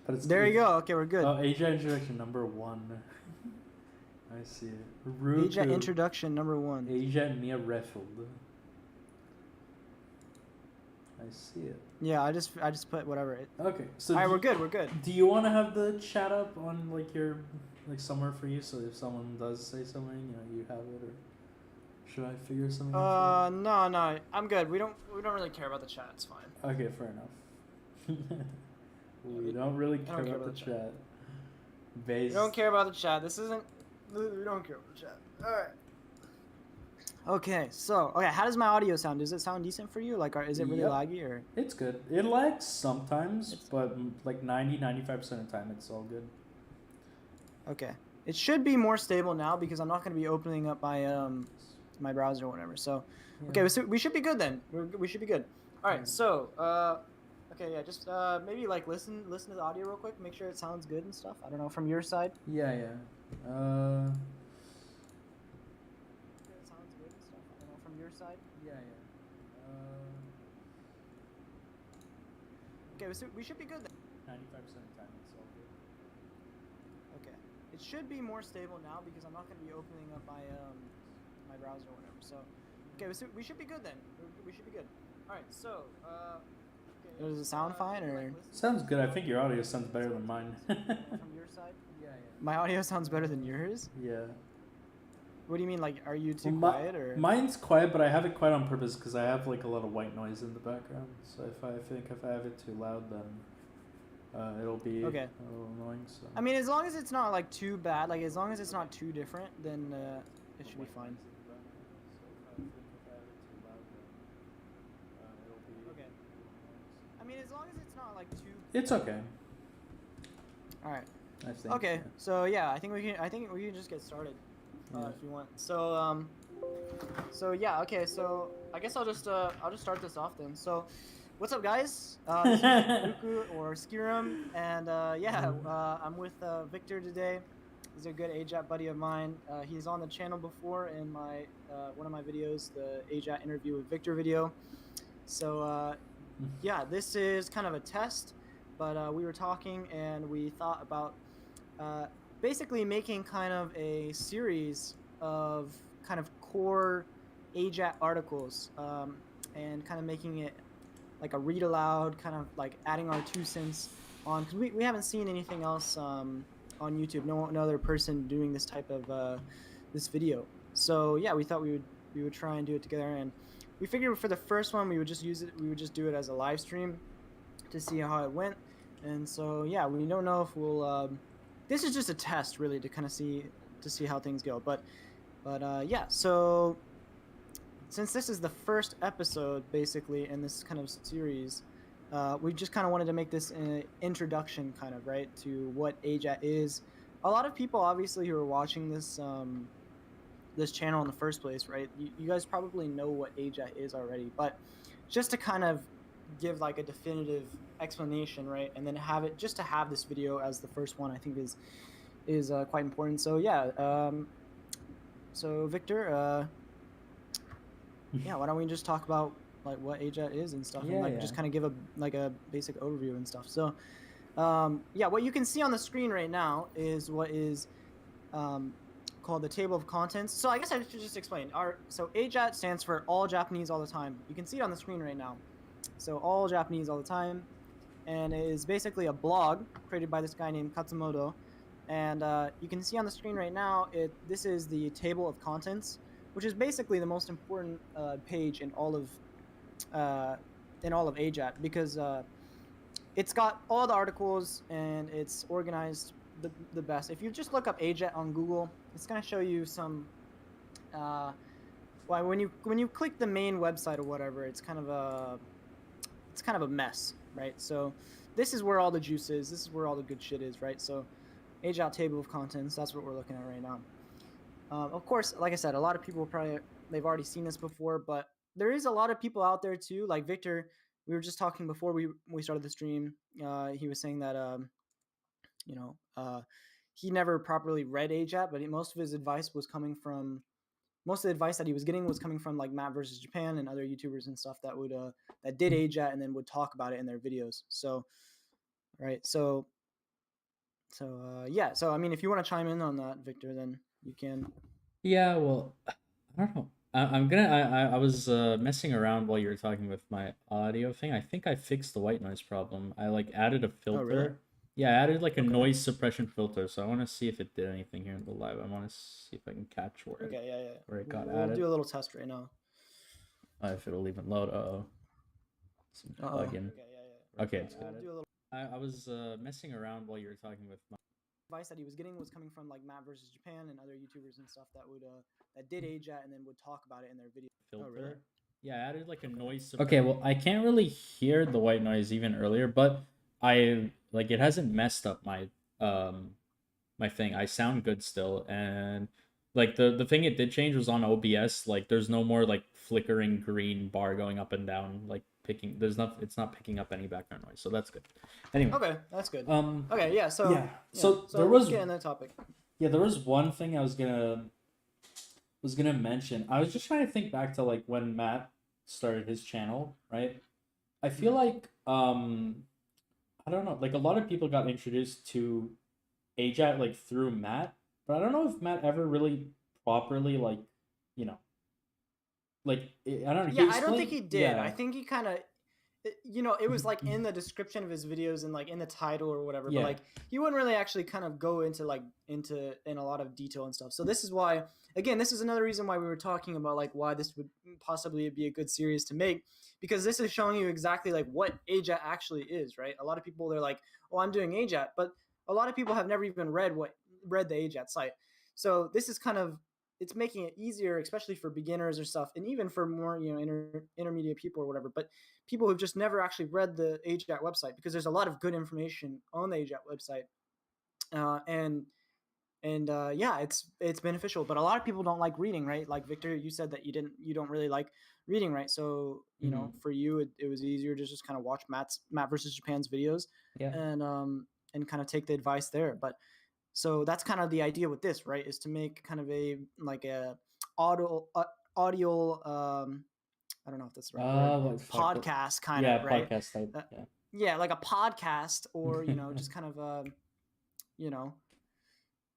But it's There you go. Okay, we're good. Oh, AJATT Introduction #1. I see it. AJATT Introduction #1. AJATT Mia REFOLD. I see it. Yeah, I just put whatever. Okay, so all right, we're good. We're good. Do you want to have the chat up on like your somewhere for you, so if someone does say something, you have it, or should I figure something? No, I'm good. We don't really care about the chat. It's fine. Okay, fair enough. We don't really care about the chat. We don't care about the chat. This isn't. We don't care about the chat. All right. Okay, how does my audio sound? Does it sound decent for you? Like, is it really laggy or? It's good. It lags sometimes, but like 95% of the time, it's all good. Okay, it should be more stable now because I'm not going to be opening up my my browser or whatever. So, okay, so we should be good then. We should be good. All right, so okay, yeah, just maybe like listen to the audio real quick, make sure it sounds good and stuff. I don't know from your side. Yeah. It sounds good and stuff. I don't know from your side. Yeah. Okay, so we should be good then. 95% of the time, it's all good. Okay, it should be more stable now because I'm not going to be opening up my my browser or whatever. So, okay, so we should be good then. We should be good. All right, so okay, does it sound fine or? Sounds good. I think your audio sounds better than mine. From your side? Yeah. My audio sounds better than yours? Yeah. What do you mean? Like, are you too quiet or? Mine's quiet, but I have it quiet on purpose because I have like a lot of white noise in the background. So if I have it too loud, then it'll be a little annoying. So. I mean, as long as it's not like too bad, like as long as it's not too different, then it should be fine. Okay. I mean, as long as it's not like too. It's okay. All right. I think. Okay. So yeah, I think we can just get started. If you want. So yeah, okay. So I guess I'll just start this off then. So, what's up, guys? This is Ruku or Skirum, and I'm with Victor today. He's a good AJATT buddy of mine. He's on the channel before in my one of my videos, the AJATT interview with Victor video. So yeah, this is kind of a test, but we were talking and we thought about basically making kind of a series of kind of core AJATT articles and kind of making it like a read aloud, kind of like adding our 2 cents on, because we haven't seen anything else on YouTube, no other person doing this type of this video. So yeah, we thought we would try and do it together, and we figured for the first one we would just do it as a live stream to see how it went. And so yeah, we don't know if we'll this is just a test really to kind of see how things go, but yeah, so since this is the first episode basically in this kind of series, we just kind of wanted to make this an introduction kind of, right, to what AJATT is. A lot of people obviously who are watching this this channel in the first place, right, you guys probably know what AJATT is already, but just to kind of give like a definitive explanation, right, and then have this video as the first one, I think is quite important. So yeah, so Victor, yeah, why don't we just talk about like what AJATT is and stuff, and like just kind of give a basic overview and stuff. So yeah, what you can see on the screen right now is what is called the table of contents. So I guess I should just explain. So AJATT stands for all Japanese all the time. You can see it on the screen right now. So all Japanese all the time, and it is basically a blog created by this guy named Katsumoto. And you can see on the screen right now, this is the table of contents, which is basically the most important page in all of AJATT, because it's got all the articles and it's organized the best. If you just look up AJATT on Google, it's going to show you some. Well, when you click the main website or whatever, it's kind of a mess, right? So this is where all the juice is. This is where all the good shit is, right? So AJATT table of contents, that's what we're looking at right now. Of course, like I said, a lot of people they've already seen this before, but there is a lot of people out there too. Like Victor, we were just talking before we started the stream. He was saying that he never properly read AJATT, but most of the advice that he was getting was coming from like Matt versus Japan and other YouTubers and stuff that did AJATT and then would talk about it in their videos. So, right. So So yeah, so I mean, if you want to chime in on that, Victor, then you can. Yeah, well, I don't know. I was messing around while you were talking with my audio thing. I think I fixed the white noise problem. I like added a filter. Oh, really? Yeah, I added like a noise suppression filter. So I want to see if it did anything here in the live. I want to see if I can catch where where it got added. We'll do a little test right now. If it'll even load. Some plugin. Okay, it's we'll do a little. I was messing around while you were talking with my advice that he was getting was coming from like Matt versus Japan and other YouTubers and stuff that would that did AJAT and then would talk about it in their video. Filter. Oh, really? Yeah, I added like a noise. Okay, well, I can't really hear the white noise even earlier, but I like it hasn't messed up my my thing. I sound good still, and like the thing it did change was on OBS. Like, there's no more like flickering green bar going up and down. Like picking, it's not picking up any background noise, so that's good. Anyway. Okay, that's good. Okay, yeah. So so there was getting the topic. Yeah, there was one thing I was gonna mention. I was just trying to think back to like when Matt started his channel, right? I feel like I don't know, like a lot of people got introduced to AJAT like through Matt, but I don't know if Matt ever really properly like, you know, like I don't know. Yeah, I don't think he did. Yeah. I think he kind of, you know, it was like in the description of his videos and like in the title or whatever, but like he wouldn't really actually kind of go into in a lot of detail and stuff. So this is why, again, this is another reason why we were talking about like why this would possibly be a good series to make, because this is showing you exactly like what AJAT actually is, right? A lot of people, they're like, oh, I'm doing AJAT, but a lot of people have never even read the AJAT site. So this is kind of, it's making it easier, especially for beginners or stuff, and even for more, you know, intermediate people or whatever. But people who've just never actually read the AJAT website, because there's a lot of good information on the AJAT website, yeah, it's beneficial. But a lot of people don't like reading, right? Like Victor, you said that you don't really like reading, right? So you know, for you, it was easier to just kind of watch Matt versus Japan's videos, and kind of take the advice there. But so that's kind of the idea with this, right? Is to make kind of a audio I don't know if that's the right word. Podcast kind of, right? Podcast type. Yeah, like a podcast, or you know, just kind of you know,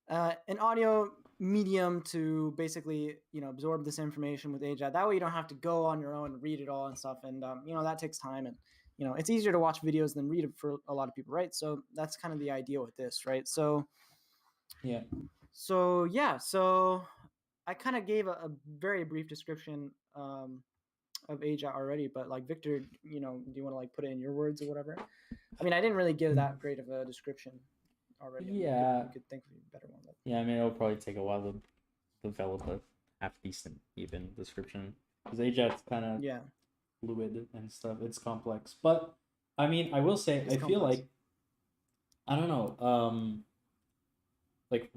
an audio medium to basically, you know, absorb this information with AJAT. That way you don't have to go on your own and read it all and stuff, and you know, that takes time, and you know, it's easier to watch videos than read it for a lot of people, right? So that's kind of the idea with this, right? So so I kind of gave a very brief description of AJAT already, but like Victor, you know, do you want to like put it in your words or whatever? I mean, I didn't really give that great of a description already. Yeah, you could think of a better one. But... yeah, I mean, it'll probably take a while to develop a half decent even description, because AJAT's kind of fluid and stuff. It's complex, but I mean, I will say, I feel like, I don't know, like,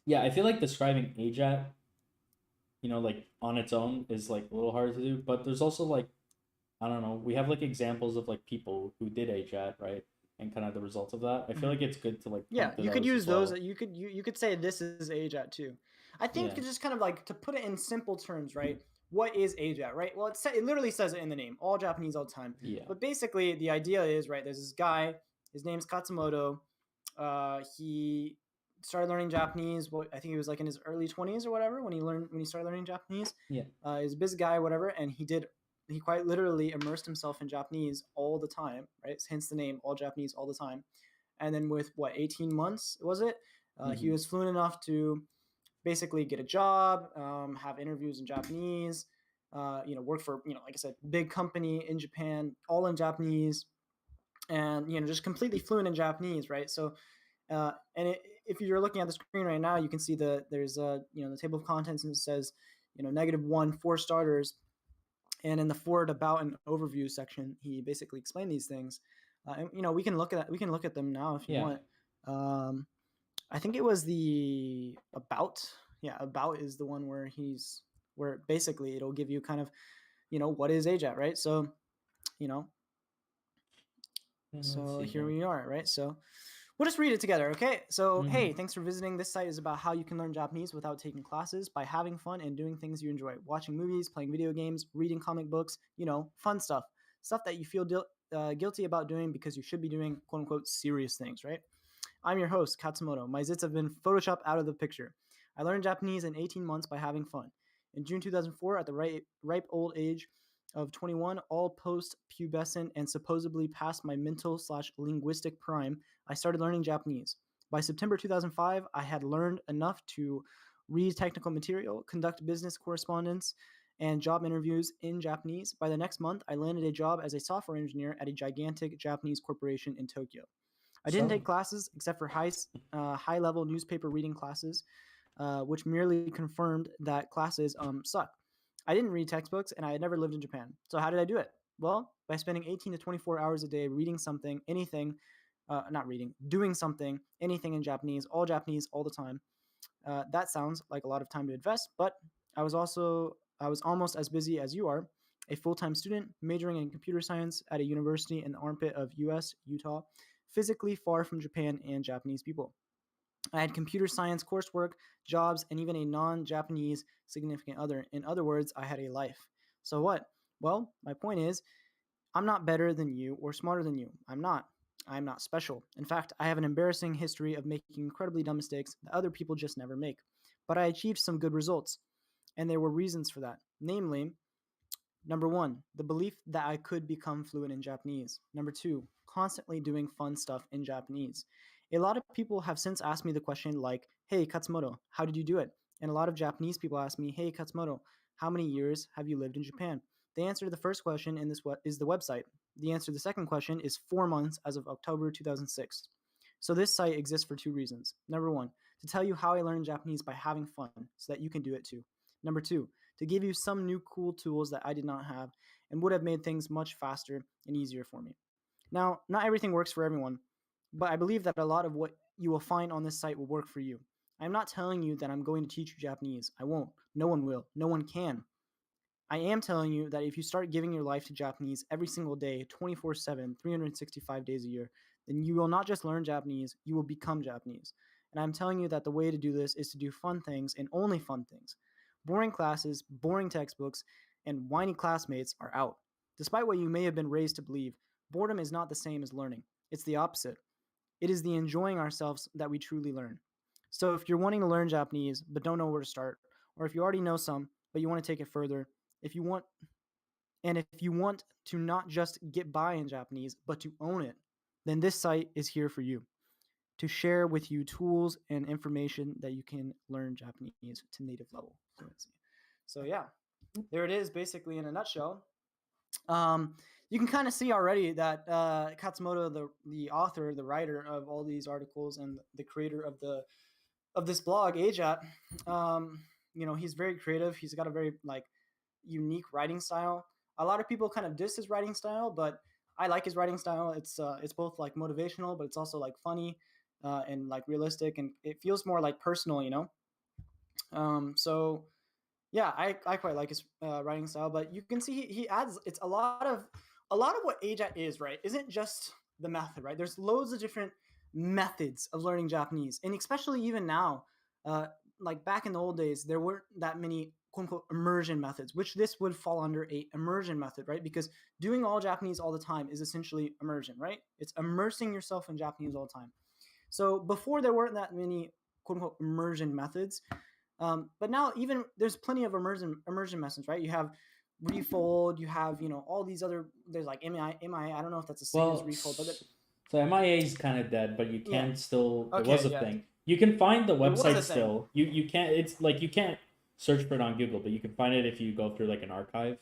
yeah, I feel like describing AJAT, you know, like on its own is like a little hard to do, but there's also like, I don't know, we have like examples of like people who did AJAT, right? And kind of the results of that. I feel like it's good to like, you could use those. You could say this is AJAT too. I think just kind of like to put it in simple terms, right? What is AJAT, right? Well, it literally says it in the name, all Japanese all the time. Yeah. But basically the idea is, right, there's this guy, his name's Katsumoto. He started learning Japanese. I think he was like in his early 20s or whatever when he started learning Japanese. Yeah. He's a busy guy, whatever, and he quite literally immersed himself in Japanese all the time, right? Hence the name, all Japanese all the time. And then with 18 months was it? He was fluent enough to basically get a job, have interviews in Japanese, you know, work for, you know, like I said, big company in Japan, all in Japanese, and you know, just completely fluent in Japanese, right? So, if you're looking at the screen right now, you can see there's you know, the table of contents, and it says, you know, -1 for starters, and in the forward about and overview section, he basically explained these things, and you know, we can look at them now if you want. I think it was the about. Yeah, about is the one where where basically it'll give you kind of, you know, what is AJAT, right? So, you know, so here we are, right? So we'll just read it together, okay? So, hey, thanks for visiting. This site is about how you can learn Japanese without taking classes by having fun and doing things you enjoy. Watching movies, playing video games, reading comic books, you know, fun stuff. Stuff that you feel guilty about doing because you should be doing, quote unquote, serious things, right? I'm your host, Katsumoto. My zits have been photoshopped out of the picture. I learned Japanese in 18 months by having fun. In June 2004, at the ripe old age of 21, all post-pubescent and supposedly past my mental/linguistic prime, I started learning Japanese. By September 2005, I had learned enough to read technical material, conduct business correspondence, and job interviews in Japanese. By the next month, I landed a job as a software engineer at a gigantic Japanese corporation in Tokyo. I didn't take classes except for high-level newspaper reading classes, which merely confirmed that classes suck. I didn't read textbooks, and I had never lived in Japan. So how did I do it? Well, by spending 18 to 24 hours a day reading something, anything, doing something, anything in Japanese, all the time. That sounds like a lot of time to invest, but I was almost as busy as you are, a full-time student majoring in computer science at a university in the armpit of Utah, physically far from Japan and Japanese people. I had computer science coursework, jobs, and even a non-Japanese significant other. In other words, I had a life. So what? Well, my point is, I'm not better than you or smarter than you. I'm not. I'm not special. In fact, I have an embarrassing history of making incredibly dumb mistakes that other people just never make. But I achieved some good results, and there were reasons for that. Namely, number one, the belief that I could become fluent in Japanese. Number two, constantly doing fun stuff in Japanese. A lot of people have since asked me the question like, hey, Katsumoto, how did you do it? And a lot of Japanese people ask me, hey, Katsumoto, how many years have you lived in Japan? The answer to the first question is the website. The answer to the second question is 4 months as of October 2006. So this site exists for two reasons. Number one, to tell you how I learned Japanese by having fun so that you can do it too. Number two, to give you some new cool tools that I did not have and would have made things much faster and easier for me. Now, not everything works for everyone, but I believe that a lot of what you will find on this site will work for you. I'm not telling you that I'm going to teach you Japanese. I won't. No one will. No one can. I am telling you that if you start giving your life to Japanese every single day, 24/7, 365 days a year, then you will not just learn Japanese, you will become Japanese. And I'm telling you that the way to do this is to do fun things and only fun things. Boring classes, boring textbooks, and whiny classmates are out. Despite what you may have been raised to believe, boredom is not the same as learning. It's the opposite. It is the enjoying ourselves that we truly learn. So if you're wanting to learn Japanese but don't know where to start, or if you already know some but you want to take it further, if you want to not just get by in Japanese but to own it, then this site is here for you to share with you tools and information that you can learn Japanese to native level fluency. So yeah, there it is, basically in a nutshell. You can kind of see already that Katsumoto, the author, the writer of all these articles, and the creator of this blog, AJATT, he's very creative. He's got a very unique writing style. A lot of people kind of diss his writing style, but I like his writing style. It's both like motivational, but it's also like funny and like realistic, and it feels more like personal, So yeah, I quite like his writing style, but you can see he adds it's a lot of what AJATT is, right? Isn't just the method, right? There's loads of different methods of learning Japanese, and especially even now, like back in the old days, there weren't that many quote unquote immersion methods, which this would fall under a immersion method, right? Because doing all Japanese all the time is essentially immersion, right? It's immersing yourself in Japanese all the time. So before there weren't that many quote unquote immersion methods. But now even there's plenty of immersion methods, right? You have REFOLD, you have, all these other, there's like MIA, I don't know if that's the same as REFOLD, but so MIA is kind of dead, but you can still, it was a thing. You can find the website still. You can't, it's like, you can't search for it on Google, but you can find it if you go through like an archive.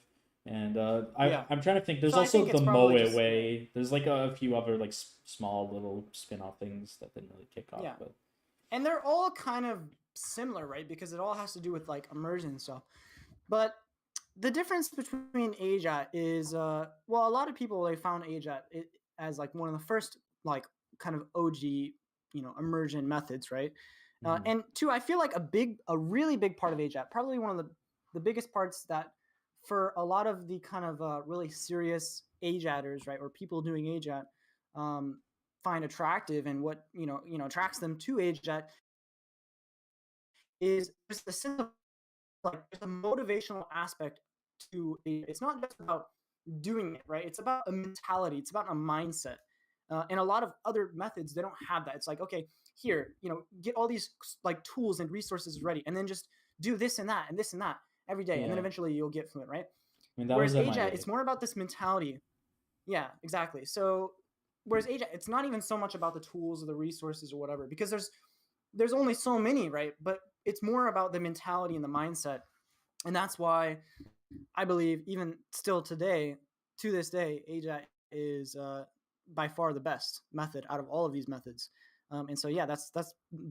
And I'm trying to think, there's also the Moe way. There's like a few other like small little spin-off things that didn't really kick off. Yeah. But... And they're all kind of similar, right? Because it all has to do with like immersion and stuff. But the difference between AJATT is, a lot of people, they found AJATT as like one of the first like kind of OG, immersion methods, right? And two, I feel like a really big part of AJATT, probably one of the biggest parts that for a lot of the kind of really serious AJATTers, right, or people doing AJATT, find attractive and what attracts them to AJATT is there's a sense of like there's a motivational aspect to it. It's not just about doing it, right? It's about a mentality. It's about a mindset. And a lot of other methods, they don't have that. It's like, okay, here, get all these like tools and resources ready, and then just do this and that and this and that every day, and then eventually you'll get fluent, right? I mean, that Whereas was AJAT, it's more about this mentality. Yeah, exactly. So whereas AJAT, it's not even so much about the tools or the resources or whatever, because there's only so many, right? But it's more about the mentality and the mindset. And that's why I believe even still today, to this day, AJAT is by far the best method out of all of these methods. And so, yeah, that's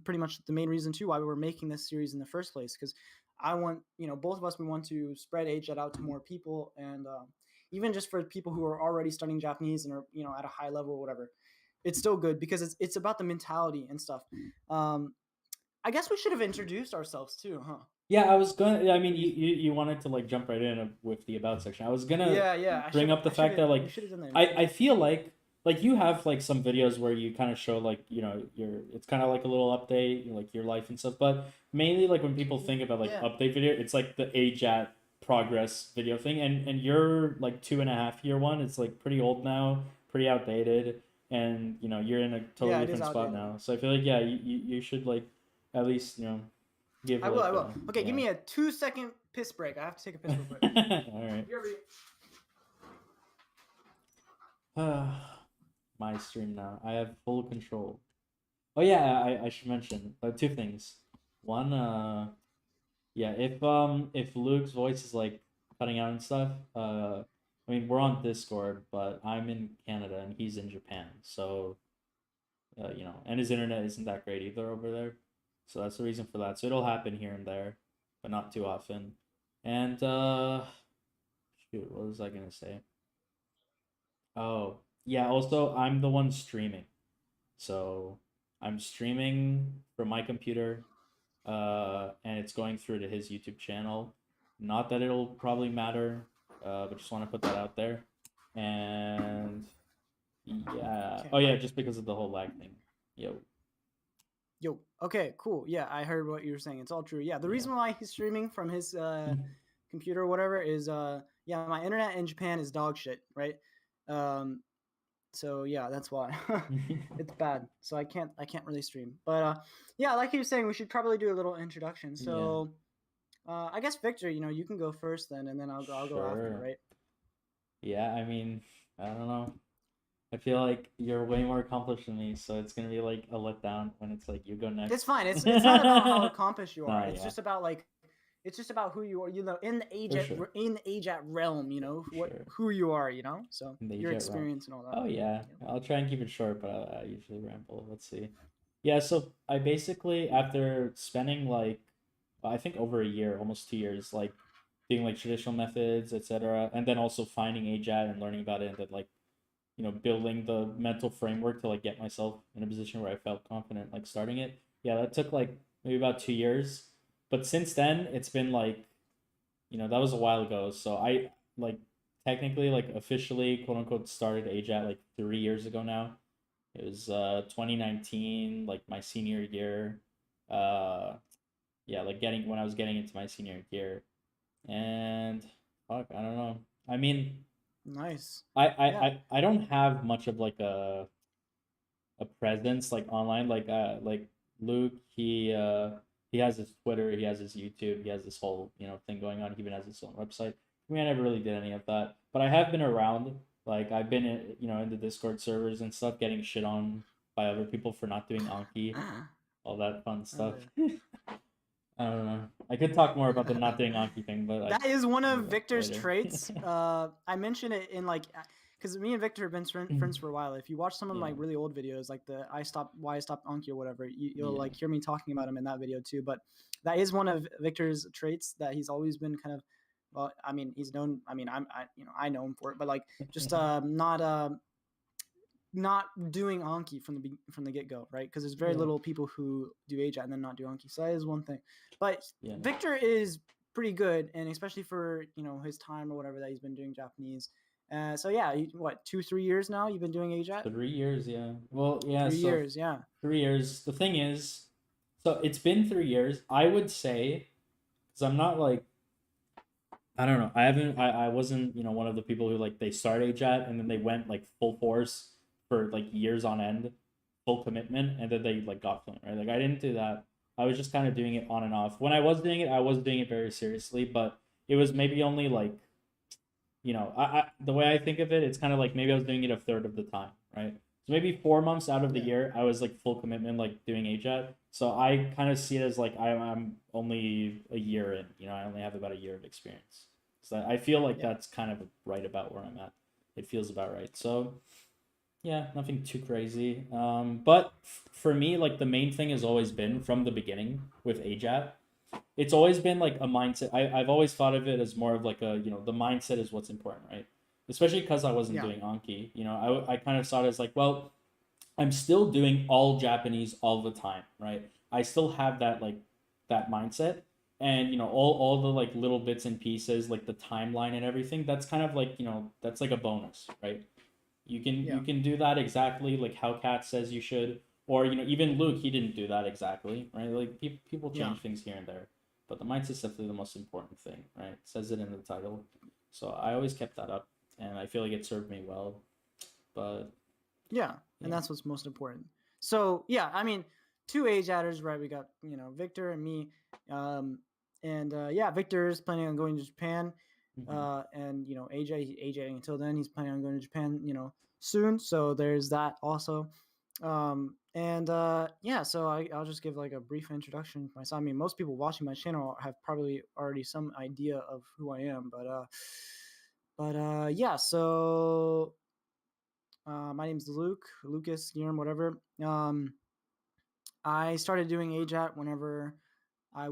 pretty much the main reason too why we were making this series in the first place. Because I want, both of us, we want to spread AJAT out to more people, and even just for people who are already studying Japanese and are, at a high level or whatever, it's still good because it's about the mentality and stuff. I guess we should have introduced ourselves too, huh? Yeah, I was gonna. I mean, you wanted to like jump right in with the about section. I was gonna bring up the fact that like I feel like you have like some videos where you kind of show like your it's kind of like a little update like your life and stuff, but mainly like when people think about like update video, it's like the AJAT progress video thing, and your like 2.5 year one, it's like pretty old now, pretty outdated, and you're in a totally different spot now. So I feel like you should like at least I will. Okay, give me a 2-second piss break. I have to take a piss real quick. All right. My stream now. I have full control. Oh yeah, I should mention two things. One, yeah, if Luke's voice is like cutting out and stuff, I mean we're on Discord, but I'm in Canada and he's in Japan, so and his internet isn't that great either over there. So that's the reason for that. So it'll happen here and there, but not too often. And shoot, what was I gonna say? Oh, yeah, also I'm the one streaming. So I'm streaming from my computer, and it's going through to his YouTube channel. Not that it'll probably matter, but just want to put that out there. And yeah. Oh yeah, just because of the whole lag thing. Yo. Okay, cool. Yeah, I heard what you were saying. It's all true. Yeah, the reason why he's streaming from his computer or whatever is yeah, my internet in Japan is dog shit, right? So yeah, that's why. It's bad. So I can't really stream. But yeah, like he was saying, we should probably do a little introduction. So I guess Victor, you can go first then, and then I'll go after, right? Yeah, I mean, I don't know. I feel like you're way more accomplished than me, so it's gonna be like a letdown when it's like you go next. It's fine. It's not about how accomplished you are. It's just about like, it's just about who you are. In the AJAT realm, who you are. So your experience and all that. Oh yeah, I'll try and keep it short, but I usually ramble. Let's see. Yeah, so I basically after spending like I think over a year, almost 2 years, like doing like traditional methods, etc., and then also finding AJAT and learning about it, and then like building the mental framework to like get myself in a position where I felt confident like starting it. Yeah, that took like maybe about 2 years. But since then, it's been like, that was a while ago. So I like technically like officially quote unquote started AJAT like 3 years ago now. It was 2019, like my senior year. Yeah, like when I was getting into my senior year. And fuck, I don't know. I mean, nice. I don't have much of like a presence like online like Luke, he has his Twitter, he has his YouTube, he has this whole thing going on. He even has his own website. I never really did any of that, but I have been around. Like I've been in the Discord servers and stuff, getting shit on by other people for not doing Anki, all that fun stuff. I don't know. I could talk more about the not doing Anki thing, but that is one of Victor's traits. I mentioned it in like, because me and Victor have been friends for a while. If you watch some of my really old videos, like the why I stopped Anki or whatever, you'll like hear me talking about him in that video too. But that is one of Victor's traits that he's always been kind of. Well, I mean, he's known. I mean, I know him for it, but like just not doing Anki from the get go, right? Because there's very little people who do AJAT and then not do Anki. So that is one thing. But Victor is pretty good, and especially for his time or whatever that he's been doing Japanese. So yeah, what 2-3 years now you've been doing AJAT? 3 years, yeah. Well, yeah. 3 years, yeah. 3 years. The thing is, so it's been 3 years. I would say, because I'm not like, I don't know. I wasn't one of the people who like they start AJAT and then they went like full force for like years on end, full commitment, and then they like got fluent, right? Like I didn't do that. I was just kind of doing it on and off. When I was doing it, I was doing it very seriously, but it was maybe only like, I the way I think of it, it's kind of like maybe I was doing it a third of the time, right? So maybe 4 months out of the year, I was like full commitment, like doing AJAT. So I kind of see it as like I'm only a year in, I only have about a year of experience. So I feel like that's kind of right about where I'm at. It feels about right. So yeah, nothing too crazy. But for me, like the main thing has always been from the beginning with AJAT, it's always been like a mindset. I've always thought of it as more of like a, the mindset is what's important, right? Especially because I wasn't doing Anki. I kind of saw it as like, well, I'm still doing all Japanese all the time, right? I still have that like that mindset. And all the like little bits and pieces, like the timeline and everything, that's kind of like, that's like a bonus, right? You can do that exactly like how Kat says you should, or even Luke, he didn't do that exactly, right? Like people change things here and there, but the mindset's definitely the most important thing, right? It says it in the title, so I always kept that up, and I feel like it served me well. But and that's what's most important. So yeah, I mean, two AJATters, right? We got Victor and me, and Victor is planning on going to Japan. And AJ until then he's planning on going to Japan soon, so there's that also. So I'll just give like a brief introduction to myself. I mean, most people watching my channel have probably already some idea of who I am, so my name's Lucas Guillermo, whatever. I started doing AJAT whenever I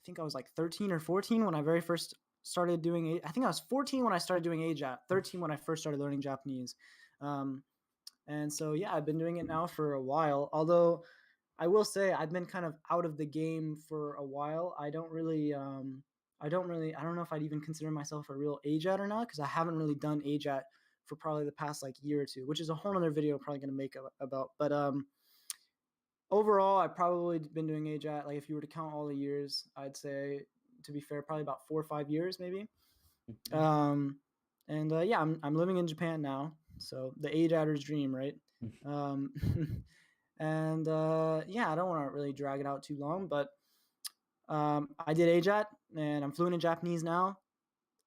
think I was like 13 or 14 when I very first started doing. I think I was 14 when I started doing AJAT, 13 when I first started learning Japanese. And so I've been doing it now for a while. Although I will say I've been kind of out of the game for a while. I don't know if I'd even consider myself a real AJAT or not, because I haven't really done AJAT for probably the past like year or two, which is a whole other video I'm probably going to make about. But overall, I've probably been doing AJAT, like if you were to count all the years, I'd say, to be fair, probably about 4 or 5 years maybe. I'm living in Japan now, so the AJATter's dream, right? And I don't want to really drag it out too long, but I did AJAT, and I'm fluent in Japanese now,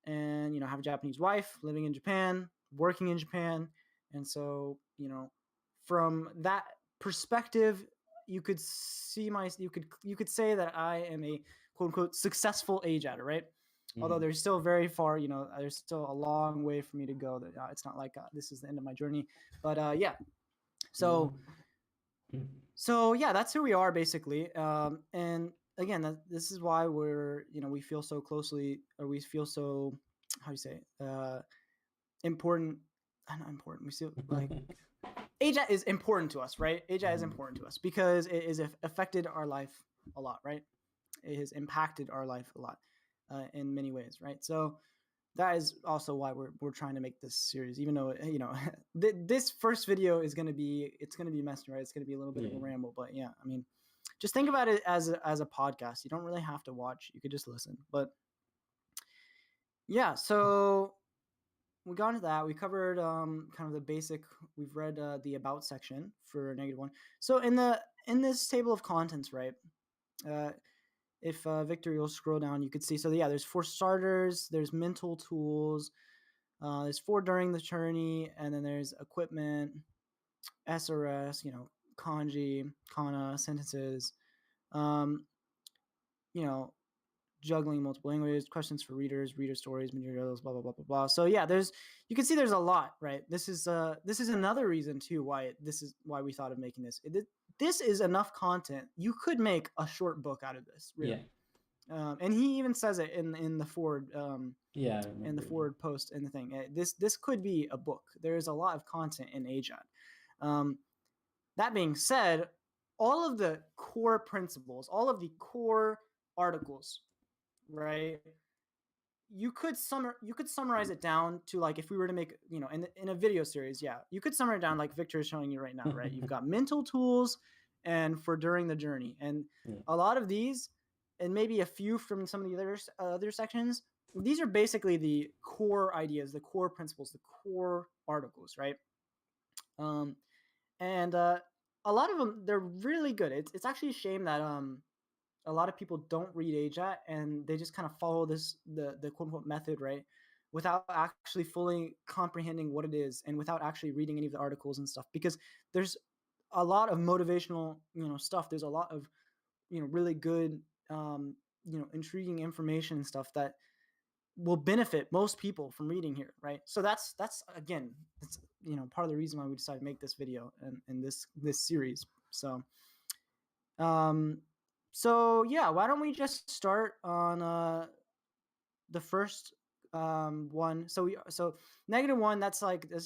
and I have a Japanese wife, living in Japan, working in Japan, and so from that perspective, you could say that I am a quote unquote successful AJATter, right? Although there's still very far, there's still a long way for me to go. That it's not like this is the end of my journey, but that's who we are basically. And again, this is why we feel so closely, or we feel so, how do you say, important. Not important. We feel like AJAT is important to us, right? AJAT is important to us because it has affected our life a lot, right? It has impacted our life a lot in many ways, right? So that is also why we're trying to make this series, even though this first video is gonna be messy, right? It's gonna be a little bit of a ramble, but I mean, just think about it as a podcast. You don't really have to watch; you could just listen. But so we got into that. We covered kind of the basic. We've read the about section for -1. So in this table of contents, right? If Victor, you'll scroll down, you could see. So there's 4 starters. There's mental tools. There's 4 during the journey, and then there's equipment, SRS, kanji, kana, sentences, juggling multiple languages, questions for readers, reader stories, materials, blah blah blah blah blah. So you can see there's a lot, right? This is another reason too why we thought of making this. This is enough content. You could make a short book out of this, really. And he even says it in the forward in the forward post in the thing. This could be a book. There is a lot of content in AJAT. That being said, all of the core principles, all of the core articles, right? You could summarize it down to, like, if we were to make, in a video series, you could summarize it down like Victor is showing you right now, right? You've got mental tools and for during the journey, and a lot of these, and maybe a few from some of the other sections, these are basically the core ideas, the core principles, the core articles, right? And a lot of them, they're really good. It's actually a shame that a lot of people don't read AJAT and they just kind of follow the quote unquote method, right, without actually fully comprehending what it is and without actually reading any of the articles and stuff. Because there's a lot of motivational, stuff. There's a lot of, really good, intriguing information and stuff that will benefit most people from reading here, right? So that's again, that's part of the reason why we decided to make this video and this series. So so yeah, why don't we just start on the first one. So -1, that's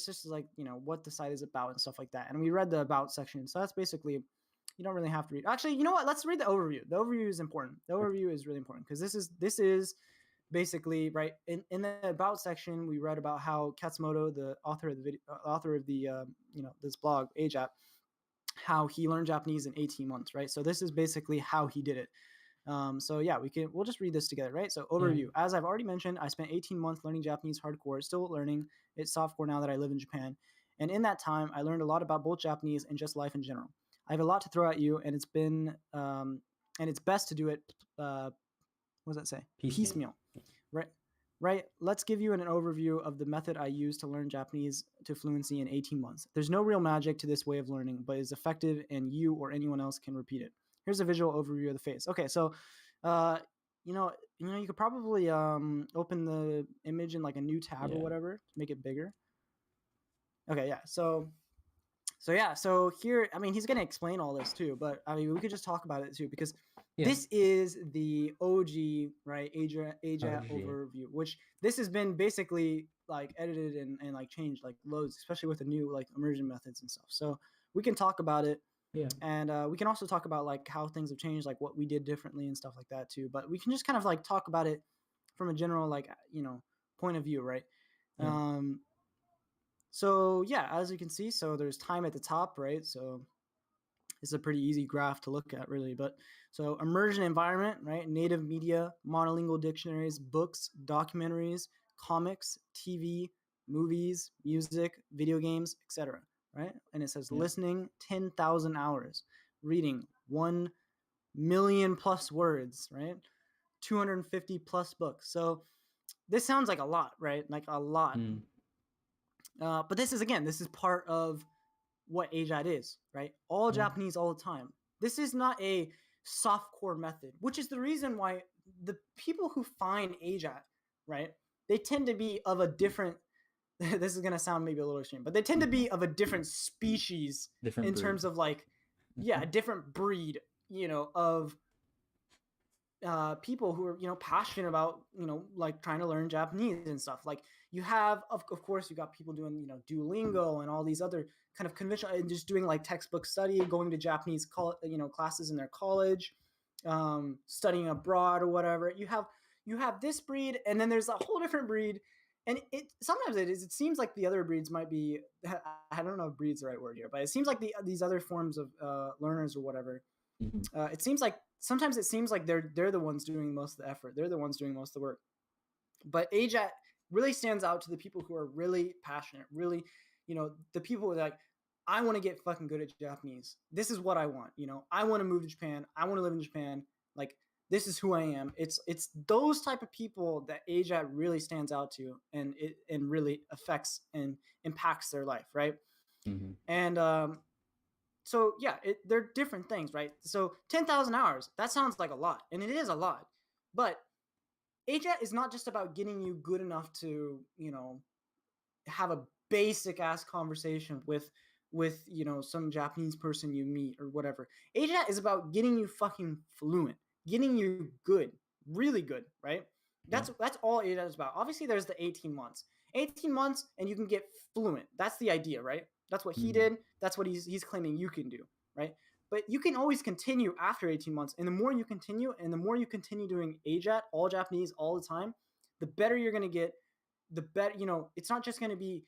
just like, what the site is about and stuff like that. And we read the about section, so that's basically, you don't really have to read. Actually, you know what, let's read the overview. The overview is important. The overview is really important because this is basically, right, in the about section, we read about how Katsumoto, the author of the video, this blog AJAT, how he learned Japanese in 18 months, right? So this is basically how he did it. So yeah, we'll just read this together, right? So overview. Yeah. As I've already mentioned, I spent 18 months learning Japanese hardcore, still learning it softcore now that I live in Japan. And in that time, I learned a lot about both Japanese and just life in general. I have a lot to throw at you, and it's been, and it's best to do it, what does that say? Piecemeal. Right. Let's give you an overview of the method I use to learn Japanese to fluency in 18 months. There's no real magic to this way of learning, but it's effective and you or anyone else can repeat it. Here's a visual overview of the face. Okay, so you could probably open the image in like a new tab or whatever to make it bigger. Okay, yeah. So here, I mean, he's gonna explain all this too, but I mean, we could just talk about it too because this is the OG, right? AJAT overview, which this has been basically like edited and like changed like loads, especially with the new like immersion methods and stuff. So we can talk about it. Yeah. And we can also talk about like how things have changed, like what we did differently and stuff like that too. But we can just kind of like talk about it from a general like point of view, right? Yeah. So yeah, as you can see, so there's time at the top, right? So it's a pretty easy graph to look at, really. But so immersion environment, right? Native media, monolingual dictionaries, books, documentaries, comics, TV, movies, music, video games, etc. Right? And it says listening 10,000 hours, reading 1 million plus words, right? 250 plus books. So this sounds like a lot, right? Like a lot. But this is part of what AJAT is, right? All Japanese all the time. This is not a softcore method, which is the reason why the people who find AJAT, right, they tend to be of a different, this is going to sound maybe a little extreme, but they tend to be of a different species in terms of like, a different breed, of people who are, passionate about, like trying to learn Japanese and stuff. Like you have, of course, you got people doing, Duolingo and all these other kind of conventional and just doing like textbook study, going to Japanese, classes in their college, studying abroad or whatever. You have this breed, and then there's a whole different breed. And it seems like the other breeds might be, I don't know if breed's the right word here, but it seems like these other forms of learners or whatever, it seems like sometimes they're the ones doing most of the effort. They're the ones doing most of the work. But AJAT really stands out to the people who are really passionate, really, the people who are like, I want to get fucking good at Japanese. This is what I want. I want to move to Japan. I want to live in Japan. Like, this is who I am. It's those type of people that AJAT really stands out to, and really affects and impacts their life, right? Mm-hmm. And so yeah, they're different things, right? So 10,000 hours, that sounds like a lot, and it is a lot. But AJAT is not just about getting you good enough to, have a basic ass conversation with some Japanese person you meet or whatever. AJAT is about getting you fucking fluent, getting you good, really good, right? That's all AJAT is about. Obviously, there's the 18 months. 18 months and you can get fluent. That's the idea, right? That's what he did. That's what he's claiming you can do, right? But you can always continue after 18 months. And the more you continue doing AJAT, all Japanese, all the time, the better you're going to get, the better, it's not just going to be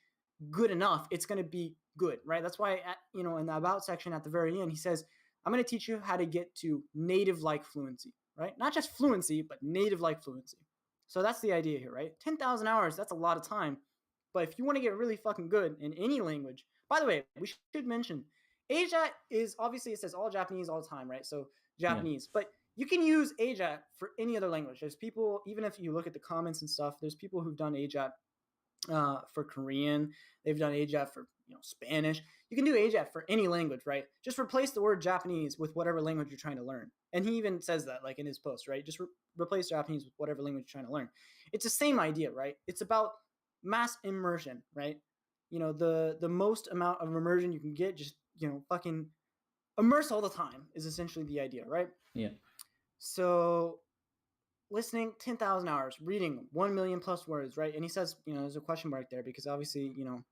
good enough. It's going to be good, right? That's why, in the about section at the very end, he says, I'm going to teach you how to get to native-like fluency, right? Not just fluency, but native-like fluency. So that's the idea here, right? 10,000 hours, that's a lot of time. But if you want to get really fucking good in any language, By the way, we should mention AJAT is obviously, it says all Japanese all the time, right? So Japanese, but you can use AJAT for any other language. There's people, even if you look at the comments and stuff, there's people who've done AJAT for Korean. They've done AJAT for Spanish. You can do AJAT for any language, right? Just replace the word Japanese with whatever language you're trying to learn. And he even says that, like in his post, right? Just replace Japanese with whatever language you're trying to learn. It's the same idea, right? It's about mass immersion, right? The most amount of immersion you can get, just fucking immerse all the time is essentially the idea, right? Yeah. So listening 10,000 hours, reading 1 million plus words, right? And he says, there's a question mark there because obviously, you're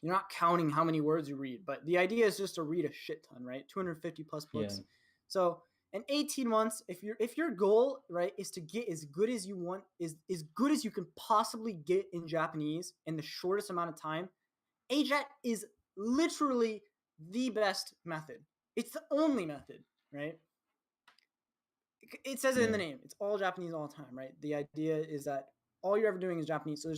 not counting how many words you read, but the idea is just to read a shit ton, right? 250 plus books. Yeah. So in 18 months, if your goal, right, is to get as good as you want, is as good as you can possibly get in Japanese in the shortest amount of time, AJAT is literally the best method. It's the only method, right? It says it in the name. It's all Japanese all the time, right? The idea is that all you're ever doing is Japanese. So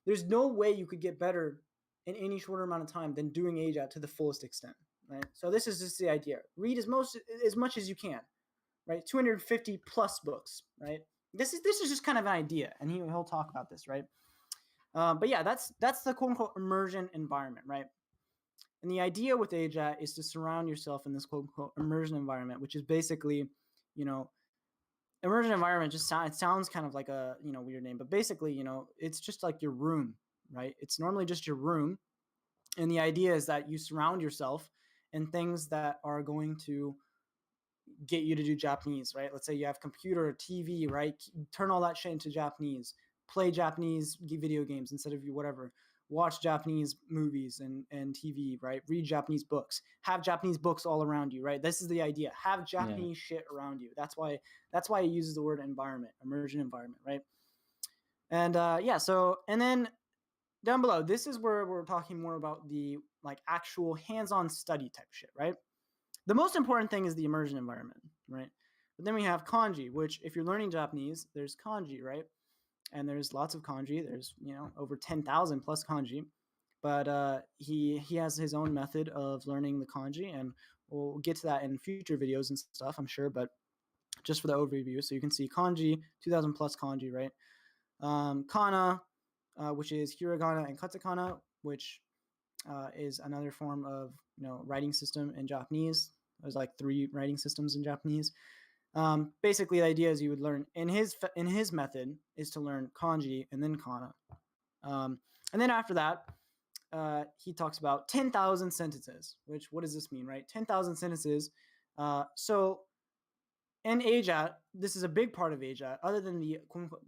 there's no way you could get better in any shorter amount of time than doing AJAT to the fullest extent, right? So this is just the idea. Read as much as you can, right? 250 plus books, right? This is just kind of an idea, and he'll talk about this, right? But yeah, that's the quote unquote immersion environment, right? And the idea with AJAT is to surround yourself in this quote unquote immersion environment, which is basically, immersion environment it sounds kind of like a weird name, but basically it's just like your room, right? It's normally just your room, and the idea is that you surround yourself in things that are going to get you to do Japanese, right? Let's say you have computer or TV, right? Turn all that shit into Japanese, play Japanese video games instead of whatever, watch Japanese movies and TV, right? Read Japanese books, have Japanese books all around you, right? This is the idea. Have Japanese shit around you. That's why he uses the word environment, immersion environment, right? And so, and then down below, this is where we're talking more about the like actual hands-on study type shit, right? The most important thing is the immersion environment, right? But then we have kanji, which if you're learning Japanese, there's kanji, right? And there's lots of kanji. There's, over 10,000 plus kanji. But he has his own method of learning the kanji, and we'll get to that in future videos and stuff, I'm sure. But just for the overview, so you can see kanji, 2,000 plus kanji, right? Kana, which is hiragana and katakana, which is another form of writing system in Japanese. There's like 3 writing systems in Japanese. Basically, the idea is you would learn in his method is to learn kanji and then kana, and then after that, he talks about 10,000 sentences. Which, what does this mean, right? 10,000 sentences. So in AJAT, this is a big part of AJAT. Other than the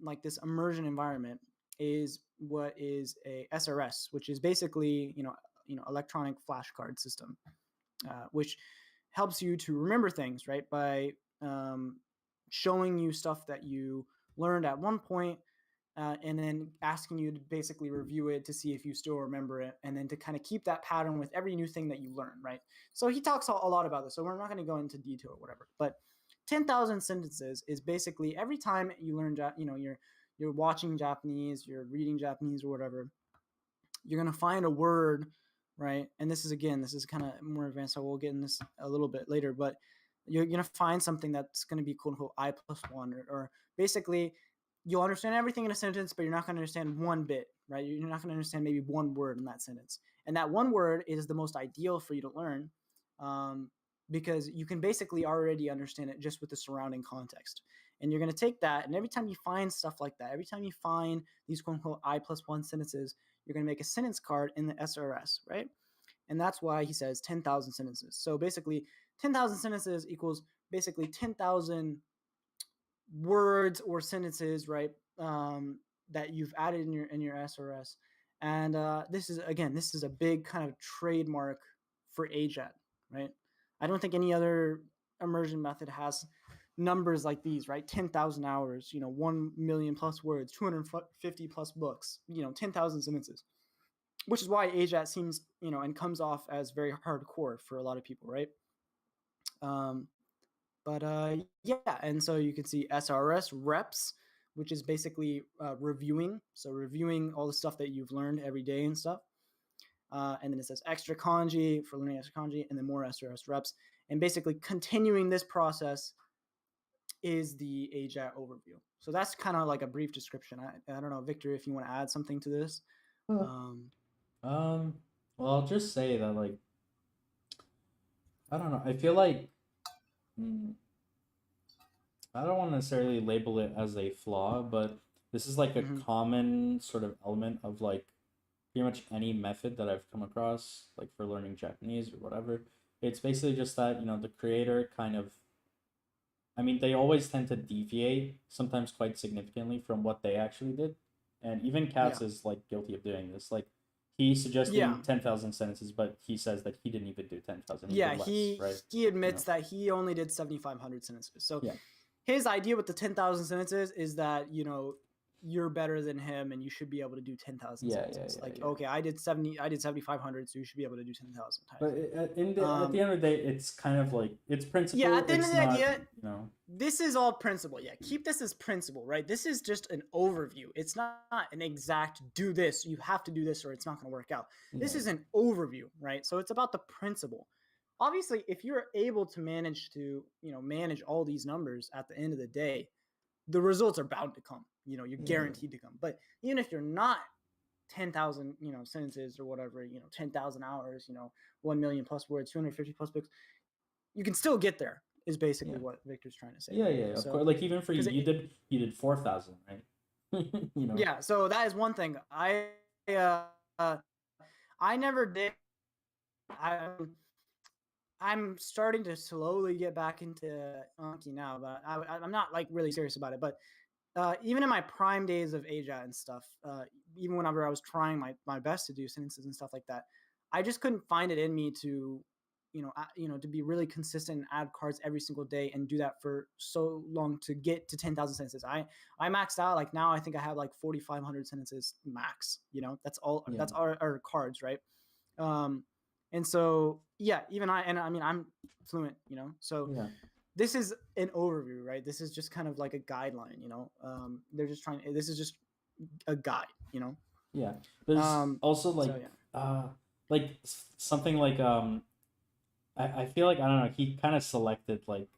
like this immersion environment, is what is a SRS, which is basically electronic flashcard system, which helps you to remember things, right? By showing you stuff that you learned at one point, and then asking you to basically review it to see if you still remember it, and then to kind of keep that pattern with every new thing that you learn, right? So he talks a lot about this, so we're not going to go into detail or whatever, but 10,000 sentences is basically every time you learn, you're watching Japanese, you're reading Japanese or whatever, you're going to find a word, right? And this is kind of more advanced, so we'll get in this a little bit later, but you're going to find something that's going to be quote unquote I+1, or basically you'll understand everything in a sentence, but you're not going to understand one bit, right? You're not going to understand maybe one word in that sentence. And that one word is the most ideal for you to learn, because you can basically already understand it just with the surrounding context. And you're going to take that, and every time you find stuff like that, every time you find these quote unquote I+1 sentences, you're going to make a sentence card in the SRS, right? And that's why he says 10,000 sentences. So basically 10,000 sentences equals basically 10,000 words or sentences, right? That you've added in your SRS. And this is a big kind of trademark for AJAT, right? I don't think any other immersion method has numbers like these, right? 10,000 hours, 1 million plus words, 250 plus books, 10,000 sentences, which is why AJAT seems, and comes off as very hardcore for a lot of people, right? And so you can see SRS reps, which is basically reviewing. So reviewing all the stuff that you've learned every day and stuff. and then it says extra kanji for learning extra kanji, and then more extra reps. And basically continuing this process is the AJATT overview. So that's kind of like a brief description. I don't know, Victor, if you want to add something to this. Well, I'll just say that, like, I don't know. I feel like I don't want to necessarily label it as a flaw, but this is like a common sort of element of like pretty much any method that I've come across, like for learning Japanese or whatever. It's basically just that, the creator kind of, I mean, they always tend to deviate, sometimes quite significantly, from what they actually did. And even Katz is like guilty of doing this. Like, he suggested 10,000 sentences, but he says that he didn't even do 10,000. He admits that he only did 7,500 sentences. So his idea with the 10,000 sentences is that, you're better than him and you should be able to do 10,000 sentences. Okay, I did 7,500, so you should be able to do 10,000 times. But at the end of the day, it's kind of like, it's principle. Yeah, at the end of the day, this is all principle. Yeah, keep this as principle, right? This is just an overview. It's not an exact do this, you have to do this or it's not going to work out. This is an overview, right? So it's about the principle. Obviously, if you're able to manage to, manage all these numbers at the end of the day, the results are bound to come. You're guaranteed to come. But even if you're not 10,000, sentences or whatever, 10,000 hours, 1 million plus words, 250 plus books, you can still get there. Is basically what Victor's trying to say. Of course. Like, even for you, you did 4,000, right? Yeah. So that is one thing. I never did. I'm starting to slowly get back into Anki now, but I'm not like really serious about it. But even in my prime days of AJATT and stuff, even whenever I was trying my best to do sentences and stuff like that, I just couldn't find it in me to, to be really consistent and add cards every single day and do that for so long to get to 10,000 sentences. I maxed out. Like, now I think I have like 4,500 sentences max. That's all. Yeah. That's our cards, right? And so even I'm fluent. So. Yeah. This is an overview, right? This is just kind of like a guideline, they're just this is just a guide, Yeah. There's also like, like something like, I feel like, I don't know, he kind of selected like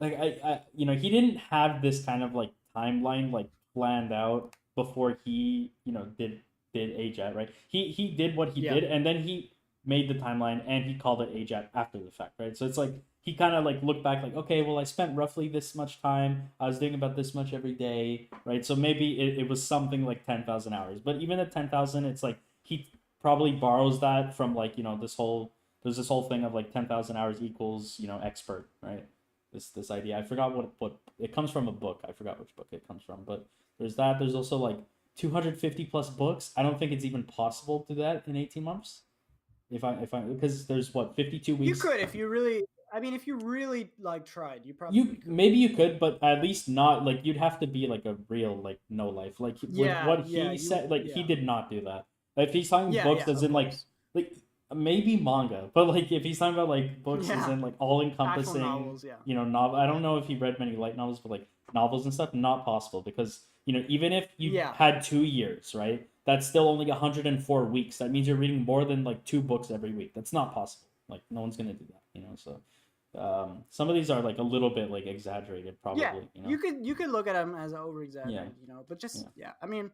I he didn't have this kind of like timeline like planned out before he, did AJATT, right? He did what he did, and then he made the timeline and he called it AJATT after the fact, right? So it's like, he kind of like looked back like, okay, well, I spent roughly this much time. I was doing about this much every day, right? So maybe it was something like 10,000 hours. But even at 10,000, it's like he probably borrows that from like, there's this whole thing of like 10,000 hours equals, expert, right? This idea. I forgot what it comes from a book. I forgot which book it comes from. But there's that. There's also like 250 plus books. I don't think it's even possible to do that in 18 months. Because there's 52 weeks. You could if you really like tried, you probably could. Maybe you could, but at least not like, you'd have to be like a real like no life. Like he said, like he did not do that. If he's talking books as in like maybe manga, but like if he's talking about like books as in like all encompassing novels, novel. I don't know if he read many light novels, but like novels and stuff, not possible, because even if you had 2 years, right, that's still only 104 weeks. That means you're reading more than like 2 books every week. That's not possible. Like, no one's gonna do that, so some of these are like a little bit like exaggerated, probably. You could look at them as over exaggerated, but just I mean,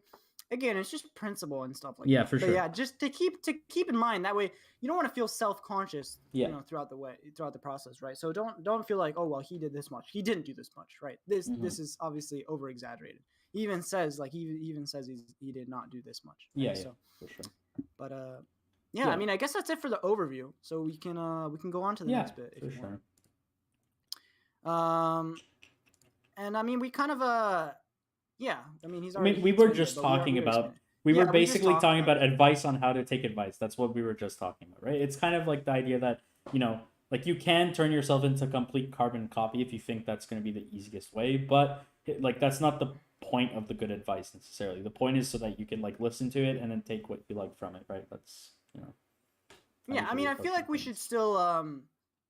again, it's just principle and stuff like that. For sure. But just to keep in mind, that way you don't want to feel self-conscious, throughout the process, right? So don't feel like, oh well, he did this much, he didn't do this much, right? This is obviously over exaggerated. He even says he did not do this much. Right? So, for sure. But I mean, I guess that's it for the overview. So we can go on to the next bit if you want. And I mean, we kind of I mean, he's already. we were just talking about. We were basically talking about advice on how to take advice. That's what we were just talking about, right? It's kind of like the idea that like you can turn yourself into a complete carbon copy if you think that's going to be the easiest way, but like that's not the point of the good advice necessarily. The point is so that you can like listen to it and then take what you like from it, right? That's I mean, I feel like we should still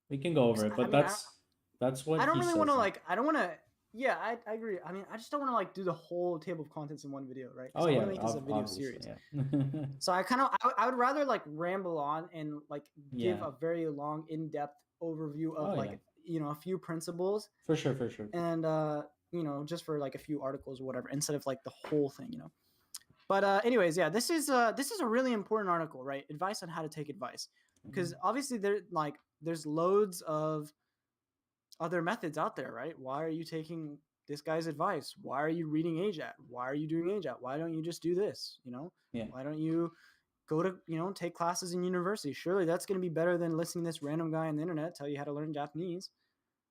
we can go over it, but that's what I don't really want to like, I don't want to Yeah, I agree. I mean, I just don't want to like do the whole table of contents in one video, right? Oh I yeah, want to make this a video series. Yeah. So I would rather like ramble on and like give a very long, in-depth overview of like a few principles. For sure. And just for like a few articles or whatever, instead of like the whole thing. But anyways, yeah, this is a really important article, right? Advice on how to take advice, because obviously there's loads of other methods out there, right? Why are you taking this guy's advice? Why are you reading AJATT? Why are you doing AJATT? Why don't you just do this? Why don't you go to take classes in university? Surely that's going to be better than listening to this random guy on the internet tell you how to learn Japanese,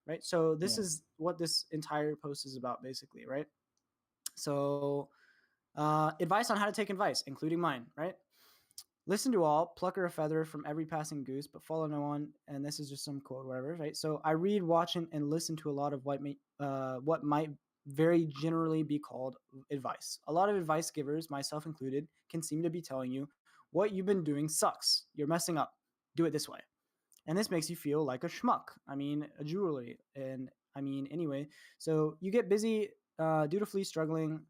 right? So this is what this entire post is about, basically, right? So advice on how to take advice, including mine, right? Listen to all, plucker a feather from every passing goose, but follow no one. And this is just some quote, whatever, right? So I read, watch, and listen to a lot of what might very generally be called advice. A lot of advice givers, myself included, can seem to be telling you what you've been doing sucks. You're messing up. Do it this way. And this makes you feel like a schmuck. I mean, a jewelry. And I mean, anyway, so you get busy dutifully struggling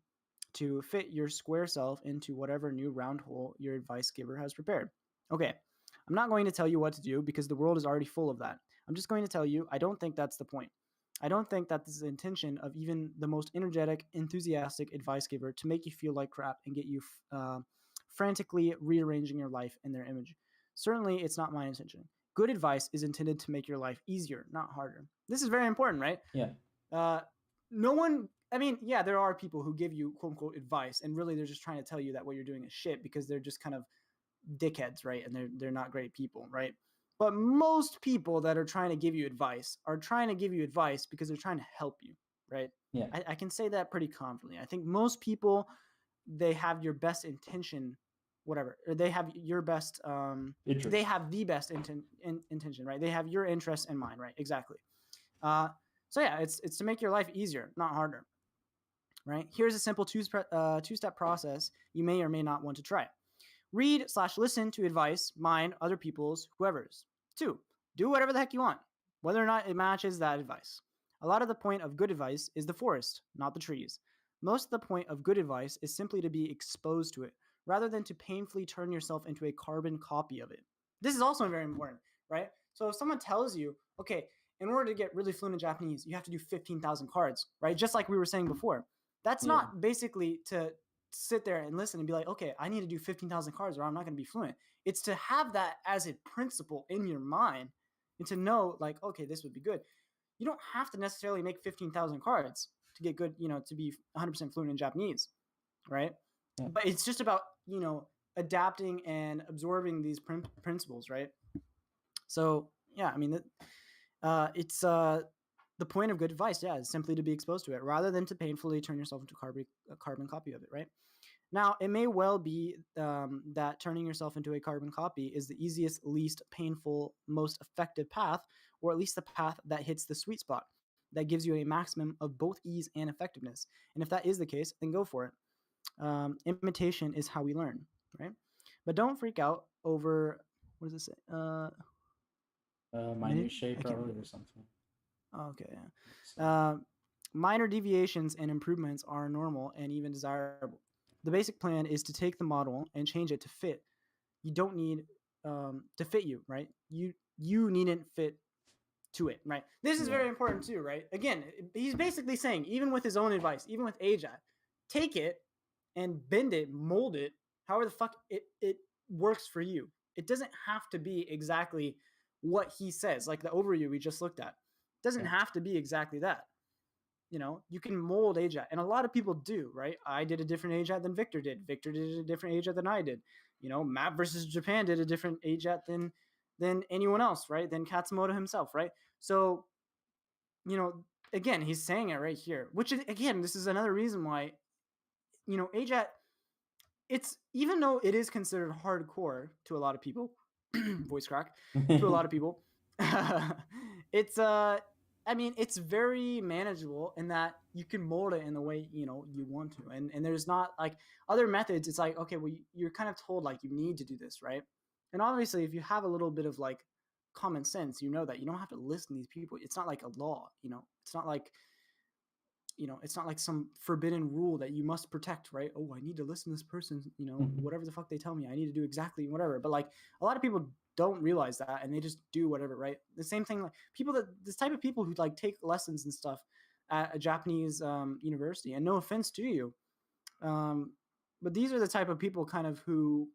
to fit your square self into whatever new round hole your advice giver has prepared. Okay, I'm not going to tell you what to do because the world is already full of that. I'm just going to tell you, I don't think that's the point. I don't think that this is the intention of even the most energetic, enthusiastic advice giver to make you feel like crap and get you frantically rearranging your life in their image. Certainly, it's not my intention. Good advice is intended to make your life easier, not harder. This is very important, right? Yeah. No one, I mean, yeah, there are people who give you quote unquote advice, and really they're just trying to tell you that what you're doing is shit because they're just kind of dickheads, right? And they're not great people, right? But most people that are trying to give you advice are trying to give you advice because they're trying to help you, right? Yeah. I can say that pretty confidently. I think most people, they have your best intention, whatever, or they have your best, they have the best intention, right? They have your interests in mind, right? Exactly. So yeah, it's to make your life easier, not harder, right? Here's a simple two-step process you may or may not want to try. Read/listen to advice, mine, other people's, whoever's. 2, do whatever the heck you want, whether or not it matches that advice. A lot of the point of good advice is the forest, not the trees. Most of the point of good advice is simply to be exposed to it, rather than to painfully turn yourself into a carbon copy of it. This is also very important, right? So if someone tells you, okay, in order to get really fluent in Japanese, you have to do 15,000 cards, right? Just like we were saying before. That's not basically to sit there and listen and be like, okay, I need to do 15,000 cards or I'm not going to be fluent. It's to have that as a principle in your mind and to know like, okay, this would be good. You don't have to necessarily make 15,000 cards to get good, to be 100% fluent in Japanese, right? Yeah. But it's just about, adapting and absorbing these principles, right? So, yeah, I mean, it's the point of good advice, is simply to be exposed to it rather than to painfully turn yourself into a carbon copy of it, right? Now, it may well be that turning yourself into a carbon copy is the easiest, least painful, most effective path, or at least the path that hits the sweet spot, that gives you a maximum of both ease and effectiveness. And if that is the case, then go for it. Imitation is how we learn, right? But don't freak out over, what does it say? Minute shape probably or something. Okay, yeah. Minor deviations and improvements are normal and even desirable. The basic plan is to take the model and change it to fit. You don't need to fit you, right? You needn't fit to it, right? This is very important too, right? Again, he's basically saying, even with his own advice, even with AJATT, take it and bend it, mold it, however the fuck it works for you. It doesn't have to be exactly what he says, like the overview we just looked at. It doesn't have to be exactly that. You can mold AJATT, and a lot of people do, right? I did a different AJATT than Victor did. Victor did a different AJATT than I did. Map versus Japan did a different AJATT than anyone else, right? Than Katsumoto himself, right? So, again, he's saying it right here, which is, again, this is another reason why, AJATT, it's, even though it is considered hardcore to a lot of people, voice crack, to a lot of people, it's, it's very manageable in that you can mold it in the way, you want to. And there's not like other methods. It's like, okay, well, you're kind of told like you need to do this, right? And obviously if you have a little bit of like common sense, that you don't have to listen to these people. It's not like a law, it's not like, it's not like some forbidden rule that you must protect, right? Oh, I need to listen to this person, whatever the fuck they tell me, I need to do exactly whatever. But like a lot of people don't realize that, and they just do whatever, right? The same thing, like this type of people who like take lessons and stuff at a Japanese university, and no offense to you, but these are the type of people kind of who,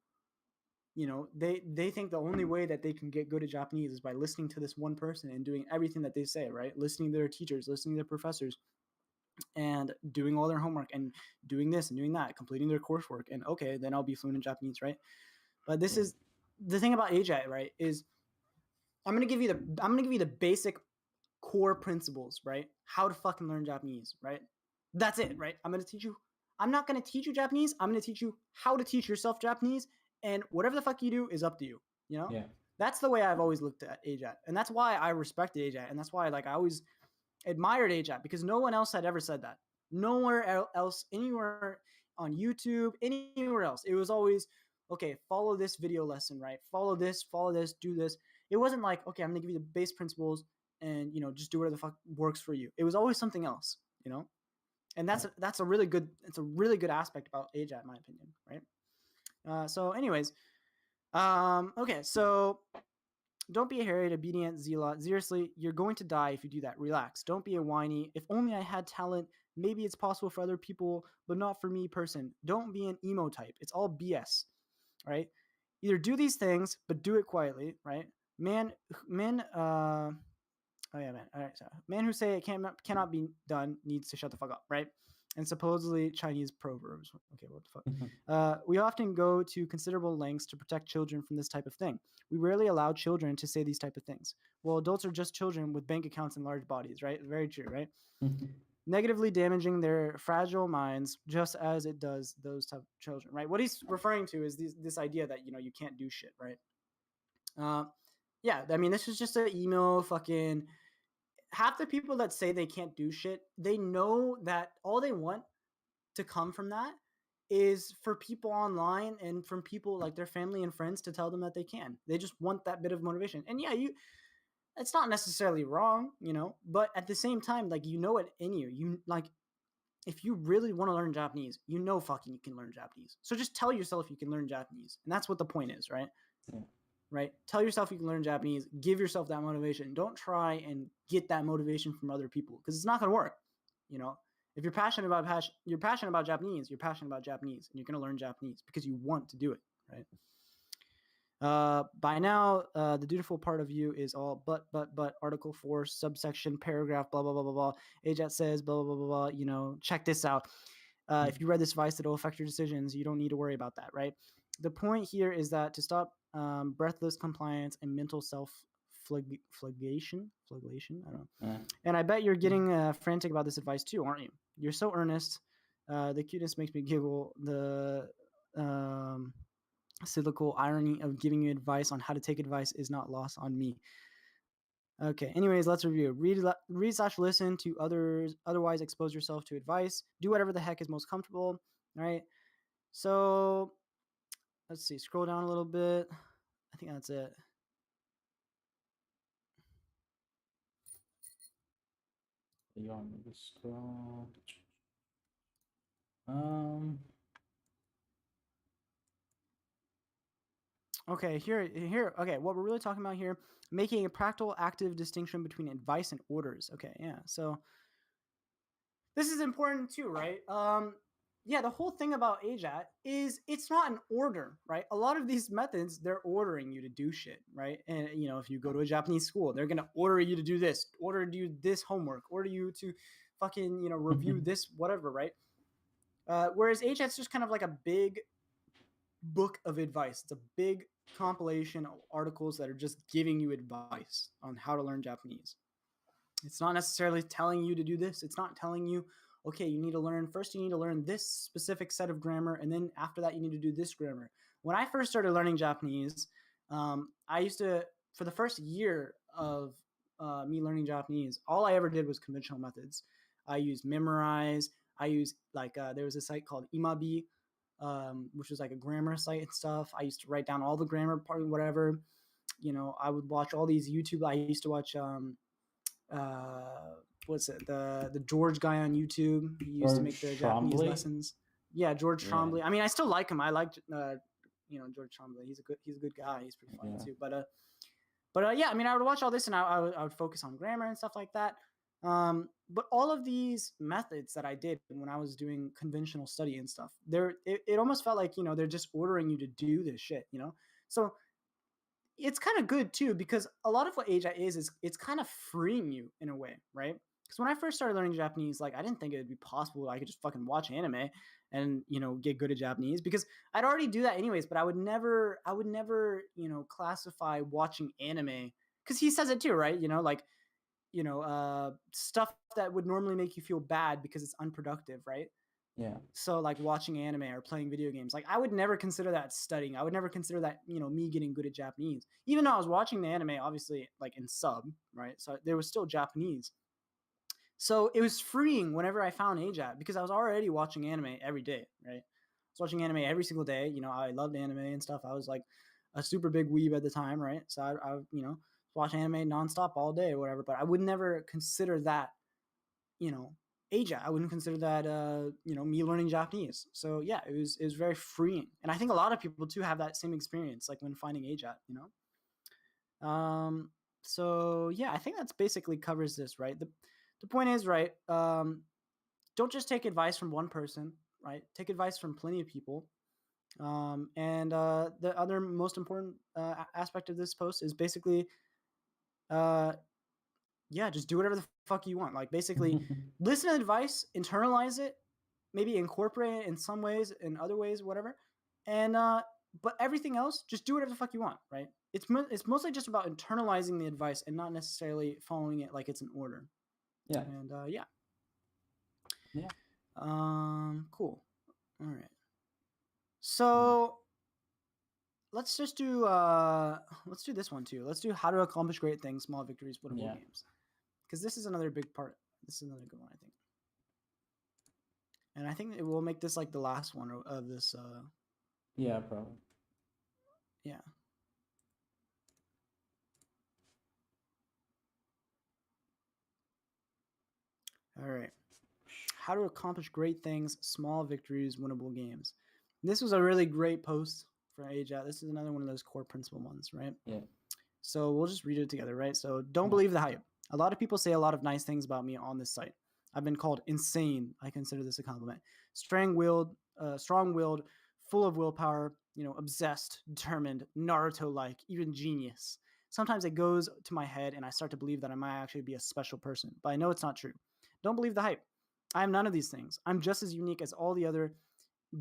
they think the only way that they can get good at Japanese is by listening to this one person and doing everything that they say, right? Listening to their teachers, listening to their professors, and doing all their homework and doing this and doing that, completing their coursework, and okay, then I'll be fluent in Japanese, right? But this is the thing about AJAT, right? Is I'm gonna give you the basic core principles, right? How to fucking learn Japanese, right? That's it, right? I'm not gonna teach you Japanese. I'm gonna teach you how to teach yourself Japanese, and whatever the fuck you do is up to you. Yeah. That's the way I've always looked at AJAT, and that's why I respected AJAT, and that's why like I always admired AJAT, because no one else had ever said that. Nowhere else, anywhere on YouTube, anywhere else, it was always, okay, follow this video lesson, right? Follow this, do this. It wasn't like, okay, I'm gonna give you the base principles and just do whatever the fuck works for you. It was always something else, and that's a really good aspect about AJAT, in my opinion, right? So anyways, okay, so don't be a harried, obedient zealot. Seriously, you're going to die if you do that. Relax. Don't be a whiny. If only I had talent. Maybe it's possible for other people, but not for me, person. Don't be an emo type. It's all BS, right? Either do these things, but do it quietly, right? Men, oh yeah, man. All right, so men who say it cannot be done needs to shut the fuck up, right? And supposedly Chinese proverbs. Okay, what the fuck? We often go to considerable lengths to protect children from this type of thing. We rarely allow children to say these type of things. Well, adults are just children with bank accounts and large bodies, right? Very true, right? Negatively damaging their fragile minds, just as it does those type of children, right? What he's referring to is this idea that you can't do shit, right? Yeah, I mean, this is just an email fucking. Half the people that say they can't do shit, they know that all they want to come from that is for people online and from people like their family and friends to tell them that they can. They just want that bit of motivation. And yeah, it's not necessarily wrong, but at the same time, like, it in you like, if you really want to learn Japanese, fucking you can learn Japanese. So just tell yourself you can learn Japanese. And that's what the point is, right? Yeah. Right? Tell yourself you can learn Japanese. Give yourself that motivation. Don't try and get that motivation from other people, because it's not going to work. If you're passionate about Japanese, you're passionate about Japanese, and you're going to learn Japanese because you want to do it, right? By now, the dutiful part of you is all but Article 4, subsection, paragraph, blah, blah, blah, blah, blah. AJAT says, blah, blah, blah, blah, blah, check this out. If you read this advice, it'll affect your decisions. You don't need to worry about that, right? The point here is that to stop breathless compliance and mental flagellation. I don't know. And I bet you're getting frantic about this advice too, aren't you? You're so earnest. The cuteness makes me giggle. The cyclical irony of giving you advice on how to take advice is not lost on me. Okay, anyways, let's review. Read/listen to others. Otherwise, expose yourself to advice. Do whatever the heck is most comfortable. All right. So let's see. Scroll down a little bit. I think that's it. You want me to scroll? Okay, here. Okay, what we're really talking about here, making a practical, active distinction between advice and orders. Okay, yeah. So this is important too, right? Yeah, the whole thing about AJAT is it's not an order, right? A lot of these methods, they're ordering you to do shit, right? And if you go to a Japanese school, they're gonna order you to do this, order you to do this homework, order you to fucking review this whatever, right? Whereas AJAT's just kind of like a big book of advice. It's a big compilation of articles that are just giving you advice on how to learn Japanese. It's not necessarily telling you to do this. It's not telling you, okay, you need to learn this specific set of grammar, and then after that you need to do this grammar. When I first started learning Japanese, I used to, for the first year of me learning Japanese, all I ever did was conventional methods. I used Memorize. I used there was a site called Imabi, which was like a grammar site and stuff. I used to write down all the grammar part, whatever. I would watch all these YouTube. I used to watch what's it, the George guy on YouTube. He used to make the Japanese lessons. Yeah, George Trombley. I mean, I still like him. I liked George Trombley. He's a good guy. He's pretty funny too. But yeah, I mean, I would watch all this and I would focus on grammar and stuff like that. But all of these methods that I did when I was doing conventional study and stuff, it almost felt like, they're just ordering you to do this shit, So it's kind of good too, because a lot of what AJATT is it's kind of freeing you in a way, right? Because when I first started learning Japanese, like I didn't think it would be possible I could just fucking watch anime and get good at Japanese, because I'd already do that anyways. But I would never classify watching anime, because he says it too, right? Stuff that would normally make you feel bad because it's unproductive, right? Yeah. So like watching anime or playing video games, like I would never consider that studying. I would never consider that, me getting good at Japanese, even though I was watching the anime, obviously like in sub, right? So there was still Japanese. So it was freeing whenever I found AJATT, because I was already watching anime every day, right? I was watching anime every single day. I loved anime and stuff. I was like a super big weeb at the time, right? So I watch anime nonstop all day or whatever, but I would never consider that, AJATT. I wouldn't consider that, me learning Japanese. So yeah, it was very freeing. And I think a lot of people too have that same experience, like when finding AJATT, So yeah, I think that's basically covers this, right? The point is, right, don't just take advice from one person, right? Take advice from plenty of people. And the other most important aspect of this post is basically, just do whatever the fuck you want. Like basically listen to advice, internalize it, maybe incorporate it in some ways, in other ways, whatever. And but everything else, just do whatever the fuck you want, right? It's mostly just about internalizing the advice and not necessarily following it like it's an order. Yeah. And Yeah. Cool. All right. So let's just do this one too. Let's do how to accomplish great things, small victories, winnable games. Because this is another big part. This is another good one, I think. And I think it will make this like the last one of this. Yeah, probably. Yeah. All right. How to accomplish great things, small victories, winnable games. This was a really great post for AJATT. This is another one of those core principle ones, right? Yeah. So we'll just read it together, right? So don't believe the hype. A lot of people say a lot of nice things about me on this site. I've been called insane. I consider this a compliment. Strong-willed, full of willpower, obsessed, determined, Naruto-like, even genius. Sometimes it goes to my head and I start to believe that I might actually be a special person, but I know it's not true. Don't believe the hype. I am none of these things. I'm just as unique as all the other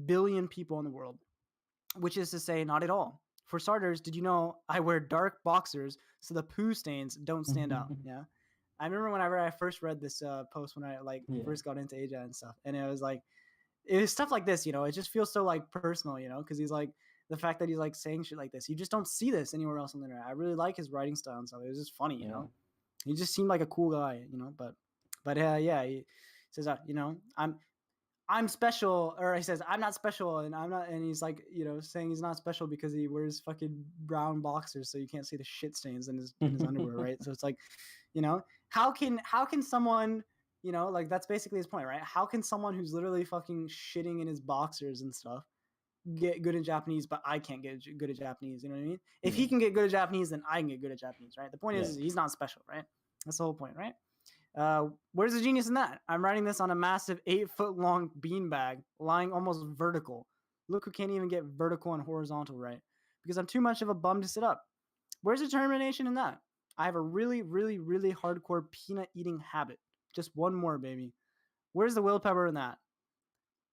billion people in the world, which is to say, not at all. For starters, did you know I wear dark boxers so the poo stains don't stand out? Yeah. I remember whenever I first read this post when I first got into AJATT and stuff, and it was stuff like this, it just feels so like personal, because he's like, the fact that he's like saying shit like this, you just don't see this anywhere else on the internet. I really like his writing style and stuff. It was just funny, He just seemed like a cool guy, but yeah, he says, I'm special, or he says, I'm not special, and I'm not, and he's like, saying he's not special because he wears fucking brown boxers, so you can't see the shit stains in his underwear, right? So it's like, how can someone, like that's basically his point, right? How can someone who's literally fucking shitting in his boxers and stuff get good at Japanese, but I can't get good at Japanese? You know what I mean? If he can get good at Japanese, then I can get good at Japanese, right? The point is he's not special, right? That's the whole point, right? Where's the genius in that? I'm writing this on a massive 8-foot-long beanbag lying almost vertical. Look who can't even get vertical and horizontal right, because I'm too much of a bum to sit up. Where's the determination in that? I have a really, really, really hardcore peanut eating habit. Just one more, baby. Where's the willpower in that?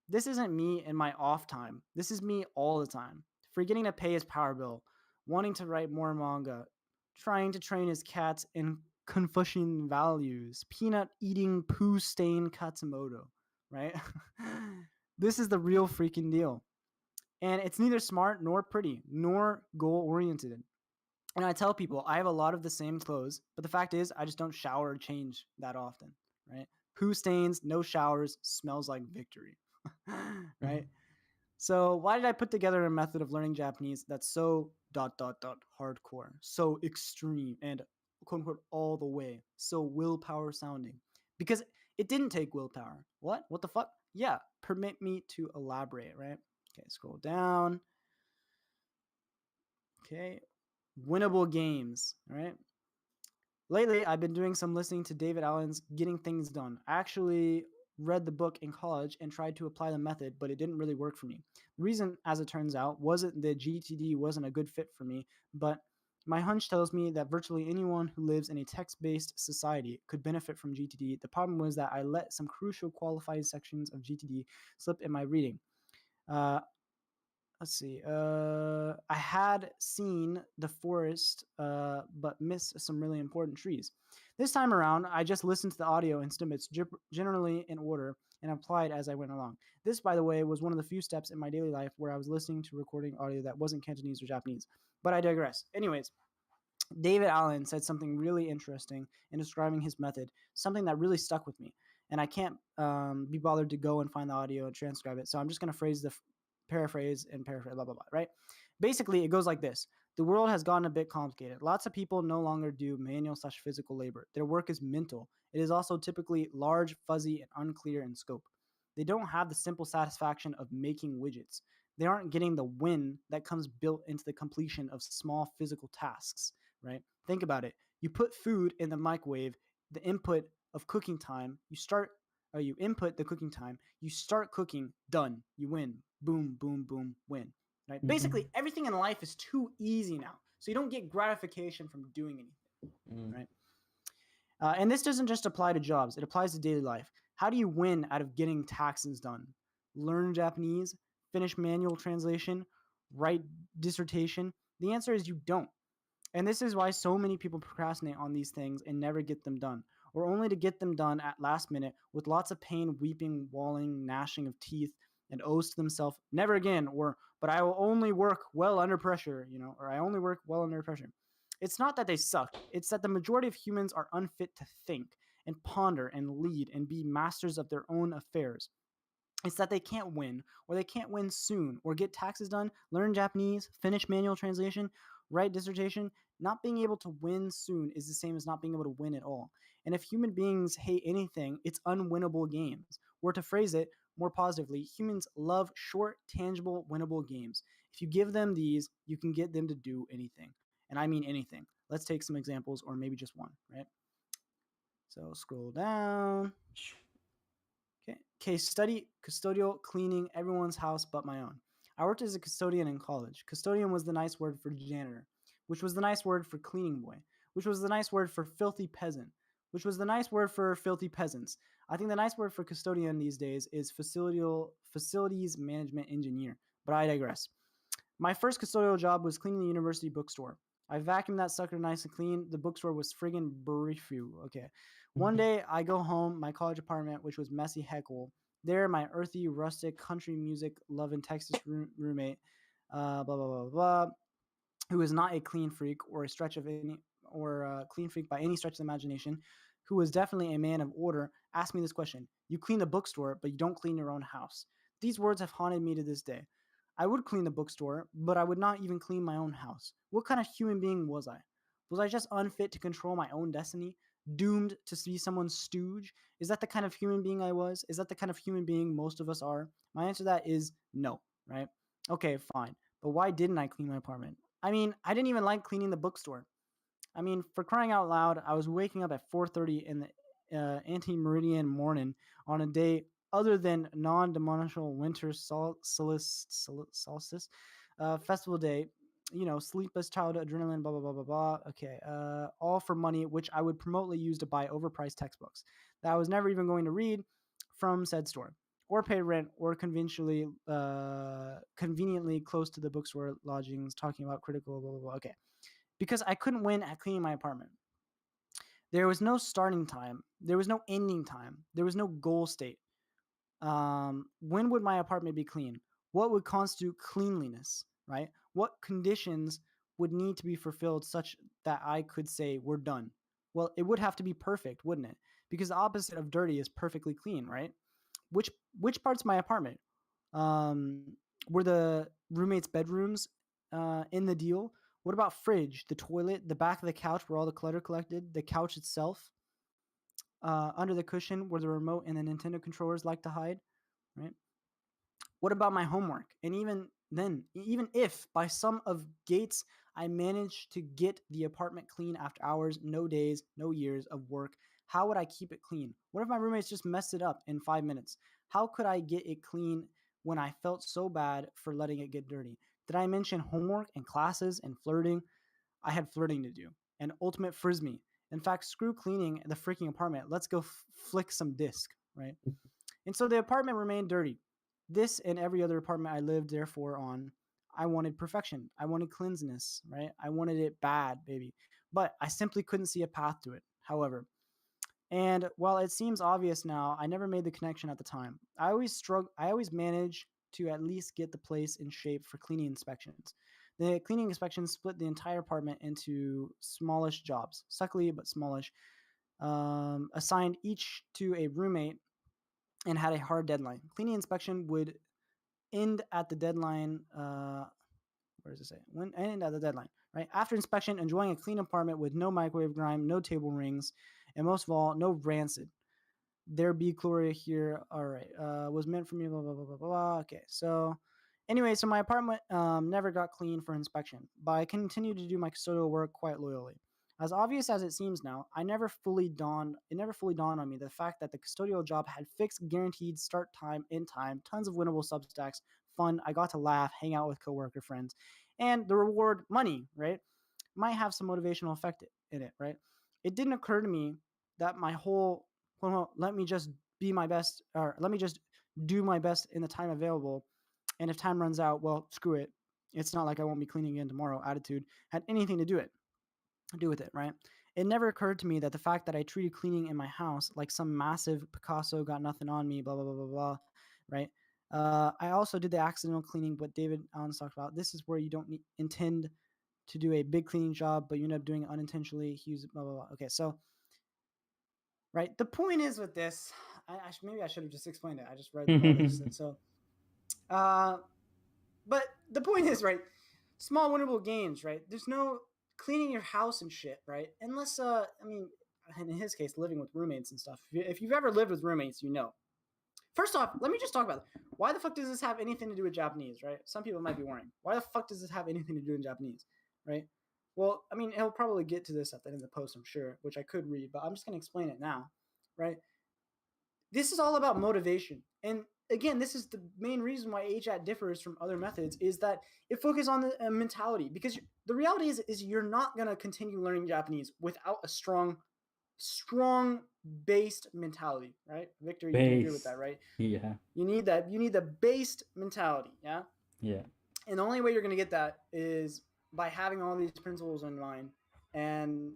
This isn't me in my off time. This is me all the time. Forgetting to pay his power bill, wanting to write more manga, trying to train his cats in Confucian values, peanut eating poo stain Katsumoto, right? This is the real freaking deal. And it's neither smart nor pretty nor goal oriented. And I tell people I have a lot of the same clothes, but the fact is I just don't shower or change that often, right? Poo stains, no showers, smells like victory, right? So why did I put together a method of learning Japanese that's so ... hardcore, so extreme, and quote unquote all the way, so willpower sounding? because it didn't take willpower. What the fuck? Yeah, permit me to elaborate, right? Okay, scroll down. Okay, winnable games, all right? Lately, I've been doing some listening to David Allen's Getting Things Done. I actually read the book in college and tried to apply the method, but it didn't really work for me. The reason, as it turns out, wasn't that GTD wasn't a good fit for me, but my hunch tells me that virtually anyone who lives in a text-based society could benefit from GTD. The problem was that I let some crucial qualified sections of GTD slip in my reading. Let's see. I had seen the forest, but missed some really important trees. This time around, I just listened to the audio in snippets, generally in order, and applied as I went along. This, by the way, was one of the few steps in my daily life where I was listening to recording audio that wasn't Cantonese or Japanese. But I digress. Anyways, David Allen said something really interesting in describing his method, something that really stuck with me. And I can't be bothered to go and find the audio and transcribe it, so I'm just going to paraphrase, blah, blah, blah, right? Basically, it goes like this. The world has gotten a bit complicated. Lots of people no longer do manual/physical labor. Their work is mental. It is also typically large, fuzzy, and unclear in scope. They don't have the simple satisfaction of making widgets. They aren't getting the win that comes built into the completion of small physical tasks, right? Think about it. You put food in the microwave, the input of cooking time, you input the cooking time, you start cooking, done, you win. Boom, boom, boom, win. Right? Mm-hmm. Basically, everything in life is too easy now. So you don't get gratification from doing anything, right? And this doesn't just apply to jobs. It applies to daily life. How do you win out of getting taxes done? Learn Japanese, finish manual translation, write dissertation? The answer is you don't. And this is why so many people procrastinate on these things and never get them done, or only to get them done at last minute with lots of pain, weeping, wailing, gnashing of teeth, and oaths to themselves, never again, but I will only work well under pressure, or I only work well under pressure. It's not that they suck. It's that the majority of humans are unfit to think and ponder and lead and be masters of their own affairs. It's that they can't win, or they can't win soon, or get taxes done, learn Japanese, finish manual translation, write dissertation. Not being able to win soon is the same as not being able to win at all. And if human beings hate anything, it's unwinnable games. Or to phrase it more positively, humans love short, tangible, winnable games. If you give them these, you can get them to do anything. And I mean anything. Let's take some examples, or maybe just one, right? So scroll down. Okay. Case study, custodial cleaning everyone's house but my own. I worked as a custodian in college. Custodian was the nice word for janitor, which was the nice word for cleaning boy, which was the nice word for filthy peasant, which was the nice word for filthy peasants. I think the nice word for custodian these days is facilities management engineer, but I digress. My first custodial job was cleaning the university bookstore. I vacuumed that sucker nice and clean. The bookstore was friggin' briefy. Okay. One day I go home, my college apartment, which was messy heckle. There, my earthy, rustic, country music loving Texas roommate, blah blah blah blah, who is not a clean freak or clean freak by any stretch of the imagination, who was definitely a man of order, asked me this question: "You clean the bookstore, but you don't clean your own house." These words have haunted me to this day. I would clean the bookstore, but I would not even clean my own house. What kind of human being was I? Was I just unfit to control my own destiny? Doomed to be someone's stooge? Is that the kind of human being I was? Is that the kind of human being most of us are? My answer to that is no, right? Okay, fine. But why didn't I clean my apartment? I mean, I didn't even like cleaning the bookstore. I mean, for crying out loud, I was waking up at 4:30 in the ante-meridian morning on a day other than non-demonitional winter solstice festival day, sleepless childhood adrenaline, blah, blah, blah, blah, blah. Okay, all for money, which I would promotely use to buy overpriced textbooks that I was never even going to read from said store, or pay rent, or conveniently close to the bookstore lodgings, talking about critical, blah, blah, blah. Okay, because I couldn't win at cleaning my apartment. There was no starting time. There was no ending time. There was no goal state. When would my apartment be clean? What would constitute cleanliness, right? What conditions would need to be fulfilled such that I could say we're done? Well, it would have to be perfect, wouldn't it? Because the opposite of dirty is perfectly clean, right? Which parts of my apartment? Were the roommates' bedrooms in the deal? What about fridge, the toilet, the back of the couch where all the clutter collected, the couch itself? under the cushion where the remote and the Nintendo controllers like to hide, right? What about my homework? And even then, even if by some of gates I managed to get the apartment clean after hours, no days, no years of work, how would I keep it clean? What if my roommates just messed it up in 5 minutes? How could I get it clean when I felt so bad for letting it get dirty? Did I mention homework and classes and flirting? I had flirting to do and ultimate frisbee. In fact, screw cleaning the freaking apartment. Let's go flick some disc, right? And so the apartment remained dirty. This and every other apartment I lived, therefore, on, I wanted perfection. I wanted cleanliness, right? I wanted it bad, baby. But I simply couldn't see a path to it, however. And while it seems obvious now, I never made the connection at the time. I always managed to at least get the place in shape for cleaning inspections. The cleaning inspections split the entire apartment into smallish jobs, suckly but smallish, assigned each to a roommate and had a hard deadline. Cleaning inspection would end at the deadline. Where does it say? When end at the deadline, right? After inspection, enjoying a clean apartment with no microwave grime, no table rings, and most of all, no rancid. There be Gloria here. All right. Was meant for me, blah, blah, blah, blah, blah. Okay. So anyway, so my apartment never got clean for inspection, but I continued to do my custodial work quite loyally. As obvious as it seems now, it never fully dawned on me the fact that the custodial job had fixed guaranteed start time, end time, tons of winnable substacks, fun. I got to laugh, hang out with coworker friends, and the reward, money, right? Might have some motivational effect in it, right? It didn't occur to me that my whole, well, let me just be my best, or let me just do my best in the time available. And if time runs out, well, screw it. It's not like I won't be cleaning again tomorrow. Attitude had anything to do with it, right? It never occurred to me that the fact that I treated cleaning in my house like some massive Picasso got nothing on me, blah blah blah blah blah, right? I also did the accidental cleaning, but David Allen talked about. This is where you don't intend to do a big cleaning job, but you end up doing it unintentionally. Use blah blah blah. Okay, so right, the point is with this, maybe I should have just explained it. I just read all this, so. But the point is, right, small winnable games, right? There's no cleaning your house and shit, right? Unless, I mean, in his case, living with roommates and stuff. If you've ever lived with roommates, you know. First off, let me just talk about it. Why the fuck does this have anything to do with Japanese, right? Some people might be wondering. Why the fuck does this have anything to do in Japanese, right? Well, I mean, he'll probably get to this at the end of the post, I'm sure, which I could read, but I'm just going to explain it now, right? This is all about motivation. And again, this is the main reason why AJATT differs from other methods is that it focuses on the mentality. Because the reality is you're not going to continue learning Japanese without a strong based mentality, right? Victor, you can agree with that, right? Yeah. You need that. You need the based mentality, yeah? Yeah. And the only way you're going to get that is by having all these principles in mind and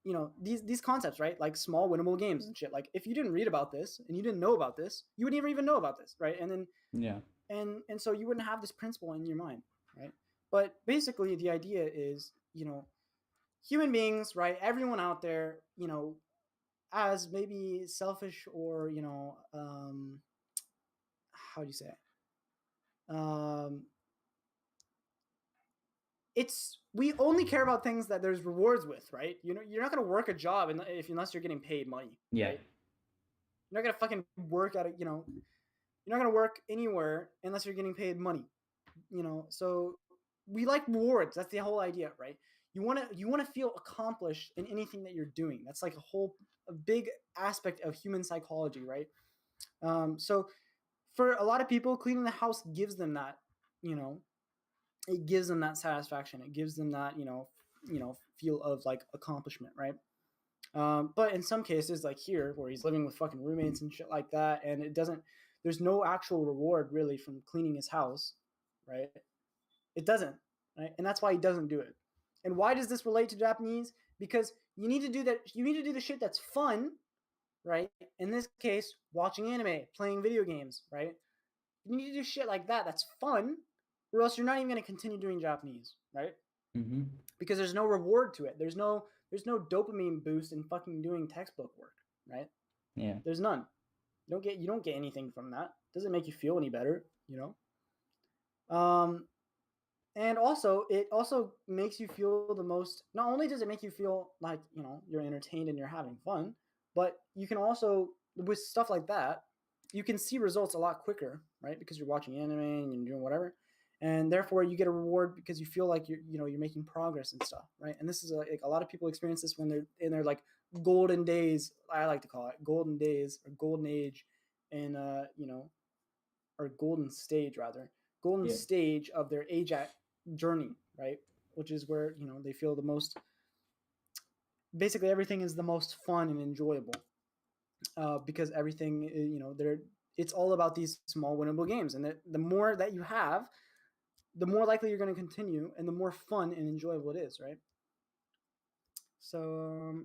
you know these concepts, right? Like small winnable games and shit. Like if you didn't read about this and you didn't know about this, you wouldn't even know about this, right? And then and so you wouldn't have this principle in your mind, right? But basically the idea is, you know, human beings, right? Everyone out there, you know, as maybe selfish or, you know, how do you say it? It's we only care about things that there's rewards with, right? You know, you're not going to work a job unless you're getting paid money. Yeah. Right? You're not going to fucking work at it, you know. You're not going to work anywhere unless you're getting paid money. You know, so we like rewards. That's the whole idea, right? You want to feel accomplished in anything that you're doing. That's like a big aspect of human psychology, right? So for a lot of people, cleaning the house gives them that, you know, it gives them that satisfaction. It gives them that, you know, feel of like accomplishment, right? But in some cases, like here, where he's living with fucking roommates and shit like that, and there's no actual reward really from cleaning his house, right? It doesn't, right? And that's why he doesn't do it. And why does this relate to Japanese? Because you need to do that. You need to do the shit that's fun, right? In this case, watching anime, playing video games, right? You need to do shit like that. That's fun, or else you're not even going to continue doing Japanese, right? Mm-hmm. Because there's no reward to it. There's no dopamine boost in fucking doing textbook work, right? Yeah. There's none. You don't get anything from that. Doesn't make you feel any better, you know? And also, it also makes you feel the most. Not only does it make you feel like, you know, you're entertained and you're having fun, But you can also, with stuff like that, you can see results a lot quicker, right? Because you're watching anime and you're doing whatever, and therefore you get a reward because you feel like you're making progress and stuff, right? And this is like a lot of people experience this when they're in their like golden days. I like to call it golden days or golden age, and or golden stage rather, golden stage of their AJATT journey, right? Which is where they feel the most. Basically, everything is the most fun and enjoyable because everything it's all about these small winnable games, and the more that you have, the more likely you're going to continue, and the more fun and enjoyable it is, right? So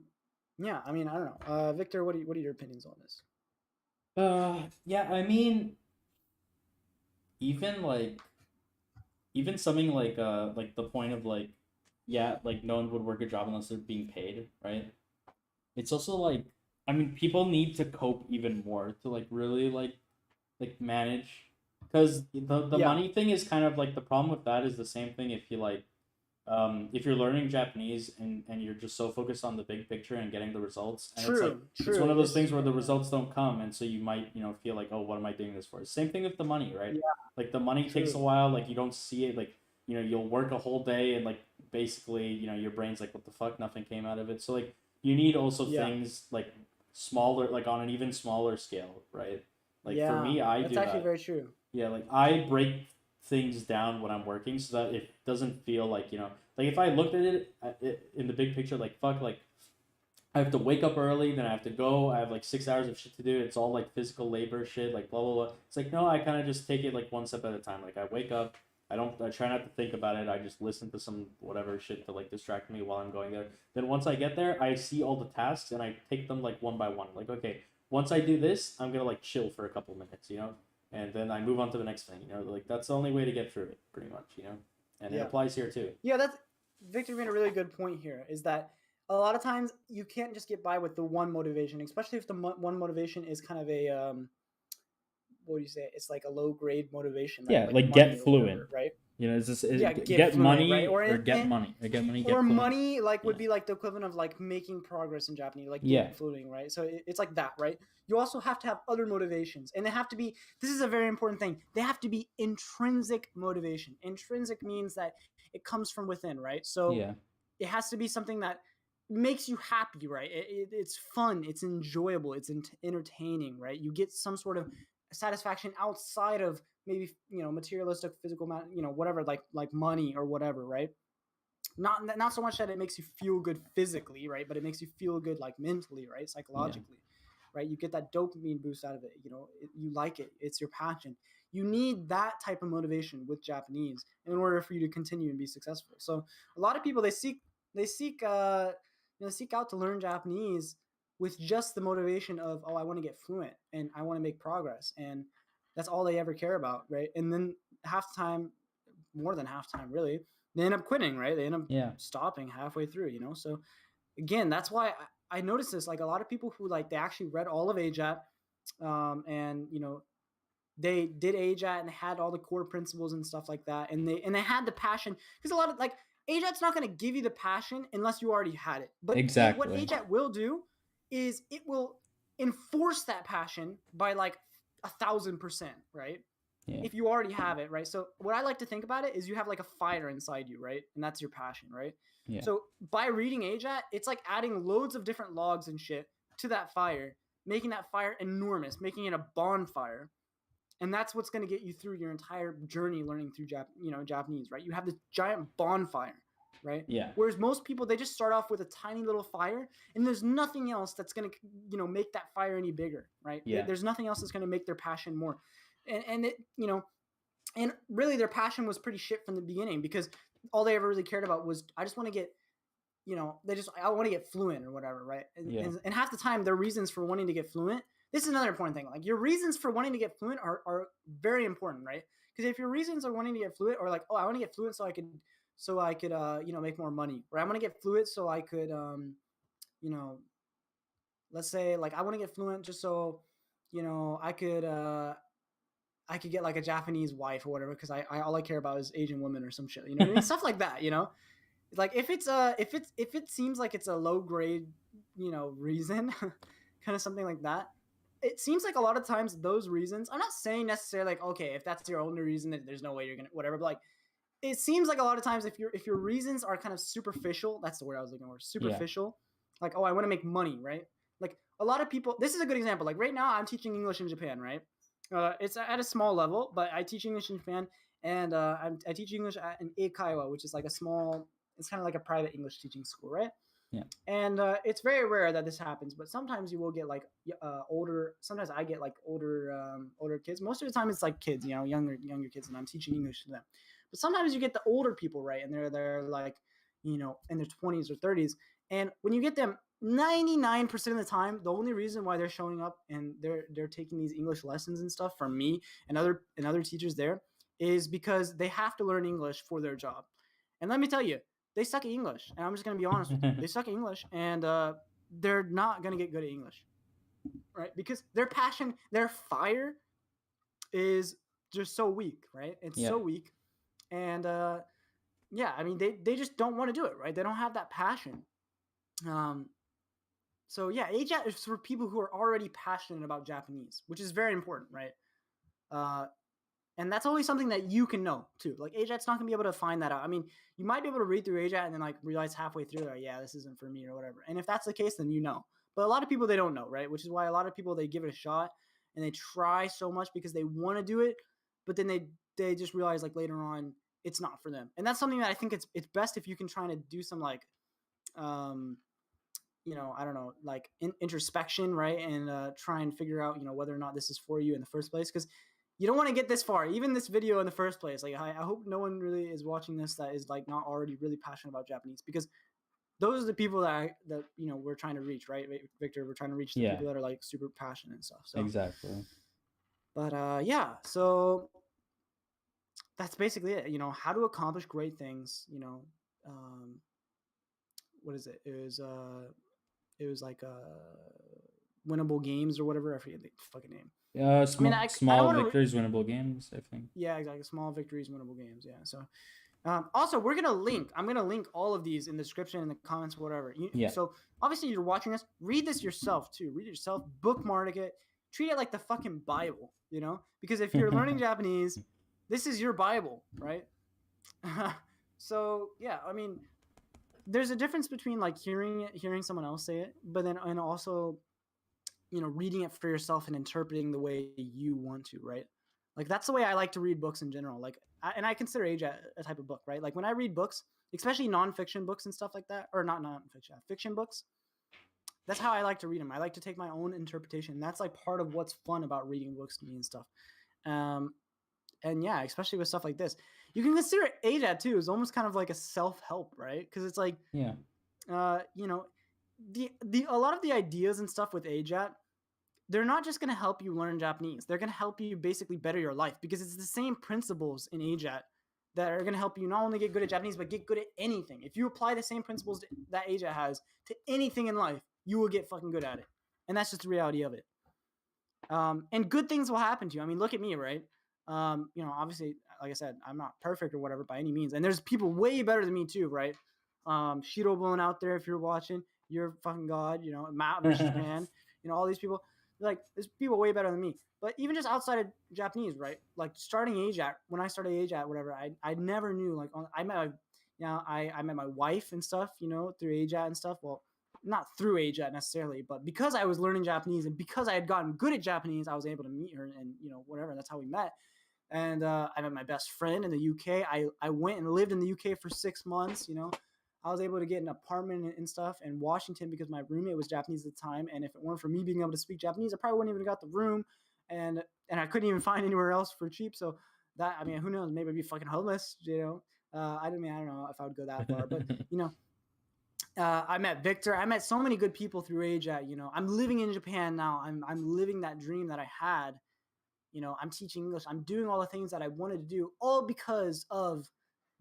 yeah, I mean, I don't know, Victor, what are your opinions on this? Yeah, I mean, even like even something like the point of like, yeah, like no one would work a job unless they're being paid, right? It's also like, I mean, people need to cope even more to like really like manage, because the Yeah, money thing is kind of like, the problem with that is the same thing if you like, if you're learning Japanese and you're just so focused on the big picture and getting the results, and it's like, it's one of those things where the results don't come, and so you might feel like, oh, what am I doing this for? Same thing with the money, right? yeah, Like the money takes a while, like you don't see it, like you'll work a whole day and like basically your brain's like, what the fuck, nothing came out of it. So like you need also yeah, things like smaller, like on an even smaller scale, right? Like for yeah. me, I That's do actually that. very true. Yeah, like I break things down when I'm working so that it doesn't feel like, like if I looked at it in the big picture, like fuck, like I have to wake up early, then I have to go, I have like 6 hours of shit to do. It's all like physical labor shit, like blah blah blah. It's like, no, I kind of just take it like one step at a time. Like I wake up, I try not to think about it. I just listen to some whatever shit to like distract me while I'm going there. Then once I get there, I see all the tasks and I take them like one by one. Like, okay, once I do this, I'm gonna like chill for a couple minutes, and then I move on to the next thing. Like that's the only way to get through it, pretty much. And it Yeah, applies here too. yeah. That's Victor made a really good point here. Is that a lot of times you can't just get by with the one motivation, especially if the one motivation is kind of a what do you say? It's like a low grade motivation, right? Yeah, Like like money get or fluent. whatever, right? Is this Yeah, get get fluent, right? money or get money or get money, get or fluent. money like would Yeah. be like the equivalent of like making progress in Japanese, like Yeah. get fluent, right? So it's like that, right? You also have to have other motivations, and they have to be. This is a very important thing. They have to be intrinsic motivation. Intrinsic means that it comes from within, right? So Yeah. it has to be something that makes you happy, right? It's fun, it's enjoyable, it's entertaining, right? You get some sort of satisfaction outside of maybe materialistic, physical, whatever, like money or whatever, right? Not so much that it makes you feel good physically, right? But it makes you feel good like mentally, right? Psychologically, right? You get that dopamine boost out of it. You like it. It's your passion. You need that type of motivation with Japanese in order for you to continue and be successful. So a lot of people they seek seek out to learn Japanese with just the motivation of, oh, I want to get fluent and I want to make progress, and that's all they ever care about, right? And then half the time, more than half time really, they end up quitting, right? They end up stopping halfway through, So again, that's why I noticed this. Like a lot of people who like they actually read all of AJAT, and they did AJAT and had all the core principles and stuff like that, and they had the passion, because a lot of like AJAT's not going to give you the passion unless you already had it. But Exactly. what AJAT will do is it will enforce that passion by like 1,000%, right? Yeah. If you already have it, right? So what I like to think about it is you have like a fire inside you, right? And that's your passion, right? Yeah. So by reading AJAT, it's like adding loads of different logs and shit to that fire, making that fire enormous, making it a bonfire. And that's what's going to get you through your entire journey learning through Japanese, right? You have this giant bonfire, right? Yeah. Whereas most people, they just start off with a tiny little fire, and there's nothing else that's going to make that fire any bigger, right? Yeah. There's nothing else that's going to make their passion more. And it, and really their passion was pretty shit from the beginning, because all they ever really cared about was, I just want to get, I want to get fluent or whatever, right? And half the time their reasons for wanting to get fluent, this is another important thing. Like your reasons for wanting to get fluent are very important, right? Because if your reasons are wanting to get fluent, or like, oh, I want to get fluent so I could make more money, or I want to get fluent so I could let's say like I want to get fluent just so I could get like a Japanese wife or whatever, because I all I care about is Asian women or some shit, what I mean? Stuff like that, Like if it seems like it's a low grade, reason, kind of something like that. It seems like a lot of times those reasons, I'm not saying necessarily like, okay, if that's your only reason, that there's no way you're gonna whatever, but like it seems like a lot of times if your reasons are kind of superficial, that's the word I was looking for, superficial, like, oh, I want to make money, right? Like a lot of people, this is a good example. Like right now I'm teaching English in Japan, right? It's at a small level, but I teach English in Japan, and I teach English at an eikaiwa, which is like a small, it's kind of like a private English teaching school, right? Yeah. And it's very rare that this happens, but sometimes you will get like older. Sometimes I get like older kids. Most of the time it's like kids, you know, younger kids, and I'm teaching English to them. But sometimes you get the older people, right? And they're like, you know, in their 20s or 30s. And when you get them, 99% of the time, the only reason why they're showing up and they're taking these English lessons and stuff from me and other teachers there is because they have to learn English for their job. And let me tell you, they suck at English. And I'm just going to be honest with you. They suck at English, and they're not going to get good at English, right? Because their passion, their fire is just so weak, right? It's so weak. And yeah, I mean, they just don't want to do it, right? They don't have that passion. So yeah, AJAT is for people who are already passionate about Japanese, which is very important, right? And that's always something that you can know too. Like AJAT's not gonna be able to find that out. I mean, you might be able to read through AJAT and then like realize halfway through, like, yeah, this isn't for me or whatever. And if that's the case, then you know. But a lot of people, they don't know, right? Which is why a lot of people, they give it a shot and they try so much because they want to do it, but then they just realize like later on it's not for them. And that's something that I think it's best if you can try to do some like you know, I don't know, like introspection, right? And try and figure out, you know, whether or not this is for you in the first place. Because you don't want to get this far, even this video in the first place. Like, I hope no one really is watching this that is like not already really passionate about Japanese, because those are the people that you know, we're trying to reach, right, Victor? We're trying to reach the people that are like super passionate and stuff. So exactly. But yeah, so that's basically it. You know, how to accomplish great things. You know, what is it? It was like winnable games or whatever. I forget the fucking name. Small victories, winnable games, I think. Yeah, exactly. Small victories, winnable games. Yeah. So, also, I'm gonna link all of these in the description, in the comments, whatever. So obviously, you're watching this. Read this yourself too. Read it yourself. Bookmark it. Treat it like the fucking Bible. You know, because if you're learning Japanese, this is your Bible, right? So yeah, I mean, there's a difference between like hearing someone else say it, but then and also, you know, reading it for yourself and interpreting the way you want to, right? Like that's the way I like to read books in general. Like, I consider AJAT a type of book, right? Like when I read books, especially nonfiction books and stuff like that, or not nonfiction, fiction books. That's how I like to read them. I like to take my own interpretation. That's like part of what's fun about reading books to me and stuff. And yeah, especially with stuff like this, you can consider AJAT too is almost kind of like a self-help, right? Because it's like, you know, a lot of the ideas and stuff with AJAT, they're not just going to help you learn Japanese. They're going to help you basically better your life, because it's the same principles in AJAT that are going to help you not only get good at Japanese, but get good at anything. If you apply the same principles that AJAT has to anything in life, you will get fucking good at it. And that's just the reality of it. And good things will happen to you. I mean, look at me, right? You know, obviously, like I said, I'm not perfect or whatever by any means. And there's people way better than me too, right? Shiro Blown out there, if you're watching, you're fucking God, you know, Matt versus Japan, you know, all these people. Like, there's people way better than me. But even just outside of Japanese, right? Like starting AJAT, when I started AJAT, whatever, I never knew, like, I met my wife and stuff, you know, through AJAT and stuff. Well, not through AJAT necessarily, but because I was learning Japanese and because I had gotten good at Japanese, I was able to meet her and, you know, whatever. And that's how we met. And I met my best friend in the UK. I went and lived in the UK for 6 months, you know. I was able to get an apartment and stuff in Washington because my roommate was Japanese at the time. And if it weren't for me being able to speak Japanese, I probably wouldn't even got the room. And I couldn't even find anywhere else for cheap. So that, I mean, who knows? Maybe I'd be fucking homeless, you know. I don't know if I would go that far. But, you know, I met Victor. I met so many good people through AJAT, you know. I'm living in Japan now. I'm living that dream that I had. You know, I'm teaching English. I'm doing all the things that I wanted to do, all because of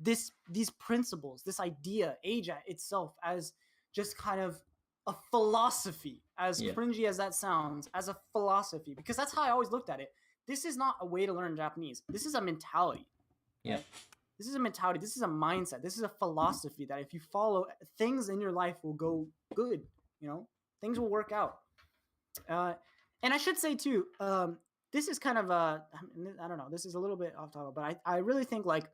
these principles, this idea, AJAT itself, as just kind of a philosophy, as cringy as that sounds, as a philosophy, because that's how I always looked at it. This is not a way to learn Japanese. This is a mentality. Yeah. Right? This is a mentality. This is a mindset. This is a philosophy that if you follow, things in your life will go good. You know, things will work out. And I should say too, this is kind of I don't know, this is a little bit off topic, but I really think like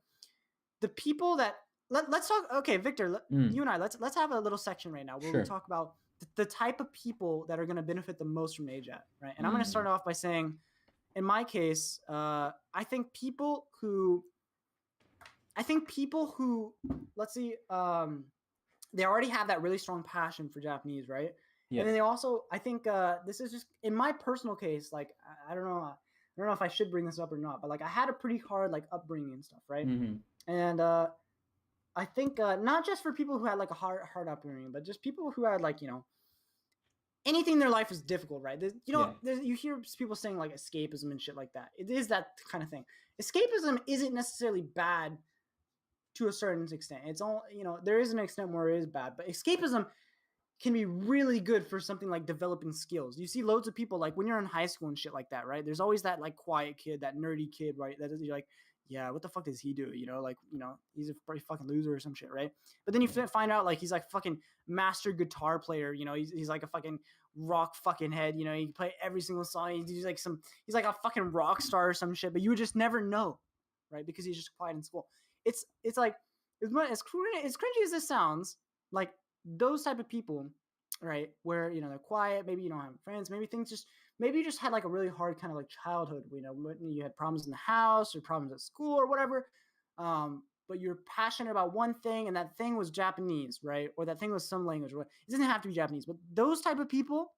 the people that let's talk. Okay, Victor, you and I let's have a little section right now where we talk about the type of people that are going to benefit the most from AJAT, right? And I'm going to start off by saying, in my case, I think people who, let's see, they already have that really strong passion for Japanese, right? Yeah. And then they also, I think this is just in my personal case, like I don't know if I should bring this up or not, but like I had a pretty hard like upbringing and stuff, right? And I think not just for people who had like a hard upbringing, but just people who had like, you know, anything in their life is difficult, right? You know, you hear people saying like escapism and shit like that. It is that kind of thing. Escapism isn't necessarily bad to a certain extent. It's all, you know, there is an extent where it is bad, but escapism can be really good for something like developing skills. You see loads of people like when you're in high school and shit like that, right? There's always that like quiet kid, that nerdy kid, right? That is, you're like, yeah, what the fuck does he do? You know, like, you know, he's a pretty fucking loser or some shit, right? But then you find out like he's like fucking master guitar player, you know, he's like a fucking rock fucking head, you know, he can play every single song. He's like a fucking rock star or some shit, but you would just never know, right? Because he's just quiet in school. It's like, as cringy as this sounds, like those type of people, right, where, you know, they're quiet, maybe you don't have friends, maybe you just had like a really hard kind of like childhood, you know, when you had problems in the house or problems at school or whatever, but you're passionate about one thing and that thing was Japanese, right, or that thing was some language, or it doesn't have to be Japanese, but those type of people,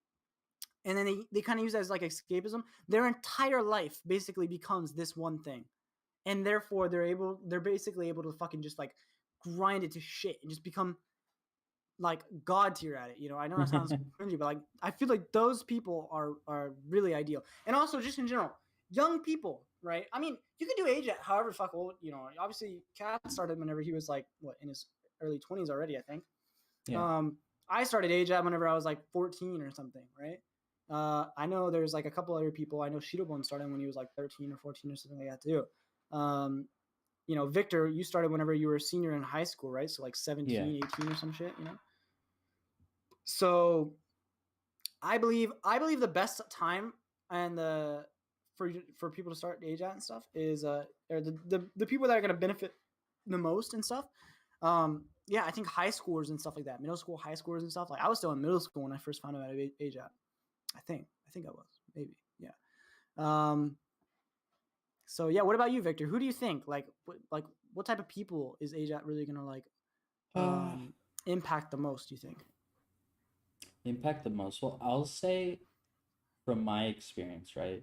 and then they kind of use that as like escapism. Their entire life basically becomes this one thing, and therefore they're basically able to fucking just like grind it to shit and just become like god tier at it. You know, I know that sounds cringy, but like I feel like those people are really ideal. And also just in general, young people, right? I mean, you can do AJAT however fuck old, you know. Obviously Kat started whenever he was like what, in his early 20s already, I think. Yeah. I started AJAT whenever I was like 14 or something, right? I know there's like a couple other people. I know Shidobun started when he was like 13 or 14 or something like that too. You know, Victor, you started whenever you were a senior in high school, right? So like 17, 18 or some shit, you know? So I believe the best time and for people to start AJAT and stuff is or the people that are going to benefit the most and stuff. Yeah, I think high schoolers and stuff like that, middle school, high schoolers and stuff. Like I was still in middle school when I first found out about AJAT. I think I was, maybe. Yeah. So yeah, what about you, Victor? Who do you think like what type of people is AJAT really going to like impact the most, do you think? Impact the most? Well, I'll say from my experience, right?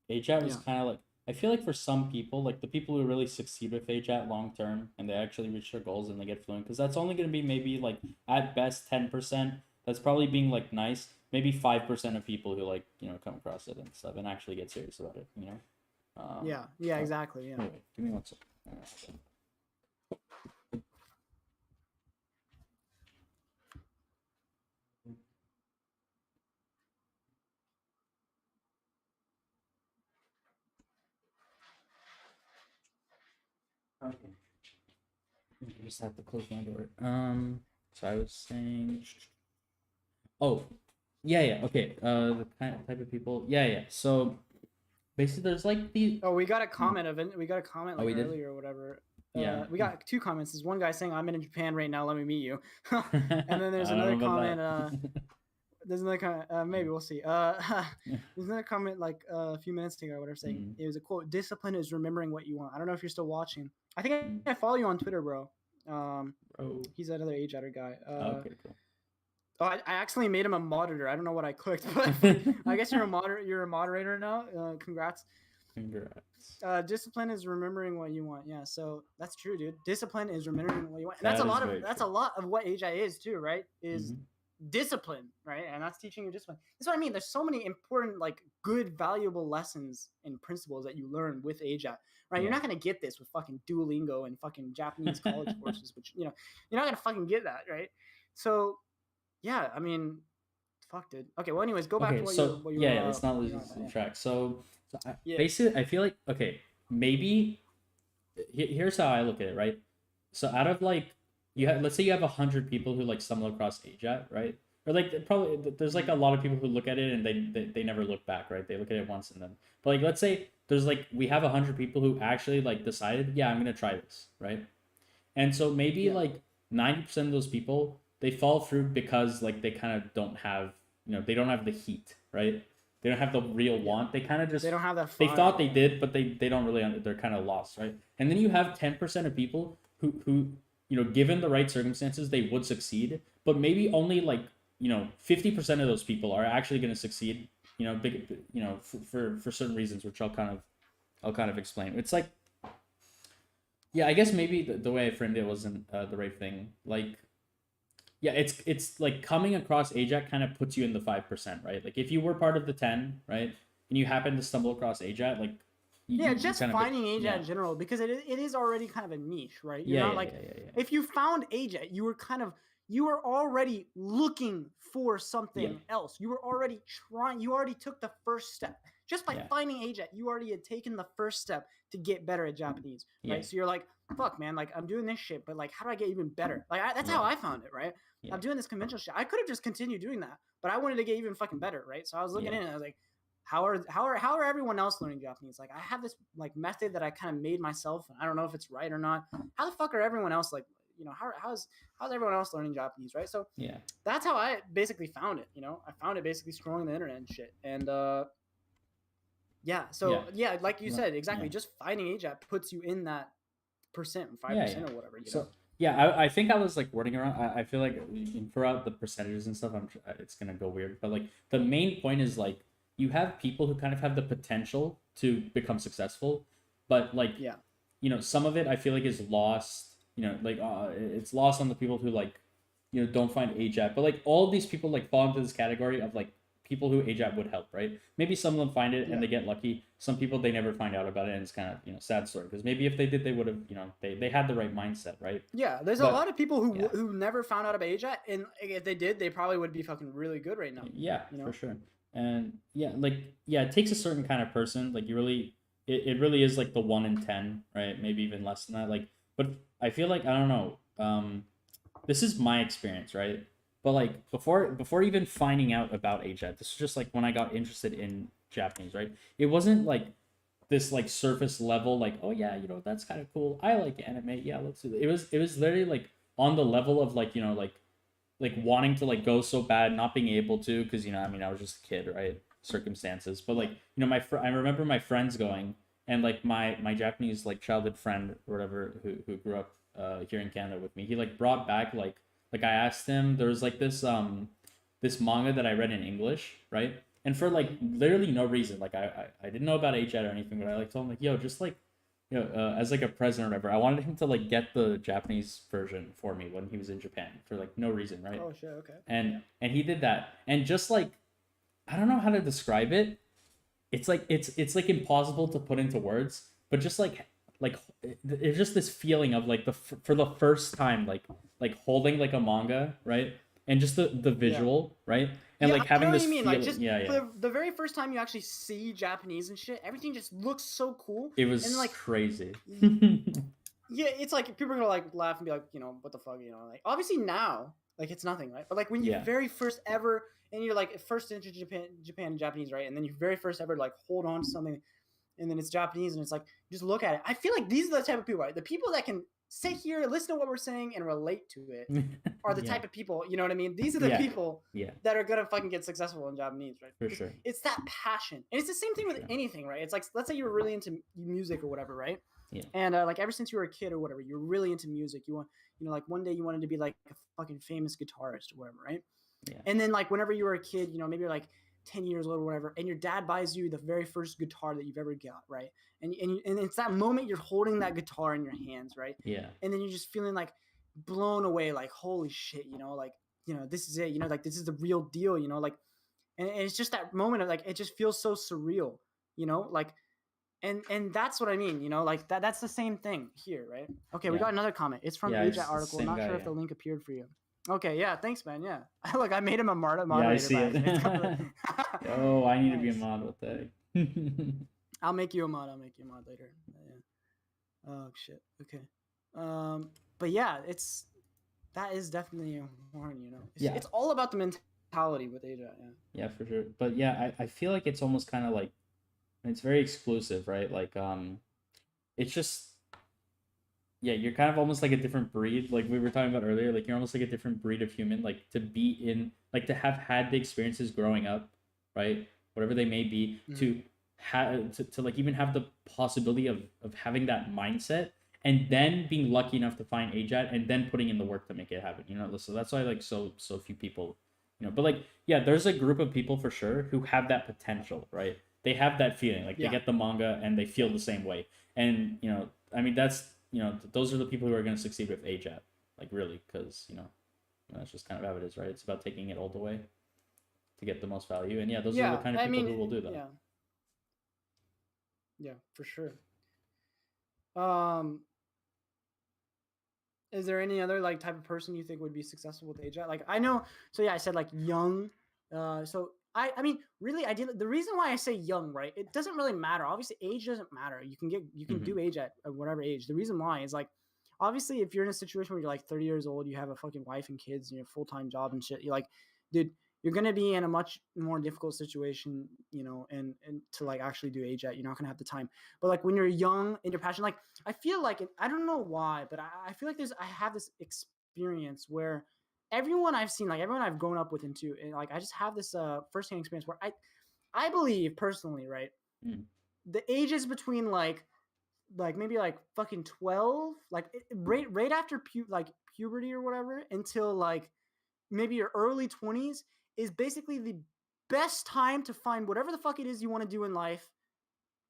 AJAT was kind of like, I feel like for some people, like the people who really succeed with AJAT long term and they actually reach their goals and they get fluent, because that's only going to be maybe like at best 10%. That's probably being like nice. Maybe 5% of people who like, you know, come across it and stuff and actually get serious about it, you know? Yeah, exactly. Yeah. Wait, give me 1 second. Okay. I just have to close my door. So I was saying. Oh, yeah. Okay. The type of people. Yeah. So basically, there's like the. Oh, we got a comment of it. We got a comment like earlier or whatever. Yeah. We got 2 comments. There's one guy saying, "I'm in Japan right now. Let me meet you." And then there's another comment. There's another comment. Maybe we'll see. There's another comment like a few minutes ago or whatever saying it was a quote: "Discipline is remembering what you want." I don't know if you're still watching. I think I follow you on Twitter, bro. He's another AJATter guy. Okay, cool. Oh, I accidentally made him a moderator. I don't know what I clicked, but I guess you're a moderator now. Congrats. Discipline is remembering what you want. Yeah, so that's true, dude. Discipline is remembering what you want. And that's a lot of what AJAT is too, right? Is discipline, right? And that's teaching you discipline. That's what I mean. There's so many important, like, good, valuable lessons and principles that you learn with AJAT, right? You're not gonna get this with fucking Duolingo and fucking Japanese college courses, which, you know, you're not gonna fucking get that, right? So yeah, I mean, fuck, dude. Okay, well, anyways, go back to what you yeah, let's not lose the track. So basically, I feel like, okay, maybe here's how I look at it, right? So out of like, let's say you have 100 people who like stumble across AJAT, right? or like probably there's like a lot of people who look at it and they never look back, right? They look at it once and then. But like let's say there's like we have 100 people who actually like decided, yeah, I'm gonna try this, right? And so maybe like 90% of those people they fall through because like they kind of don't have they don't have the heat, right? They don't have the real want. They kind of just they don't have that they fire, thought they did, but they don't really they're kind of lost, right? And then you have 10% of people who given the right circumstances they would succeed, but maybe only like 50% of those people are actually going to succeed, for certain reasons, which I'll kind of explain. It's like, yeah, I guess maybe the way I framed it wasn't the right thing. Like, yeah, it's like coming across AJAT kind of puts you in the 5%, right? Like if you were part of the 10, right, and you happen to stumble across AJAT, like just finding AJAT in general, because it is already kind of a niche, right? You're not like if you found AJAT, you were already looking for something else. You were already trying. You already took the first step. Just by finding AJAT, you already had taken the first step to get better at Japanese, right? So you're like, fuck, man, like I'm doing this shit, but like, how do I get even better? Like that's how I found it, right? I'm doing this conventional shit. I could have just continued doing that, but I wanted to get even fucking better, right? So I was looking in and I was like, how are everyone else learning Japanese? Like I have this like method that I kind of made myself, and I don't know if it's right or not. How the fuck are everyone else like? How's everyone else learning Japanese, right? So that's how I basically found it. I found it basically scrolling the internet and shit, and like you said, exactly. Just finding AJAT puts you in that 5% or whatever. So I think I was like wording around. I feel like throughout the percentages and stuff, it's gonna go weird. But like the main point is like you have people who kind of have the potential to become successful, but like some of it I feel like is lost. It's lost on the people who like don't find AJAT. But like all of these people like fall into this category of like people who AJAT would help, right? Maybe some of them find it and they get lucky. Some people they never find out about it, and it's kind of sad story, because maybe if they did, they would have they had the right mindset, right? Yeah, there's a lot of people who never found out about AJAT, and if they did, they probably would be fucking really good right now. Yeah, for sure. And it takes a certain kind of person. Like it really is like the 1 in 10, right? Maybe even less than that. Like, but I feel like I don't know. This is my experience, right? But like before even finding out about AJAT, this was just like when I got interested in Japanese, right? It wasn't like this like surface level, like, oh yeah, that's kind of cool. I like anime. Yeah, let's do it. It was literally like on the level of like, like wanting to like go so bad, not being able to, because I mean I was just a kid, right? Circumstances. But like, I remember my friends going, and like my Japanese like childhood friend or whatever who grew up here in Canada with me, he like brought back like I asked him, there was like this manga that I read in English, right? And for like literally no reason, like I didn't know about AJAT or anything, but I like told him like, yo, just like as like a present or whatever, I wanted him to like get the Japanese version for me when he was in Japan for like no reason, right? Oh shit, okay. And he did that, and just like I don't know how to describe it. It's like it's like impossible to put into words, but just like it's just this feeling of like for the first time like holding like a manga, right? And just the visual, right? And like having this feeling, like just for the very first time you actually see Japanese and shit, everything just looks so cool. It was and, like, crazy. Yeah, it's like people are gonna like laugh and be like, what the fuck, like obviously now like it's nothing, right? But like when you very first ever, and you're like first into Japan Japanese, right? And then you very first ever like hold on to something, and then it's Japanese, and it's like just look at it. I feel like these are the type of people, right? The people that can sit here, listen to what we're saying, and relate to it are the type of people, you know what I mean? These are the people that are gonna fucking get successful in Japanese, right? For sure. It's that passion, and it's the same thing with anything, right? It's like, let's say you were really into music or whatever, right? Yeah. And like ever since you were a kid or whatever, you're really into music. You want, like one day you wanted to be like a fucking famous guitarist or whatever, right? Yeah. And then like whenever you were a kid, maybe you're like 10 years old or whatever, and your dad buys you the very first guitar that you've ever got, right? And it's that moment you're holding that guitar in your hands, right? Yeah. And then you're just feeling like blown away, like holy shit, like this is it, like this is the real deal, like, and it's just that moment of like it just feels so surreal, like. And that's what I mean, like that's the same thing here, right? Okay, we got another comment. It's from AJAT article. Not sure if the link appeared for you. Okay, yeah, thanks, man. Yeah, look, I made him a moderator. Yeah, I see it. Oh, I need to be a mod with that. I'll make you a mod later. Yeah. Oh shit. Okay. But yeah, that is definitely important. It's all about the mentality. mentality with AJAT. Yeah. Yeah, for sure. But yeah, I feel like it's almost kind of like it's very exclusive, right? Like it's just yeah, you're kind of almost like a different breed, like we were talking about earlier. Like you're almost like a different breed of human. Like to be in, like to have had the experiences growing up, right? Whatever they may be, to have to like even have the possibility of having that mindset, and then being lucky enough to find AJAT, and then putting in the work to make it happen. You know, so that's why like so few people, you know. But like yeah, there's a group of people for sure who have that potential, right? They have that feeling, like they Yeah. get the manga and they feel the same way, and you know, I mean that's you know, those are the people who are going to succeed with AJAT, like really, because you know, that's just kind of how it is, right? It's about taking it all the way to get the most value, and yeah, those are the Yeah. kind of I people mean, who will do that. yeah. Yeah, for sure. Um, is there any other like type of person you think would be successful with AJAT? Like I know, so yeah, I said like young. So I mean, really, ideally, the reason why I say young, right? It doesn't really matter. Obviously, age doesn't matter. You can do AJAT at whatever age. The reason why is like, obviously, if you're in a situation where you're like 30 years old, you have a fucking wife and kids, and your full time job and shit, you're like, dude, you're gonna be in a much more difficult situation, you know, and to like actually do AJAT, you're not gonna have the time. But like when you're young and you're passionate, like I feel like I don't know why, but I feel like I have this experience where everyone I've seen, like everyone I've grown up with into, and like I just have this firsthand experience where I believe personally, right, the ages between like maybe like fucking 12, like right after like puberty or whatever until like maybe your early 20s is basically the best time to find whatever the fuck it is you want to do in life,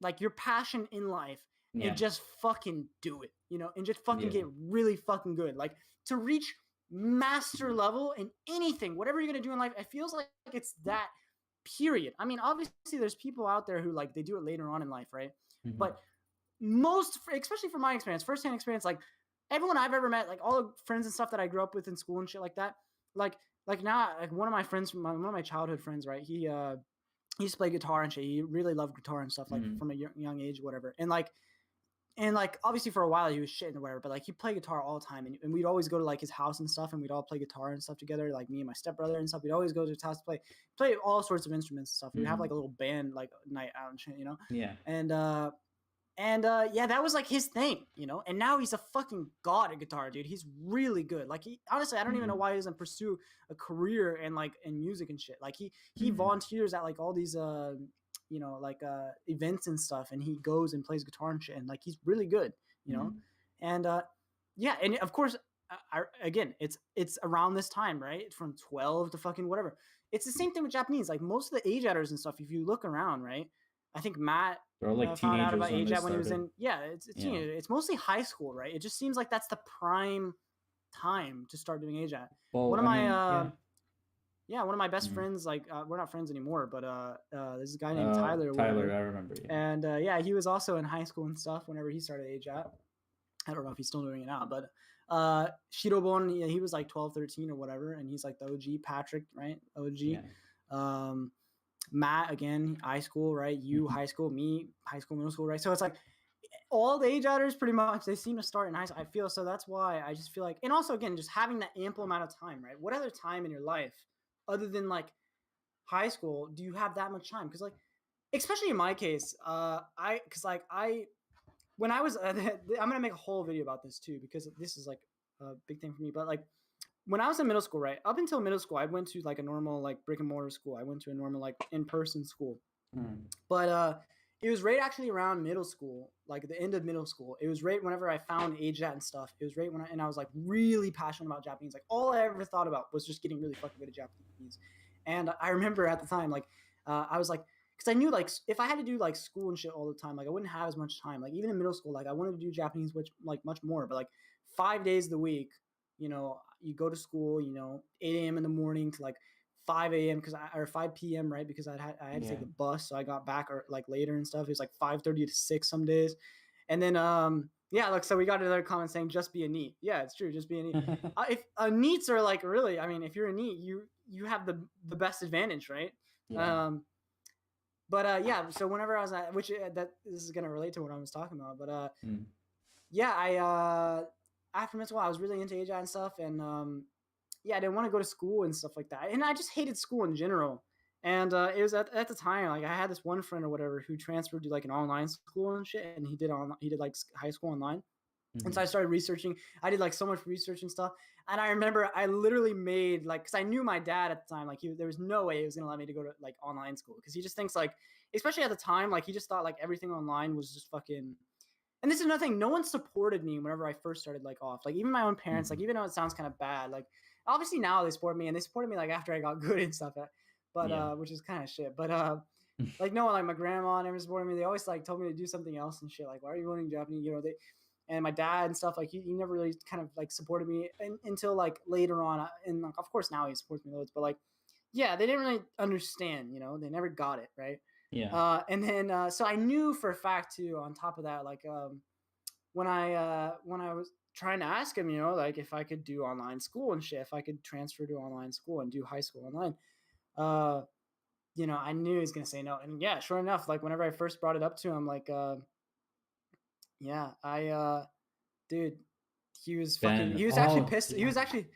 like your passion in life, Yeah, and just fucking do it, you know, and just fucking yeah, get really fucking good. Like to reach master level in anything, whatever you're gonna do in life, it feels like it's that period. I mean, obviously there's people out there who like they do it later on in life, right? But most, especially from my experience, firsthand experience, like everyone I've ever met, like all the friends and stuff that I grew up with in school and shit like that, like now, like one of my friends from one of my childhood friends, right? He used to play guitar and shit. He really loved guitar and stuff, like from a young age, whatever. And like obviously for a while he was shitting or whatever, but like he played guitar all the time, and we'd always go to like his house and stuff, and we'd all play guitar and stuff together, like me and my stepbrother and stuff. We'd always go to his house to play all sorts of instruments and stuff. We'd have like a little band like night out and shit, you know. yeah, And yeah, that was like his thing, you know. And now he's a fucking god at guitar, dude. He's really good. Like he honestly, I don't even know why he doesn't pursue a career in like in music and shit. Like he volunteers at like all these you know, like events and stuff, and he goes and plays guitar and shit, and like he's really good, you know. And yeah, and of course again, it's around this time, right, from 12 to fucking whatever. It's the same thing with Japanese. Like most of the AJATers and stuff, if you look around, right, I think Matt they're all like found out teenagers about when they AJAT when he was started. in, yeah, it's mostly high school, right? It just seems like that's the prime time to start doing AJAT. Well, One of I my mean, yeah. yeah, one of my best friends, like we're not friends anymore, but there's a guy named Tyler or Tyler, whatever. I remember. Yeah. And yeah, he was also in high school and stuff whenever he started AJAT. I don't know if he's still doing it now, but Shirobon, he was like 12, 13 or whatever, and he's like the OG. Patrick, right? OG. Yeah. Matt, again, high school, right? You, high school, me, high school, middle school, right? So it's like all the AJATers pretty much, they seem to start in high school, I feel. So that's why I just feel like, and also again, just having that ample amount of time, right? What other time in your life other than like high school do you have that much time? Because like, especially in my case, when I was, I'm gonna make a whole video about this too, because this is like a big thing for me. But like when I was in middle school, right, up until middle school, I went to like a normal like brick and mortar school. I went to a normal like in-person school. But it was right actually around middle school, like the end of middle school. It was right whenever I found AJAT and stuff. It was right when I was like really passionate about Japanese. Like all I ever thought about was just getting really fucking good at Japanese. And I remember at the time, like I was like, because I knew like if I had to do like school and shit all the time, like I wouldn't have as much time. Like even in middle school, like I wanted to do Japanese, which like much more, but like 5 days of the week, you know, you go to school, you know, 8 a.m. in the morning to like 5 a.m. or 5 p.m. right, because I had to take the bus, so I got back or like later and stuff. It was like 5:30 to 6 some days, and then yeah, look, so we got another comment saying just be a NEET. Yeah, it's true, just be a NEET. If NEETs are like really, I mean, if you're a NEET, you have the best advantage, right? Yeah. But yeah, so whenever I was at, which that this is gonna relate to what I was talking about, but yeah, I after middle school I was really into AJAT and stuff, and yeah, I didn't want to go to school and stuff like that, and I just hated school in general. And it was at the time, like I had this one friend or whatever who transferred to like an online school and shit, and he did like high school online. And so I started researching. I did like so much research and stuff. And I remember I literally made like, because I knew my dad at the time, like there was no way he was gonna let me to go to like online school, because he just thinks like, especially at the time, like he just thought like everything online was just fucking. And this is another thing. No one supported me whenever I first started like off. Like even my own parents, like even though it sounds kind of bad, like obviously now they support me, and they supported me like after I got good and stuff. But which is kind of shit. But like no one, like my grandma never supported me. They always like told me to do something else and shit. Like, why are you learning Japanese? You know, and my dad and stuff, like he never really kind of like supported me until like later on. And like, of course now he supports me loads, but like, yeah, they didn't really understand, you know, they never got it. Right. Yeah. And then, so I knew for a fact too, on top of that, like, when I was trying to ask him, you know, like if I could do online school and shit, if I could transfer to online school and do high school online, uh, you know, I knew he was going to say no. And yeah, sure enough, like whenever I first brought it up to him, like, yeah, dude, he was actually pissed. Yeah. He was actually,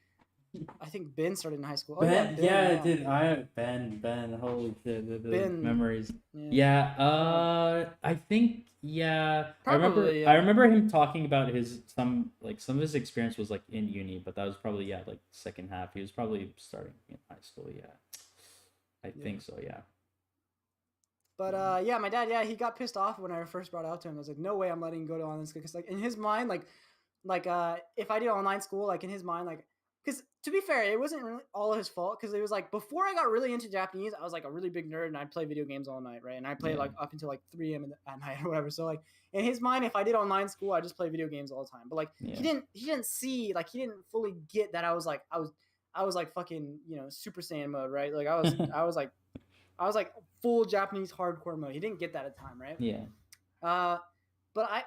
I think Ben started in high school. Ben, Oh yeah, Ben. yeah, dude. Ben. Holy shit, the Ben, memories. yeah. I think, yeah. Probably, I remember him talking about some of his experience was like in uni, but that was probably like second half. He was probably starting in high school. Yeah, I think so. Yeah. But yeah, my dad, yeah, he got pissed off when I first brought it out to him. I was like, no way, I'm letting him go to online school, because like in his mind, like if I did online school, like in his mind, like, because to be fair, it wasn't really all his fault, because it was like before I got really into Japanese, I was like a really big nerd and I'd play video games all night, right? And I played like up until like 3 a.m. at night or whatever. So like in his mind, if I did online school, I just play video games all the time. But like he didn't see, like he didn't fully get that I was like fucking, you know, Super Saiyan mode, right? Like I was like full Japanese hardcore mode. He didn't get that at the time, right? Yeah. But I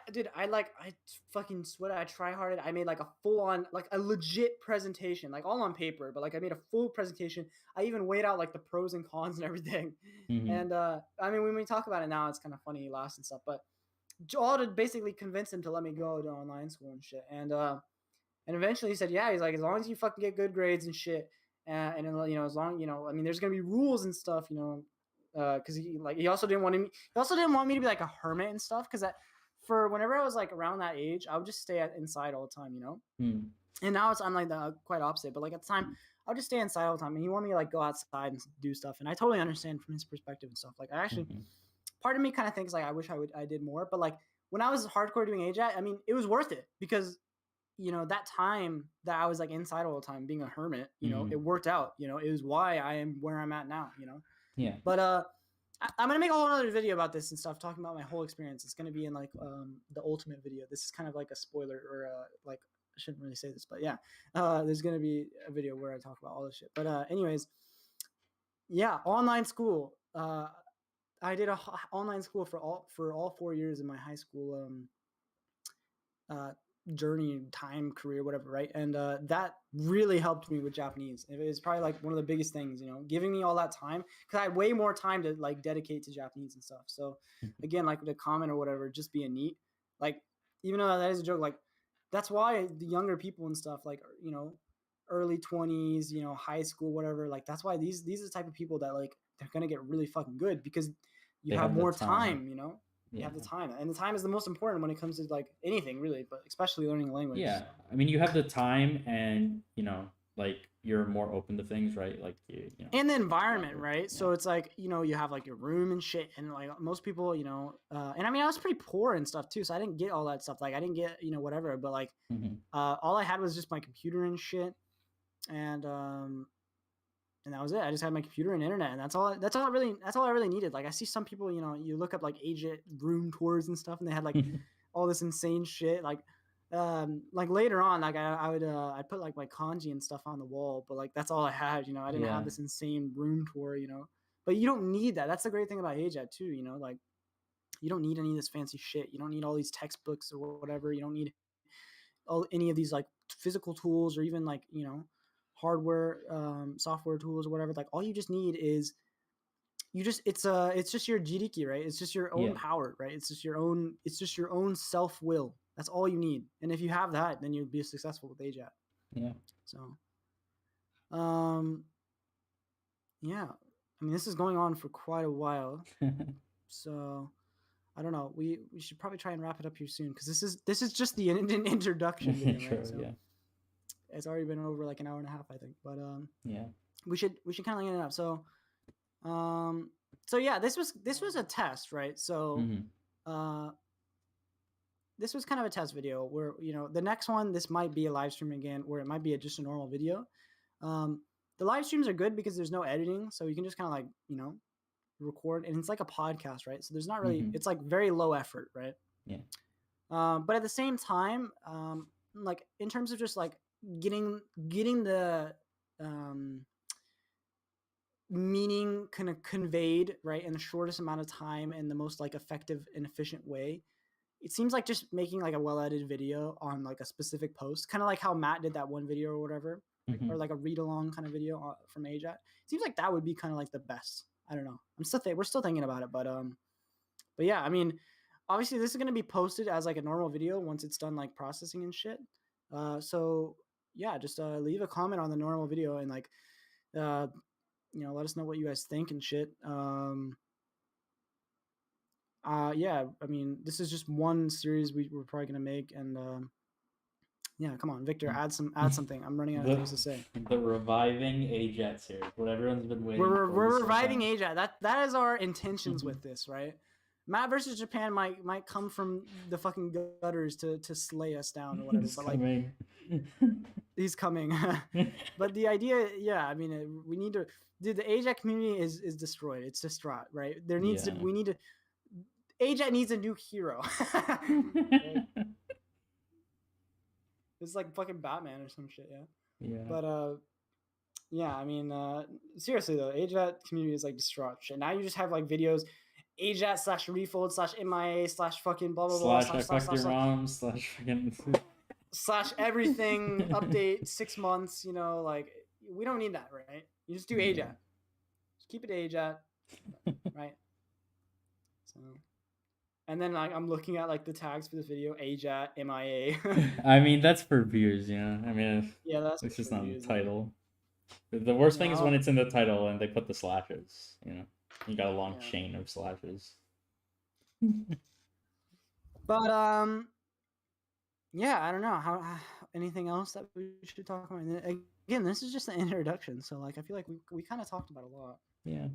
fucking sweat. I try hard. I made like a full on, like a legit presentation, like all on paper, but like I made a full presentation. I even weighed out like the pros and cons and everything. Mm-hmm. And I mean, when we talk about it now, it's kind of funny, he laughs and stuff, but all to basically convince him to let me go to online school and shit. And eventually he said, yeah, he's like, as long as you fucking get good grades and shit. And you know, as long, you know, I mean, there's gonna be rules and stuff, you know, because he also didn't want me to be like a hermit and stuff, because for whenever I was like around that age, I would just stay inside all the time, you know. And now I'm like the quite opposite, but like at the time I would just stay inside all the time, and he wanted me to like go outside and do stuff, and I totally understand from his perspective and stuff. Like I actually, part of me kind of thinks like I wish I did more, but like when I was hardcore doing AJATT, I mean, it was worth it, because you know, that time that I was like inside all the time being a hermit, you know, it worked out, you know, it was why I am where I'm at now, you know. Yeah. But I'm gonna make a whole other video about this and stuff, talking about my whole experience. It's gonna be in like the ultimate video. This is kind of like a spoiler, or like I shouldn't really say this, but yeah, there's gonna be a video where I talk about all this shit. But anyways, yeah, online school. I did a online school for all 4 years in my high school journey, time, career, whatever, right? And that really helped me with Japanese. It was probably like one of the biggest things, you know, giving me all that time, because I had way more time to like dedicate to Japanese and stuff. So again, like the comment or whatever, just being neat, like even though that is a joke, like that's why the younger people and stuff, like, you know, early 20s, you know, high school, whatever, like that's why these are the type of people that like they're gonna get really fucking good, because you have more time, you know. You have the time, and the time is the most important when it comes to like anything really, but especially learning a language. Yeah, I mean, you have the time, and you know, like you're more open to things, right? Like you know, and the environment, right? Yeah. So it's like, you know, you have like your room and shit, and like most people, you know, and I mean, I was pretty poor and stuff too, so I didn't get all that stuff. Like I didn't get, you know, whatever, but like all I had was just my computer and shit, and that was it. I just had my computer and internet, and that's all I really needed. Like I see some people, you know, you look up like AJATT room tours and stuff, and they had like all this insane shit. Like later on, like I'd put like my kanji and stuff on the wall, but like that's all I had, you know. I didn't have this insane room tour, you know. But you don't need that. That's the great thing about AJATT too, you know. Like you don't need any of this fancy shit. You don't need all these textbooks or whatever. You don't need any of these like physical tools, or even like, you know, hardware, software tools or whatever. Like all you just need is it's just your jidiki, right? It's just your own power, right? It's just your own self-will. That's all you need. And if you have that, then you'll be successful with AJATT. Yeah. So Yeah, I mean, this is going on for quite a while, so I don't know. We should probably try and wrap it up here soon because this is just the introduction video, True, right? So yeah. it's already been over like an hour and a half, I think. But yeah, we should kind of end it up. So yeah, this was a test, right? So this was kind of a test video where, you know, the next one, this might be a live stream again, where it might be just a normal video. The live streams are good because there's no editing, so you can just kind of like, you know, record, and it's like a podcast, right? So there's not really, it's like very low effort, right? Yeah. But at the same time, like in terms of just like getting the meaning kind of conveyed, right, in the shortest amount of time and the most like effective and efficient way, it seems like just making like a well-edited video on like a specific post, kind of like how Matt did that one video or whatever, or like a read-along kind of video from AJATT. It seems like that would be kind of like the best. I don't know. We're still thinking about it, but yeah, I mean, obviously this is going to be posted as like a normal video once it's done like processing and shit. So yeah, just leave a comment on the normal video and like you know, let us know what you guys think and shit. Yeah, I mean, this is just one series we're probably gonna make, and yeah, come on, Victor, add something. I'm running out of things to say. The reviving AJATT series, what everyone's been waiting for. We're reviving time. AJATT. That is our intentions with this, right? Matt versus Japan might come from the fucking gutters to slay us down or whatever. He's but coming. Like, he's coming. But the idea, yeah, I mean, we need to. Dude, the AJATT community is destroyed. It's distraught, right? There needs to. We need to. AJATT needs a new hero. Right? It's like fucking Batman or some shit, yeah. Yeah. But yeah, I mean, seriously though, AJATT community is like distraught shit. Now you just have like videos, AJATT /refold /MIA /fucking blah blah blah slash everything update 6 months. You know, like we don't need that, right? You just do AJATT. Just keep it AJATT, right? So. And then like I'm looking at like the tags for this video, AJATT, MIA. I mean, that's for views, you know. I mean, yeah, that's it's just not in the title. The worst thing is when it's in the title and they put the slashes. You know, you got a long chain of slashes. But yeah, I don't know how anything else that we should talk about. And again, this is just an introduction, so like I feel like we kind of talked about a lot. Yeah.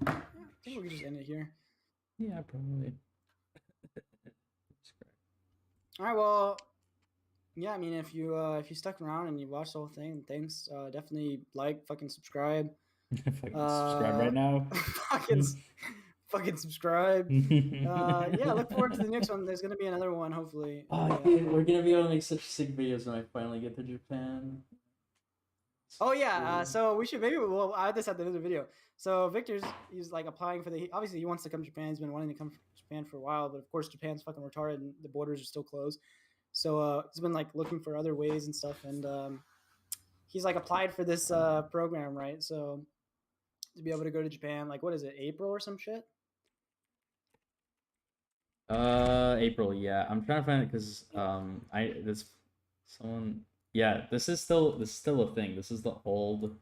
I think we can just end it here. Yeah, probably. All right, well, yeah, I mean, if you stuck around and you watched the whole thing, thanks. Definitely like, fucking subscribe. Subscribe right now. fucking subscribe. Yeah, look forward to the next one. There's gonna be another one, hopefully. We're gonna be able to make such sick videos when I finally get to Japan. Oh yeah, so we should we'll add this at the end of the video. So he's like applying for obviously he wants to come to Japan. He's been wanting to come to Japan for a while, but of course Japan's fucking retarded and the borders are still closed. So he's been like looking for other ways and stuff, and he's like applied for this program, right? So to be able to go to Japan, like what is it, April or some shit? April, yeah. I'm trying to find it because yeah, this is still a thing. This is the old.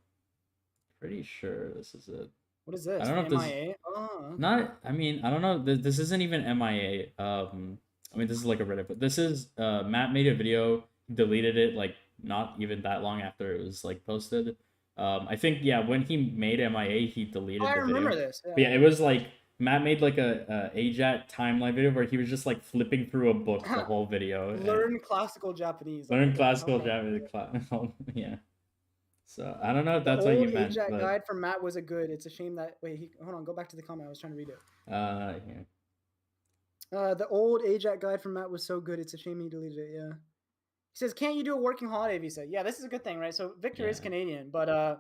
Pretty sure this is it. What is this? I don't know if MIA? Okay. Not. I mean, I don't know. This isn't even MIA. I mean, this is like a Reddit, but this is Matt made a video, deleted it like not even that long after it was like posted. I think when he made MIA, he deleted the video. I remember this. Yeah. But yeah, it was like Matt made like a AJATT timeline video where he was just like flipping through a book the whole video. Learn classical Japanese. Learn classical Japanese. Yeah. So I don't know if that's what you meant. The AJATT guide from Matt was a good. It's a shame that hold on, go back to the comment. I was trying to read it. Here. The old AJATT guide from Matt was so good. It's a shame he deleted it. Yeah. He says, "Can't you do a working holiday visa?" Yeah, this is a good thing, right? So Victor is Canadian, but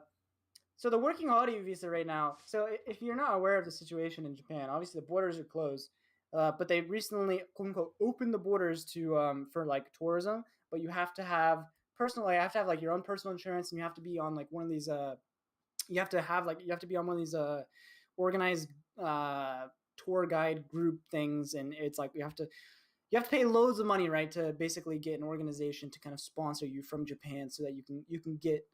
so the working holiday visa right now. So if you're not aware of the situation in Japan, obviously the borders are closed, but they recently quote unquote opened the borders to for like tourism, but you have to have like your own personal insurance, and you have to be on like one of these you have to be on one of these organized tour guide group things, and it's like you have to pay loads of money, right, to basically get an organization to kind of sponsor you from Japan so that you can get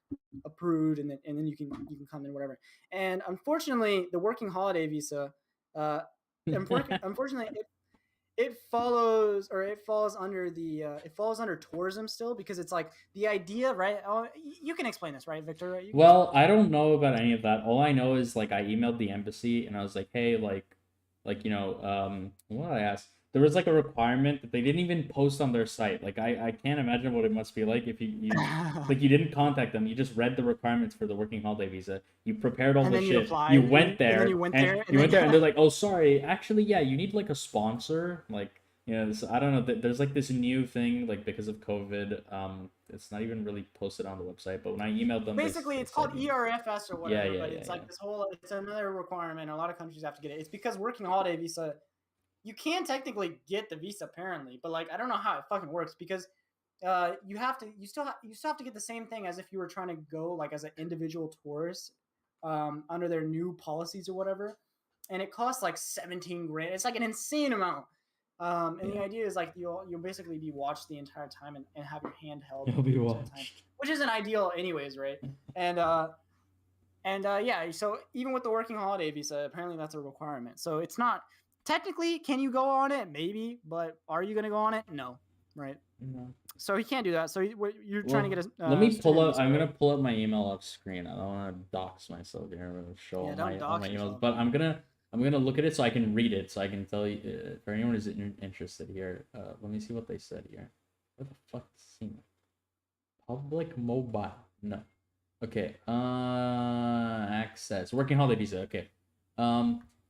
approved, and then you can come in, whatever. And unfortunately, the working holiday visa, unfortunately, it falls under tourism still, because it's like the idea, right? Oh, you can explain this, right, Victor? Right? Well, I don't know about any of that. All I know is like I emailed the embassy and I was like, hey, what did I ask? There was like a requirement that they didn't even post on their site. Like I can't imagine what it must be like if you like you didn't contact them. You just read the requirements for the working holiday visa. You prepared all the shit. You went there. And they're like, oh, sorry. Actually, yeah, you need like a sponsor. Like, so I don't know. There's like this new thing, like because of COVID. It's not even really posted on the website. But when I emailed them, basically it's called ERFS or whatever. Yeah, but it's like this whole. It's another requirement. A lot of countries have to get it. It's because working holiday visa. You can technically get the visa apparently, but like I don't know how it fucking works, because you still have to get the same thing as if you were trying to go like as an individual tourist under their new policies or whatever, and it costs like 17 grand. It's like an insane amount. And the idea is like you'll basically be watched the entire time and have your hand held. You'll be watched, which isn't ideal anyways, right? And yeah, so even with the working holiday visa, apparently that's a requirement. So it's not. Technically, can you go on it? Maybe, but are you going to go on it? No, right? No. So he can't do that. So you're trying to get a. Let me pull up. I'm gonna pull up my email off screen. I don't want to dox myself here. I'm gonna show all my emails, yourself. But I'm gonna look at it so I can read it, so I can tell you for anyone who's interested here. Let me see what they said here. What the fuck is this email? Public mobile. No. Okay. Access. Working holiday visa. Okay.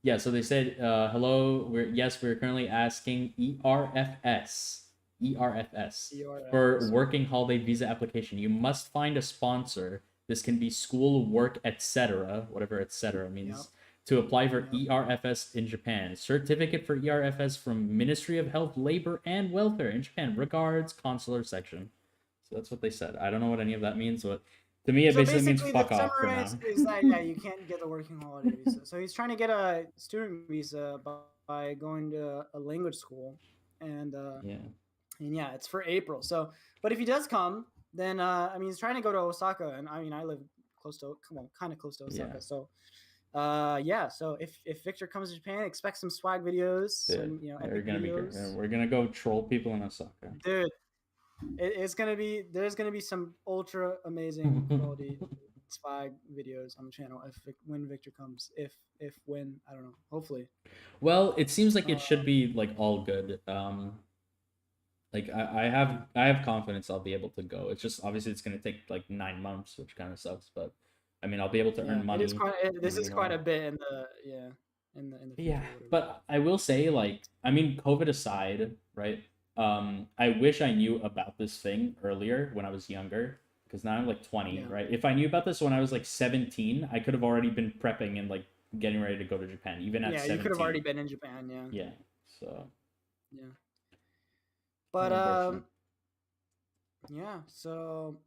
Yeah, so they said, hello, we're currently asking ERFS for working holiday visa application. You must find a sponsor. This can be school, work, etc., whatever etc. means, to apply for ERFS in Japan. Certificate for ERFS from Ministry of Health, Labor, and Welfare in Japan. Regards, consular section. So that's what they said. I don't know what any of that means, but to me, it basically means fuck off for now. Is that, yeah, you can't get the working holiday visa. So he's trying to get a student visa by going to a language school, and yeah, it's for April. So, but if he does come, then I mean, he's trying to go to Osaka, and I mean, I live kind of close to Osaka. Yeah. So, yeah. So if Victor comes to Japan, expect some swag videos. Dude, some, epic videos. We're gonna go troll people in Osaka. Dude. There's gonna be some ultra amazing quality swag videos on the channel when Victor comes. When I don't know. Hopefully. Well, it seems like it should be like all good. Like I have confidence I'll be able to go. It's just obviously it's gonna take like 9 months, which kind of sucks. But I mean, I'll be able to earn money. This is quite a bit in the yeah. But I will say, like, I mean, COVID aside, right? I wish I knew about this thing earlier when I was younger, because now I'm like 20, right? If I knew about this when I was like 17, I could have already been prepping and like getting ready to go to Japan, even at 17. Yeah, you could have already been in Japan, yeah. Yeah, so. Yeah. But, yeah, so,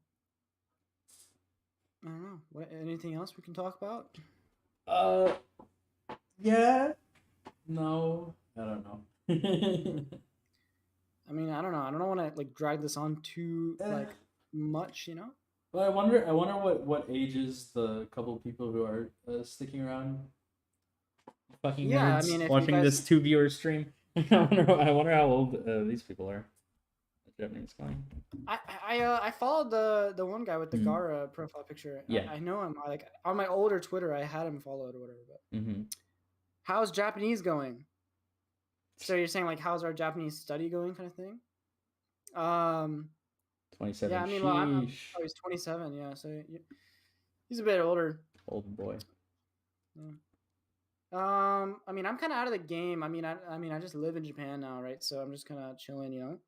I don't know. Anything else we can talk about? Yeah. No, I don't know. I mean, I don't know. I don't want to like drag this on too like much, you know. Well, I wonder what ages the couple of people who are sticking around. Fucking nerds, I mean, watching this 2-viewer stream. I wonder how old these people are. Japanese going. I followed the one guy with the Gara profile picture. Yeah, I know him. Like on my older Twitter, I had him followed or whatever. But how's Japanese going? So you're saying like how's our Japanese study going, kind of thing? 27. Yeah, I mean, he's 27. Yeah, so he's a bit older. Old boy. Yeah. I mean, I'm kind of out of the game. I mean, I just live in Japan now, right? So I'm just kind of chilling, you know.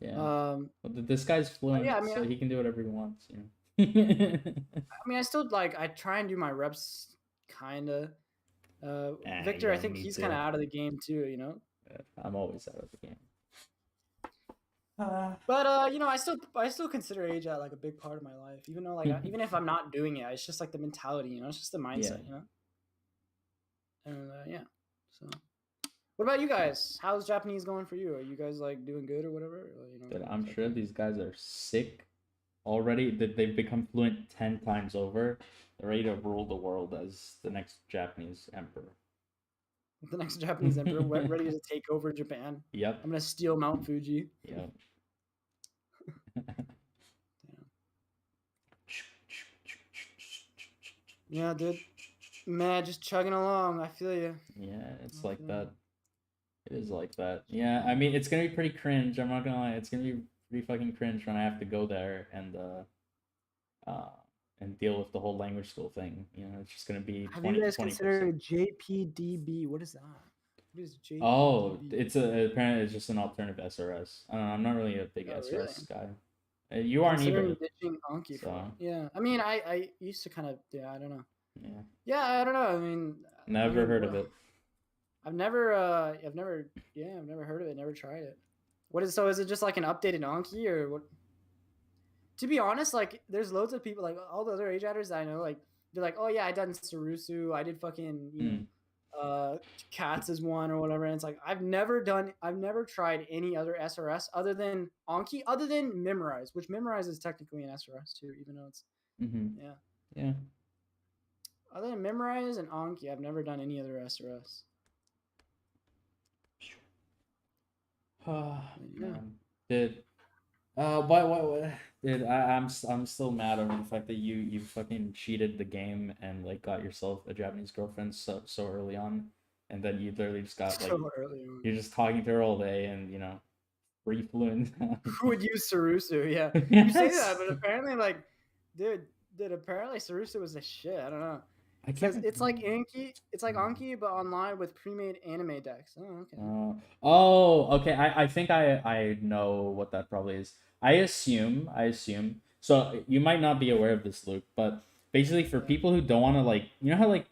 Yeah. Well, this guy's fluent, yeah, I mean, so he can do whatever he wants, you know. I mean, I still I try and do my reps, kind of. Victor, I think he's kind of out of the game too, you know. I'm always out of the game. But you know, I still consider AJATT like a big part of my life, even though even if I'm not doing it, it's just like the mentality, you know, it's just the mindset, you know. And yeah, so What about you guys? How's Japanese going for you? Are you guys like doing good or whatever? Or, you know, But I'm sure these guys are sick already. That they've become fluent 10 times over. They're ready to rule the world as the next Japanese emperor. The next Japanese emperor, ready to take over Japan. Yep. I'm gonna steal Mount Fuji. Yep. Yeah, dude. Man, just chugging along. I feel you. Yeah, it's like that. It is like that. Yeah, I mean, it's gonna be pretty cringe. I'm not gonna lie. It's gonna be pretty fucking cringe when I have to go there and deal with the whole language school thing. You know, it's just gonna be 20. Have you guys considered JPDB? What is that? What is JPDB? Oh, apparently it's just an alternative SRS. I don't know. I'm not really a big SRS guy. You aren't either. So. Yeah, I mean, I used to kind of, I don't know. Yeah. Yeah, I don't know. I mean, never heard of it. I've never heard of it. Never tried it. Is it just like an updated Anki or what? To be honest, like, there's loads of people, like all the other AJATTers I know, like they're like, oh yeah, I done Sarusu, I did fucking, you know, Cats is one or whatever. And it's like I've never tried any other SRS other than Anki, other than Memorize, which Memorize is technically an SRS too, even though it's yeah. Other than Memorize and Anki, I've never done any other SRS. What? Dude, I'm still mad over the fact that you fucking cheated the game and like got yourself a Japanese girlfriend so early on, and then you literally just got like you're just talking to her all day and, you know, free fluent. Who would use Sarusu? Yeah, yes. You say that, but apparently, like, dude, apparently Sarusu was a shit. I don't know. Because it's like Anki, but online with pre-made anime decks. Oh, okay. okay. I think I know what that probably is. I assume. So you might not be aware of this, Luke, but basically for people who don't want to, like, you know how like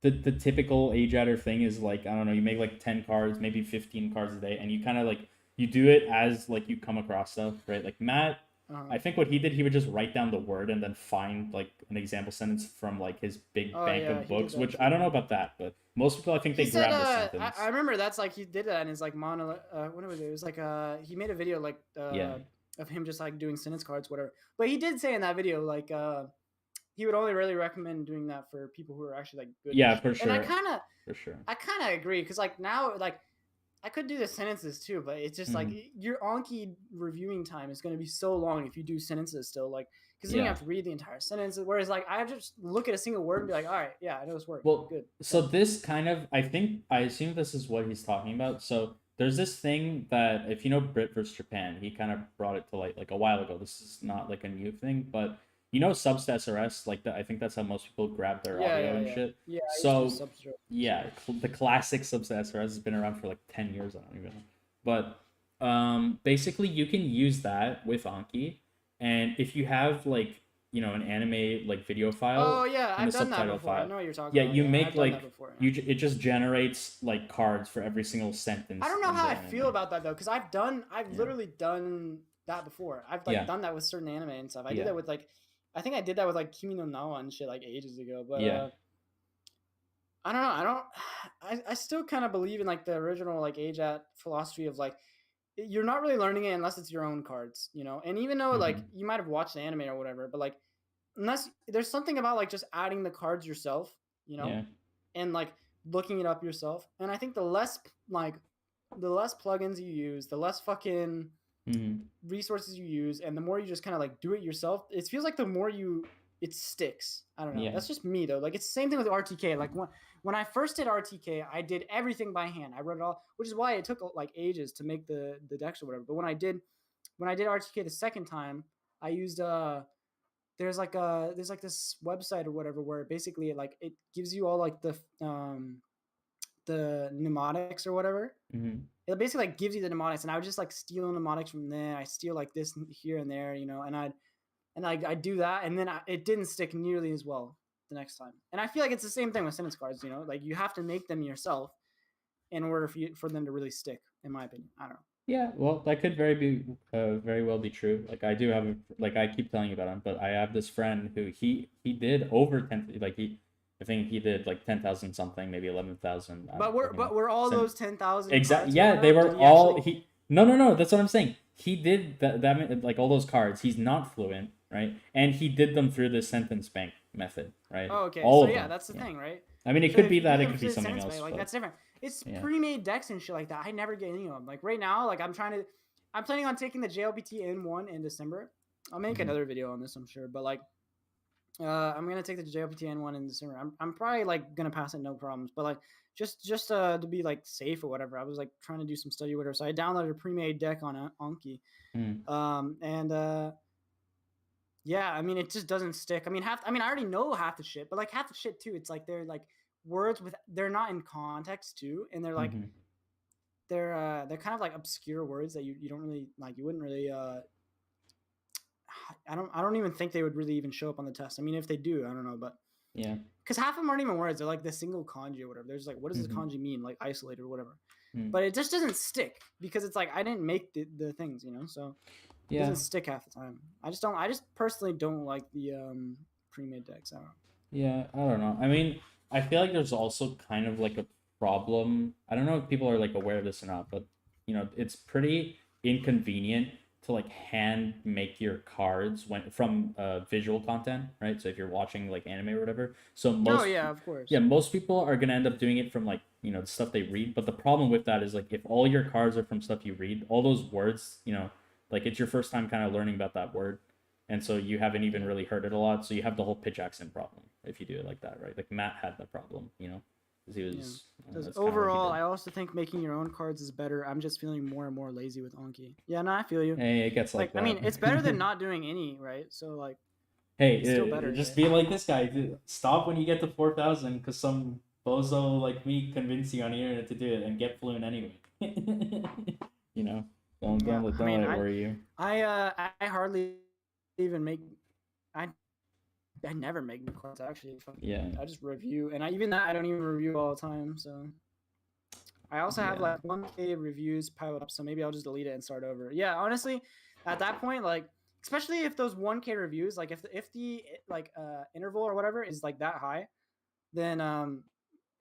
the typical AJATTer thing is like, I don't know, you make like 10 cards, maybe 15 cards a day, and you kind of like you do it as like you come across stuff, right? Like Matt. I think what he did, he would just write down the word and then find like an example sentence from like his big bank of books, which I don't know about that, but most people, I think they grab the sentence. I remember that's like he did that in his like mono. What was it? It was like he made a video like of him just like doing sentence cards, whatever. But he did say in that video like he would only really recommend doing that for people who are actually like good. Yeah, for sure. And I kind of agree because like now like. I could do the sentences too, but it's just like your Anki reviewing time is going to be so long if you do sentences still, like, because then you have to read the entire sentence. Whereas like I have to just look at a single word and be like, all right, yeah, I know this word. Well, good. So this kind of, I assume this is what he's talking about. So there's this thing that, if you know Brit vs. Japan, he kind of brought it to light like a while ago. This is not like a new thing, but you know, subs to SRS, like that. I think that's how most people grab their audio and shit. Yeah. So the classic subs to SRS has been around for like 10 years. I don't even know. But basically, you can use that with Anki, and if you have like, you know, an anime like video file. Oh yeah, I've done that before. I know what you're talking about. Yeah, you make like it just generates like cards for every single sentence. I don't know how I feel about that though, because I've literally done that before. I've like done that with certain anime and stuff. I did that with like. I think I did that with like Kimi no Na wa and shit like ages ago, but I don't know. I still kind of believe in like the original like AJATT philosophy of like you're not really learning it unless it's your own cards, you know. And even though like you might have watched the anime or whatever, but like unless there's something about like just adding the cards yourself, you know, and like looking it up yourself. And I think the less plugins you use, the less fucking resources you use, and the more you just kind of like do it yourself, it feels like the more it sticks. I don't know. That's just me though. Like it's the same thing with RTK. Like when I first did RTK, I did everything by hand. I wrote it all, which is why it took like ages to make the decks or whatever. But when I did RTK the second time, I used there's like this website or whatever where basically it gives you all like the mnemonics or whatever. It basically like gives you the mnemonics, and I would just like steal mnemonics from there. I steal like this here and there, you know, and I do that, and then it didn't stick nearly as well the next time. And I feel like it's the same thing with sentence cards, you know, like you have to make them yourself in order for them to really stick, in my opinion. I don't know. Yeah, well, that could very well be true. Like I do have like I keep telling you about him, but I have this friend who he did over 10, like I think he did like 10,000 something, maybe 11,000. But were all those 10,000 exactly? Yeah, they were all he. No. That's what I'm saying. He did that like all those cards. He's not fluent, right? And he did them through the sentence bank method, right? Oh, okay. All so of yeah, them. that's the thing, right? I mean, it So could if be you that. do It them could through be the something sentence else. bank, like But that's different. It's yeah. pre-made decks and shit like that. I never get any of them. Like right now, like I'm planning on taking the JLPT N1 in December. I'll make another video on this, I'm sure. But like, I'm gonna take the JLPT N1 in December. I'm probably like gonna pass it no problems. But like, just to be like safe or whatever, I was like trying to do some study or whatever. So I downloaded a pre-made deck on Anki. Yeah, I mean, it just doesn't stick. I mean, I already know half the shit, but like half the shit too. It's like they're like words they're not in context too, and they're like they're kind of like obscure words that you don't really like. You wouldn't really. I don't even think they would really even show up on the test. I mean, if they do, I don't know, but yeah, because half of them aren't even words. They're like the single kanji or whatever. There's like, what does this kanji mean? Like isolated or whatever. But it just doesn't stick because it's like I didn't make the things, you know. So it doesn't stick half the time. I just personally don't like the pre-made decks. I don't know. Yeah, I don't know. I mean, I feel like there's also kind of like a problem. I don't know if people are like aware of this or not, but you know, it's pretty inconvenient to like hand make your cards from visual content, right? So if you're watching like anime or whatever. So most of course. Yeah, most people are gonna end up doing it from like, you know, the stuff they read. But the problem with that is like if all your cards are from stuff you read, all those words, you know, like it's your first time kind of learning about that word. And so you haven't even really heard it a lot. So you have the whole pitch accent problem if you do it like that, right? Like Matt had that problem, you know, because he was. Overall, I also think making your own cards is better. I'm just feeling more and more lazy with Anki. Yeah, no, I feel you. Hey, it gets like that. I mean, it's better than not doing any, right? So like. Hey, it's still better. Just be like this guy. Stop when you get to 4,000, because some bozo like me convinced you on the internet to do it and get fluent anyway. You know, don't let it worry you. I hardly even make. I never make new cards actually. Yeah. I just review, and even that I don't even review all the time. So I also have like 1K reviews piled up, so maybe I'll just delete it and start over. Yeah, honestly, at that point, like especially if those 1K reviews, like if the like interval or whatever is like that high, then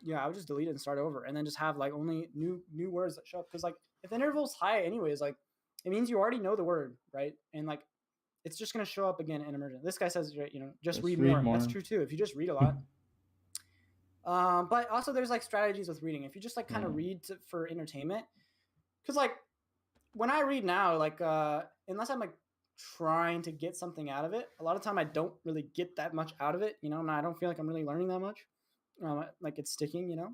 yeah, I would just delete it and start over, and then just have like only new words that show up. Because like if the interval's high anyways, like it means you already know the word, right? And like it's just going to show up again in emergent. This guy says, you know, just read more. That's true too. If you just read a lot. But also there's like strategies with reading. If you just like kind of read for entertainment, because like when I read now, like unless I'm like trying to get something out of it, a lot of time I don't really get that much out of it, you know, and I don't feel like I'm really learning that much. Like it's sticking, you know.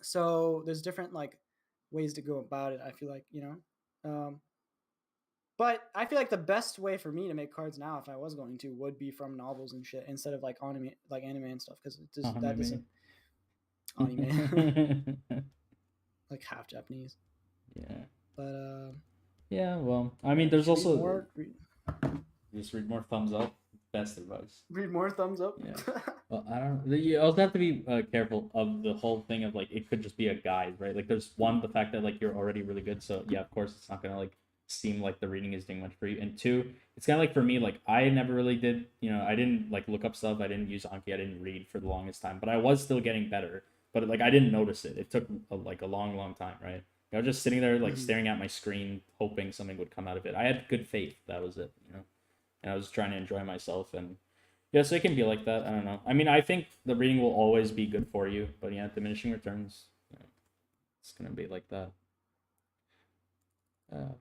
So there's different like ways to go about it. I feel like, you know. But I feel like the best way for me to make cards now, if I was going to, would be from novels and shit instead of like anime and stuff, because it just that doesn't anime like half Japanese. Yeah. But yeah, well, I mean, there's also just read more thumbs up. Best advice. Read more thumbs up. Yeah. Well, I don't. You also have to be careful of the whole thing of like it could just be a guide, right? Like there's the fact that like you're already really good, so yeah, of course it's not gonna like seem like the reading is doing much for you. And two, it's kind of like for me, like I never really did, you know, I didn't like look up stuff. I didn't use Anki. I didn't read for the longest time, but I was still getting better. But like I didn't notice it. It took like a long time, right? I was just sitting there like staring at my screen, hoping something would come out of it. I had good faith. That was it, you know. And I was trying to enjoy myself, and yeah, so it can be like that. I don't know. I mean, I think the reading will always be good for you, but yeah, diminishing returns, you know, it's gonna be like that.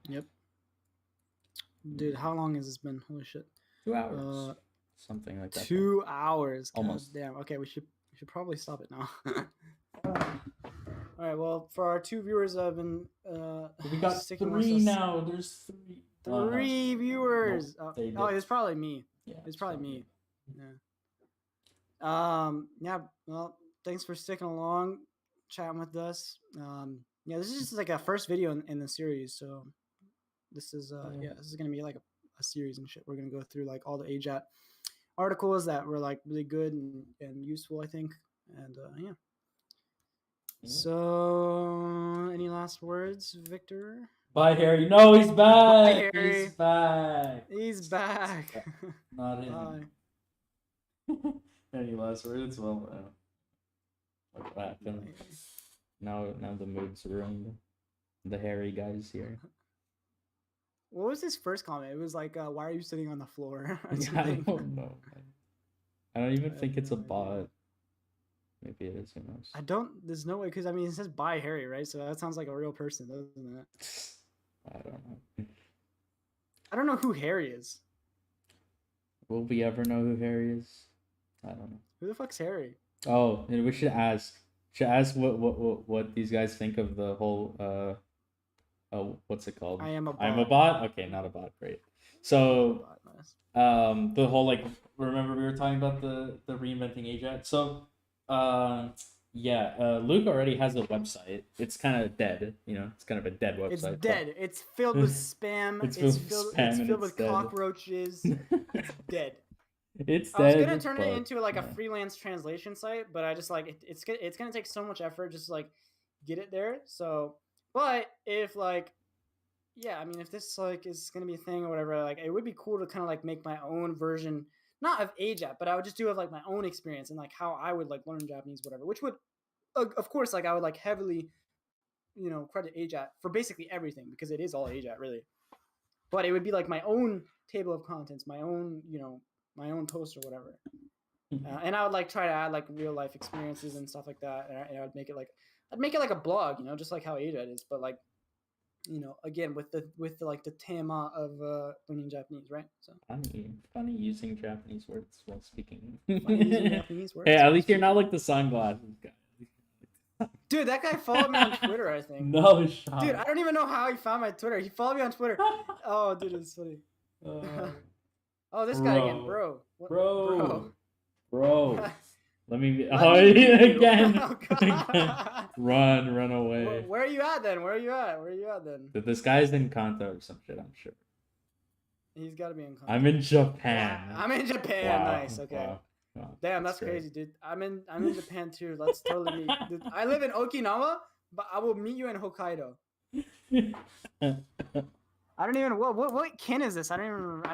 Yep. Dude, how long has this been? Holy shit. 2 hours. Something like that. 2 hours. Almost. God damn. Okay, we should probably stop it now. All right. Well, for our 2 viewers that have been we got 3 now. There's 3. 3 viewers. No, it was probably me. Yeah, it's probably me. Yeah. Yeah. Well, thanks for sticking along, chatting with us. Yeah, this is just like a first video in the series, so this is this is gonna be like a series and shit. We're gonna go through like all the AJATT articles that were like really good and useful, I think. And yeah. So, any last words, Victor? Bye, Harry. No, he's back. Bye, Harry. He's back. He's back. Not him. Bye. Any last words? Well, what happened? Now the mood's ruined. The hairy guys here. What was his first comment? It was like, "Why are you sitting on the floor?" Yeah, I don't know. I don't even think it's a bot. Maybe it is. Who knows? I don't. There's no way, because I mean, it says "by Harry," right? So that sounds like a real person, doesn't it? I don't know. I don't know who Harry is. Will we ever know who Harry is? I don't know. Who the fuck's Harry? Oh, and we should ask. What these guys think of the whole what's it called? I am a bot. I'm a bot? Okay, not a bot, great. So the whole like remember we were talking about the reinventing AJATT? So Luke already has a website. It's kind of dead, you know, it's kind of a dead website. It's dead. It's filled with spam. It's filled with cockroaches. It's dead. It's dead. I was gonna turn it into like a freelance translation site, but I just like it's gonna take so much effort just to, like, get it there. So, but if like, yeah, I mean, if this like is gonna be a thing or whatever, like it would be cool to kind of like make my own version, not of AJATT, but I would just do it like my own experience and like how I would like learn Japanese, whatever. Which would, of course, like I would like heavily, you know, credit AJATT for basically everything because it is all AJATT really. But it would be like my own table of contents, my own, you know, my own post or whatever, and I would like try to add like real life experiences and stuff like that, and I'd make it like a blog, you know, just like how AJATT is, but like, you know, again with the like the tema of learning Japanese, right? So funny using Japanese words while speaking. Funny using Japanese words. Hey, at least you're not like the sunglasses guy. Dude, that guy followed me on Twitter, I think. No shot. Dude, I don't even know how he found my Twitter. He followed me on Twitter. Oh, dude, it's funny. Oh, this guy again, bro. Bro. Let me be. Oh, again. Oh, Run away. Where are you at then? This guy's in Kanto or some shit, I'm sure. He's got to be in Kanto. I'm in Japan. I'm in Japan. Wow. Nice. Okay. Wow. Damn, that's crazy, dude. I'm in Japan too. Let's totally meet. Dude, I live in Okinawa, but I will meet you in Hokkaido. I don't even what kin is this? I don't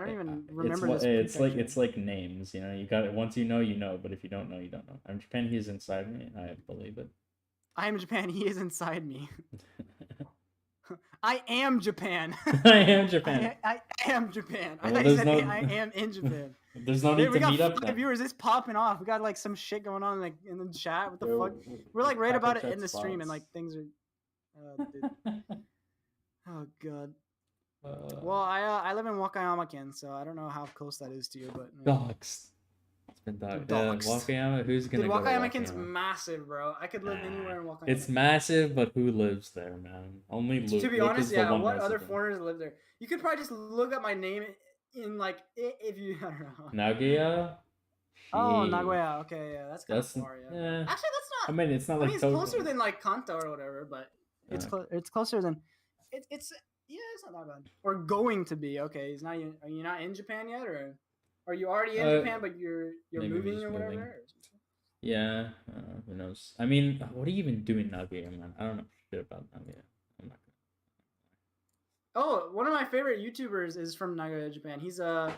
even remember this. It's like names, you know. You got it. Once you know, but if you don't know, you don't know. I'm Japan. He is inside me. I believe it. I am Japan. He is inside me. I am Japan. I am Japan. I am Japan. Well, I said I am in Japan. There's no need to meet up. We got 5 viewers. It's popping off. We got like some shit going on like in the chat. What the fuck? We're like right about it in the stream, and like things are. Dude. Oh god. Well, I live in Wakayama-ken, so I don't know how close that is to you, but dogs. It's been dogs. Wakayama, who's gonna go to Wakayama-ken's massive, bro. I could live anywhere in Wakayama. It's massive, but who lives there, man? Only Luke. To be honest, yeah. What other foreigners live there? You could probably just look up my name in like if you. I don't know. Nagoya. Oh, Nagoya. Okay, yeah, that's kind of far. Yeah. Actually, that's not. I mean, it's not like. It's closer than like Kanto or whatever, but it's closer than. It's. Yeah, it's not that bad. Or going to be. Okay, are you not in Japan yet, or are you already in Japan but you're moving or whatever? Moving. Yeah, who knows? I mean, what are you even doing Nagoya, man? I don't know shit about Nagoya. I'm not gonna. Oh, one of my favorite YouTubers is from Nagoya, Japan. He's like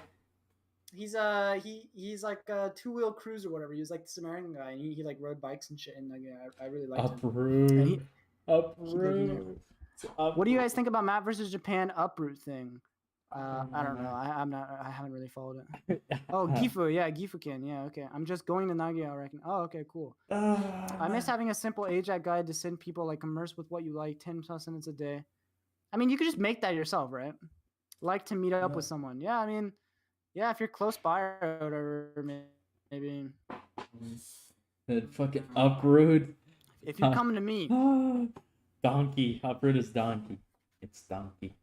a 2-wheel cruise or whatever. He was like this American guy, and he like rode bikes and shit in Nagoya. I really liked him. Uproot. What do you guys think about Matt versus Japan uproot thing? I don't know. I haven't really followed it. Oh, Gifu, yeah, Gifu-ken, yeah, okay. I'm just going to Nagoya, I reckon. Oh, okay, cool. I miss having a simple AJATT guide to send people like immerse with what you like, 10+ minutes a day. I mean, you could just make that yourself, right? Like to meet up with someone. Yeah, I mean, yeah, if you're close by or whatever, maybe. That fucking uproot. If you come to me. Donkey. Uproot is donkey. It's donkey.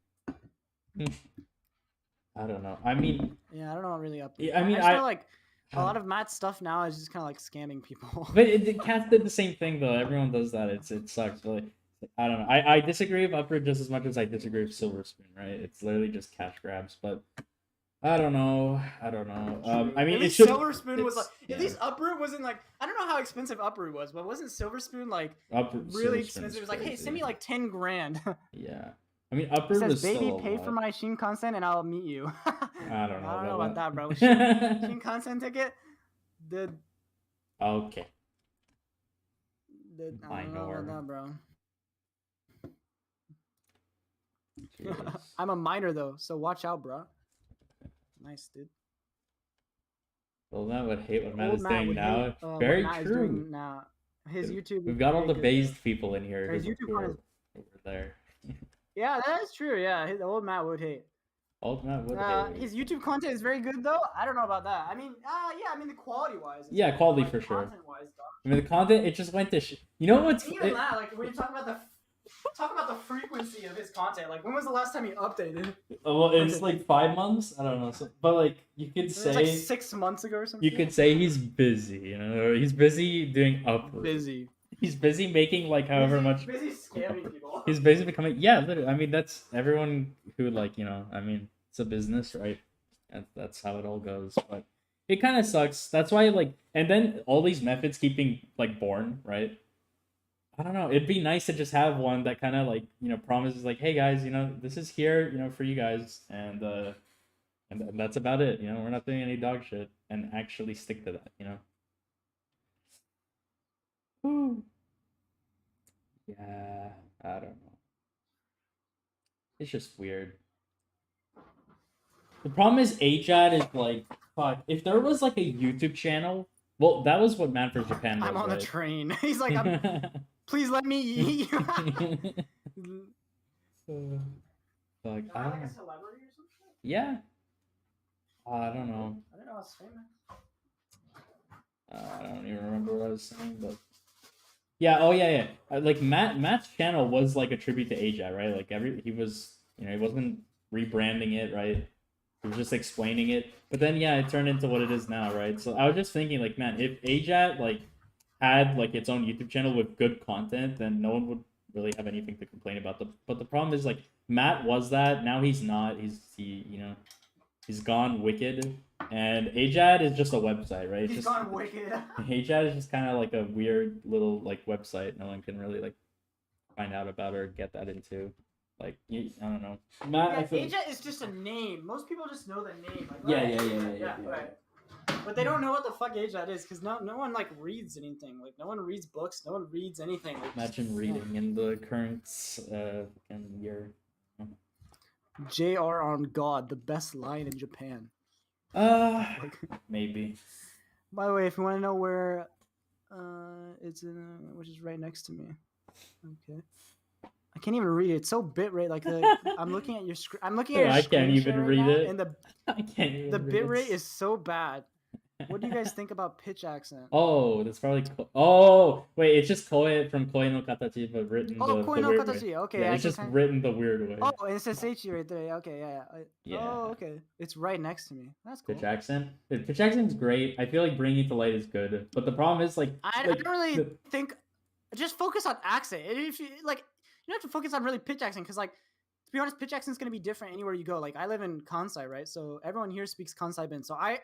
I don't know. I mean... Yeah, I don't know what really uproot. Yeah, I mean, I feel like a lot of Matt's stuff now is just kind of like scamming people. But Cats did the same thing, though. Everyone does that. It sucks, really. I don't know. I disagree with Uproot just as much as I disagree with Silver Spoon, right? It's literally just cash grabs, but... I don't know. I mean, at least Silver Spoon was like. At least Uproot wasn't like. I don't know how expensive Uproot was, but wasn't Silver Spoon like really expensive? It was like, hey, send me like 10 grand. Yeah, I mean, Uproot was baby, pay for my Shinkansen and I'll meet you. I don't know. I don't know about that, bro. Shinkansen ticket, Okay. I don't know about that, bro. I'm a minor though, so watch out, bro. Nice, dude. Well, Matt would hate what Matt is doing now. Very Matt true. Is doing now. His YouTube. We've got all the based people in here his YouTube who are there. Yeah, that is true. Yeah, the old Matt would hate. Old Matt would hate. His YouTube content is very good though. I don't know about that. I mean, yeah, I mean the quality wise. Yeah, quality for sure. Content wise, I mean the content, it just went to you know what's even that, like when you talk about the frequency of his content. Like when was the last time he updated? Oh, well, it's like 5 months. I don't know, but like you could say like 6 months ago or something. You could say he's busy. You know, he's busy doing uploads. Busy. He's busy making like however much. Busy scamming people. He's busy becoming literally. I mean, that's everyone who like I mean, it's a business, right? And that's how it all goes. But it kind of sucks. That's why and then all these methods keep being like born, right? I don't know. It'd be nice to just have one that kind of like promises like, hey guys, this is here, for you guys, and that's about it. We're not doing any dog shit, and actually stick to that. Whew. Yeah, I don't know. It's just weird. The problem is AJATT is like, fuck. If there was like a YouTube channel, well, that was what Man for Japan was. I'm on right? the train. He's like, please let me eat. Fuck, I I don't know. a celebrity or something? Yeah. I don't know. I don't know. I was famous. I don't even remember what I was saying, but yeah. Oh yeah. Like Matt's channel was like a tribute to AJATT, right? Like he was, he wasn't rebranding it, right? He was just explaining it. But then yeah, it turned into what it is now, right? So I was just thinking, like, man, if AJATT like had like its own YouTube channel with good content, then no one would really have anything to complain about. But the problem is like Matt was that. Now he's not. He's gone wicked. And AJATT is just a website, right? He's gone wicked. AJATT is just kind of like a weird little like website. No one can really like find out about or get that into. Like, I don't know. Matt, AJATT is just a name. Most people just know the name. Like, yeah. Right. But they don't know what the fuck AJATT is because no one like reads anything. Like no one reads books. No one reads anything. Like, imagine reading in the current year. JR on God, the best line in Japan. Maybe. By the way, if you want to know where, it's in, which is right next to me. Okay. I can't even read it. It's so bitrate. Like I'm looking at your screen. I'm looking at your screen. I can't even read it. And I can't even. The bitrate is so bad. What do you guys think about pitch accent? Oh, that's probably. Oh, wait, it's just Koe from Koi no Katachi, but written. Oh, Koi no Katachi. Okay, yeah, it's just written the weird way. Oh, and it says Seichi right there. Okay, yeah. Oh, okay. It's right next to me. That's cool. Pitch accent. Pitch accent's great. I feel like bringing it to light is good, but the problem is like I don't really think. Just focus on accent. If you like, you don't have to focus on really pitch accent because like. To be honest, pitch accent's gonna be different anywhere you go. Like I live in Kansai, right? So everyone here speaks Kansai Ben. So I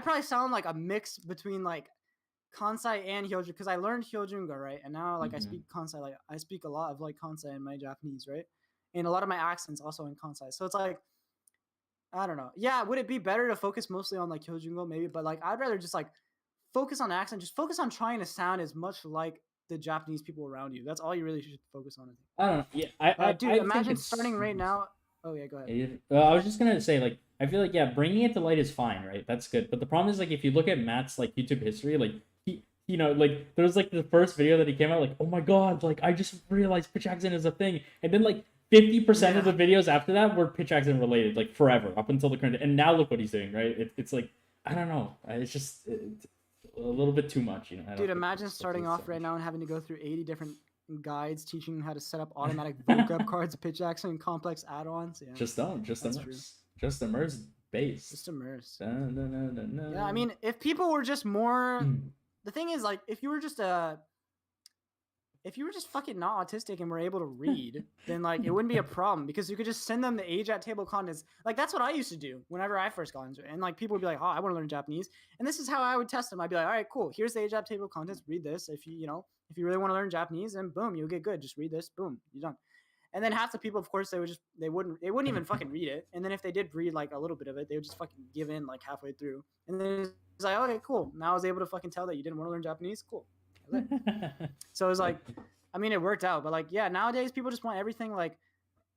probably sound like a mix between like Kansai and Hyojin because I learned Hyojinga, right? And now like I speak Kansai, like I speak a lot of like Kansai in my Japanese, right? And a lot of my accents also in Kansai. So it's like I don't know. Yeah, would it be better to focus mostly on like Hyojinga maybe? But like I'd rather just like focus on accent, just focus on trying to sound as much like the Japanese people around you. That's all you really should focus on. I don't know. Yeah, dude, imagine starting right now. Oh yeah, go ahead. I was just gonna say like I feel like bringing it to light is fine, right? That's good. But the problem is like if you look at Matt's like YouTube history, like he, like there was like the first video that he came out like, oh my god, like I just realized pitch accent is a thing, and then like 50% of the videos after that were pitch accent related, like forever up until the current. And now look what he's doing, right? It's like I don't know. It's just a little bit too much, Dude, imagine starting off right now and having to go through 80 different guides teaching how to set up automatic vocab cards, pitch accent, and complex add-ons. Yeah. Just immerse. Just immerse base. Just immerse. No. Yeah, I mean, if people were just more, the thing is, like, if you were just fucking not autistic and were able to read, then like it wouldn't be a problem because you could just send them the AJATT table of contents. Like that's what I used to do whenever I first got into it. And like people would be like, "Oh, I want to learn Japanese," and this is how I would test them. I'd be like, "All right, cool. Here's the AJATT table of contents. Read this. If you really want to learn Japanese, then boom, you'll get good. Just read this. Boom, you're done." And then half the people, of course, they wouldn't even fucking read it. And then if they did read like a little bit of it, they would just fucking give in like halfway through. And then like, okay, cool. Now I was able to fucking tell that you didn't want to learn Japanese. Cool. So it was like, I mean, it worked out. But like, yeah, nowadays people just want everything like,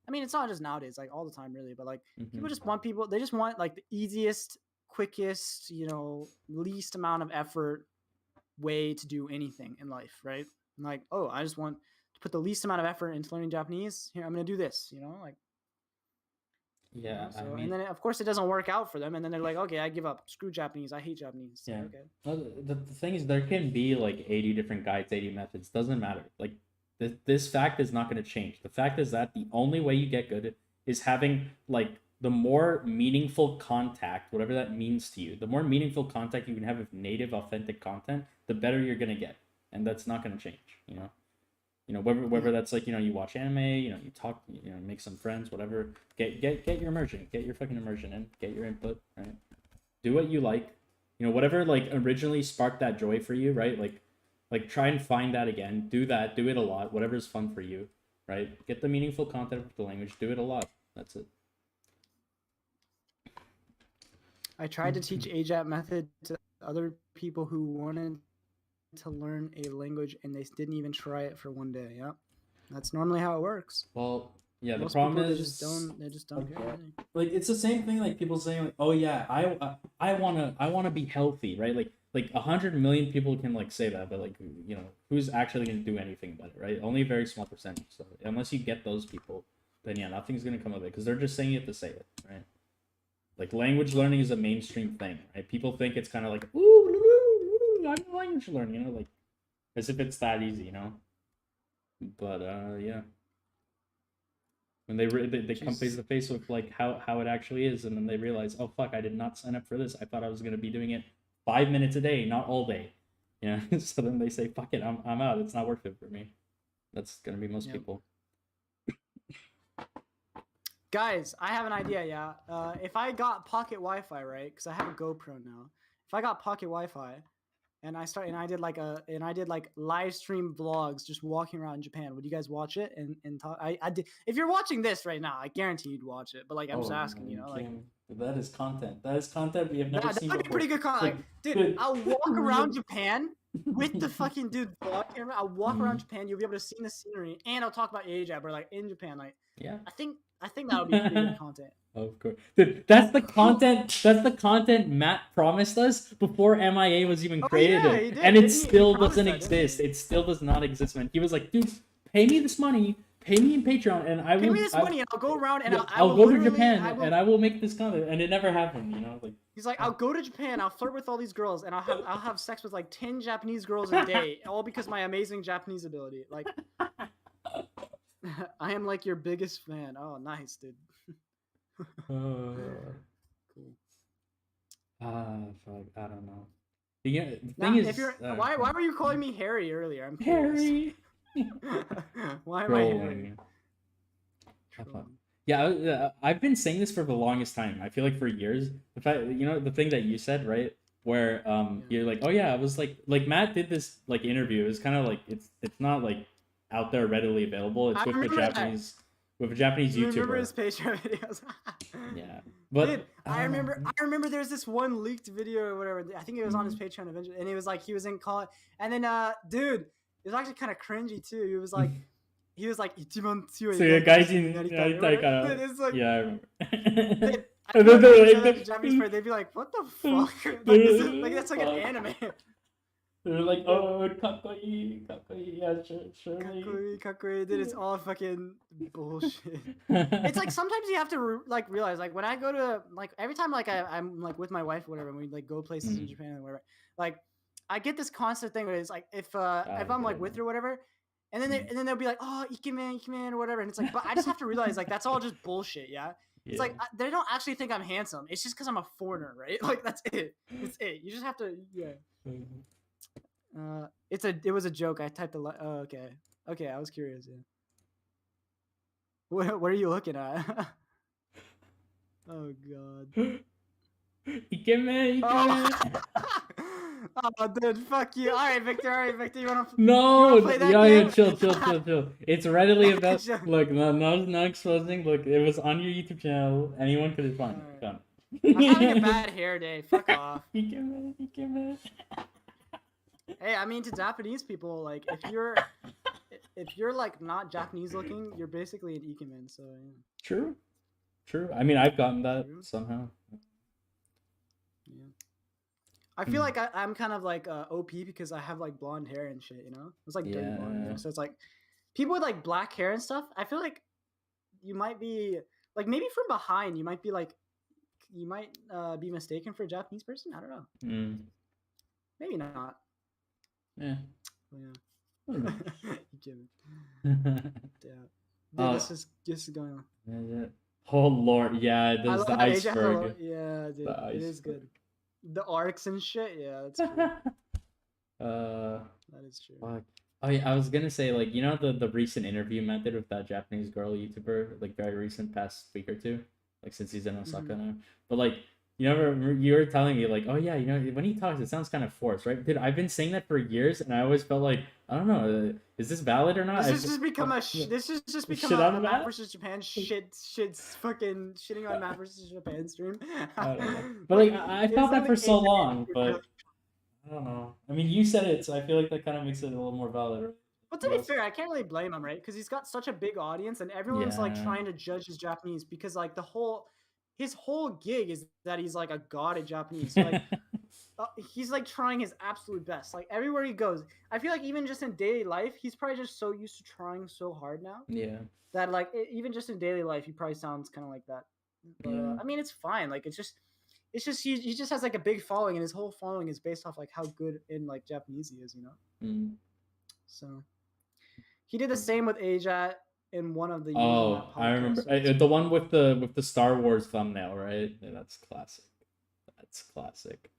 I mean, it's not just nowadays, like all the time, really. But like, people just want they just want like the easiest, quickest, you know, least amount of effort way to do anything in life, right? And like, oh, I just want to put the least amount of effort into learning Japanese. Here, I'm gonna do this, you know, like. Yeah, you know, so, I mean, and then of course it doesn't work out for them, and then they're like, okay, I give up. Screw Japanese. I hate Japanese. yeah. Okay. Well, the thing is, there can be like 80 different guides, 80 methods. Doesn't matter. Like this fact is not going to change. The fact is that the only way you get good is having like the more meaningful contact, whatever that means to you. The more meaningful contact you can have with native, authentic content, the better you're going to get, and that's not going to change. You know, whether that's like, you know, you watch anime, you know, you talk, you know, make some friends, whatever. Get your immersion, get your fucking immersion in, get your input, right? Do what you like, you know, whatever like originally sparked that joy for you, right? Like try and find that again. Do that, do it a lot, whatever's fun for you, right? Get the meaningful content with the language, do it a lot. That's it. I tried to teach AJATT method to other people who wanted to learn a language, and they didn't even try it for one day. Yep, that's normally how it works. Well, yeah, most the problem people, is they just don't like, care. Really. Like it's the same thing like people saying like, oh yeah, I wanna be healthy, right? Like 100 million people can like say that, but like, you know, who's actually gonna do anything about it, right? Only a very small percentage. So unless you get those people, then yeah, nothing's gonna come of it because they're just saying it to say it, right? Like language learning is a mainstream thing, right? People think it's kind of like, ooh, I'm language learning, you know, like as if it's that easy, you know. But yeah, when they come face to face with like how it actually is, and then they realize, oh fuck, I did not sign up for this. I thought I was gonna be doing it 5 minutes a day, not all day. Yeah. So then they say, fuck it, I'm out. It's not worth it for me. That's gonna be most people. Guys, I have an idea. Yeah, if I got pocket Wi-Fi, right? Because I have a GoPro now. If I got pocket Wi-Fi, and I did like live stream vlogs just walking around Japan, would you guys watch it and talk? I did. If you're watching this right now, I guarantee you'd watch it. But like, I'm just asking, you know, like. That is content. That is content we have never seen before. That would be pretty good content. Like, dude, I'll walk around Japan with the fucking vlog camera. I'll walk around Japan. You'll be able to see the scenery, and I'll talk about AJATT, but like in Japan, like. Yeah. I think that would be pretty good content. Of course, dude. That's the content. That's the content Matt promised us before MIA was even created, yeah, and it still doesn't exist. It still does not exist, man. He was like, dude, pay me this money. Pay me in Patreon, and I will. Pay me this money, and I'll go around and I'll go to Japan, and I will make this content, and it never happened, you know. Like he's like, I'll go to Japan, I'll flirt with all these girls, and I'll have sex with like 10 Japanese girls a day, all because my amazing Japanese ability. Like, I am like your biggest fan. Oh, nice, dude. Cool. Fuck, I don't know. The thing is, if you're, why were you calling me Harry earlier? I'm Harry. Why am I Harry? Yeah, I've been saying this for the longest time. I feel like for years. The fact, you know, the thing that you said, right? Where you're like, oh yeah, I was like Matt did this like interview. It's kind of like it's not like out there readily available. It's with a Japanese YouTuber. Remember his Patreon videos? Yeah, but dude, I remember there's this one leaked video or whatever. I think it was on his Patreon eventually, and it was like he was in college, and then dude, it was actually kind of cringy too. He was like. Ichiban tsuyo. So your guys in it's like, yeah, I remember. The Japanese part, they'd be like, "What the fuck?" Like that's like an anime. They're like, "Oh, kakkoi, yeah, surely." Kakkoi, dude, it's all fucking bullshit. It's like sometimes you have to like realize, like when I go to like every time like I'm like with my wife or whatever, and we like go places in Japan and whatever, like I get this constant thing where it's like if I'm like with her or whatever. And then they'll be like, oh, ikemen, or whatever. And it's like, but I just have to realize, like, that's all just bullshit, yeah? It's like, they don't actually think I'm handsome. It's just because I'm a foreigner, right? Like, that's it. It's it. You just have to, yeah. It was a joke. I typed oh, okay. Okay, I was curious, yeah. What are you looking at? Oh, God. Ikemen. Oh, dude, fuck you. All right, Victor, you wanna play that game? Chill. It's readily available. Look, no exposing. Look, it was on your YouTube channel. Anyone could find it. I'm having a bad hair day. Fuck off. Ikemen. Hey, I mean, to Japanese people, like, if you're like not Japanese looking, you're basically an ikemen. So yeah. True. I mean, I've gotten that True. somehow. Yeah. I feel like I'm kind of like OP because I have like blonde hair and shit. You know, it's like dirty blonde hair. So it's like people with like black hair and stuff. I feel like you might be like maybe from behind. You might be mistaken for a Japanese person. I don't know. Maybe not. Yeah. Yeah. Yeah. Dude, this is going on. Oh Lord, yeah, there's the iceberg. Yeah, dude, it is good. The arcs and shit, yeah, that's true. That is true. Fuck. Oh yeah, I was gonna say, like, you know, the recent interview method with that Japanese girl YouTuber, like very recent, past week or two, like since he's in Osaka now. But like, you know, you were telling me like, oh yeah, you know, when he talks, it sounds kind of forced, right? Dude, I've been saying that for years, and I always felt like, I don't know, is this valid or not? This has just become a Matt versus Japan fucking shitting on Matt versus Japan stream. I don't know. But like, I felt that for so long, but I don't know. I mean, you said it, so I feel like that kind of makes it a little more valid, right? But to be fair, I can't really blame him, right? Because he's got such a big audience, and everyone's like trying to judge his Japanese because like his whole gig is that he's like a god at Japanese. So, like, he's like trying his absolute best. Like everywhere he goes, I feel like even just in daily life, he's probably just so used to trying so hard now. Yeah. That like even just in daily life, he probably sounds kind of like that. But I mean, it's fine. Like it's just he just has like a big following, and his whole following is based off like how good in like Japanese he is, you know. So he did the same with AJATT in one of the. I remember the one with the Star Wars thumbnail, right? Yeah, that's classic. That's classic.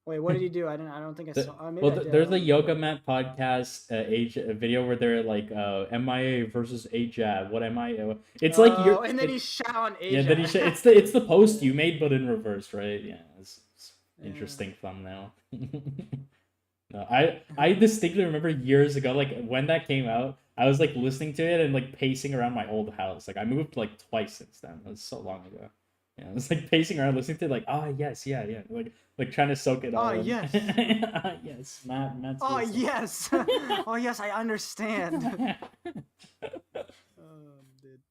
Wait, what did he do? I don't think I saw. There's the Yoga Mat podcast a video where they're like MIA versus AJATT. What am I? It's like you're. And then he shot on AJATT. Yeah, then he it's the post you made, but in reverse, right? Yeah, it's interesting thumbnail. No, I distinctly remember years ago, like when that came out, I was like listening to it and like pacing around my old house. Like I moved like twice since then. It was so long ago. Yeah, I was like pacing around listening to it, like, oh yes, yeah, like trying to soak it all in. Yes. Yes, Matt's oh yes. Oh yes, I understand. Dude.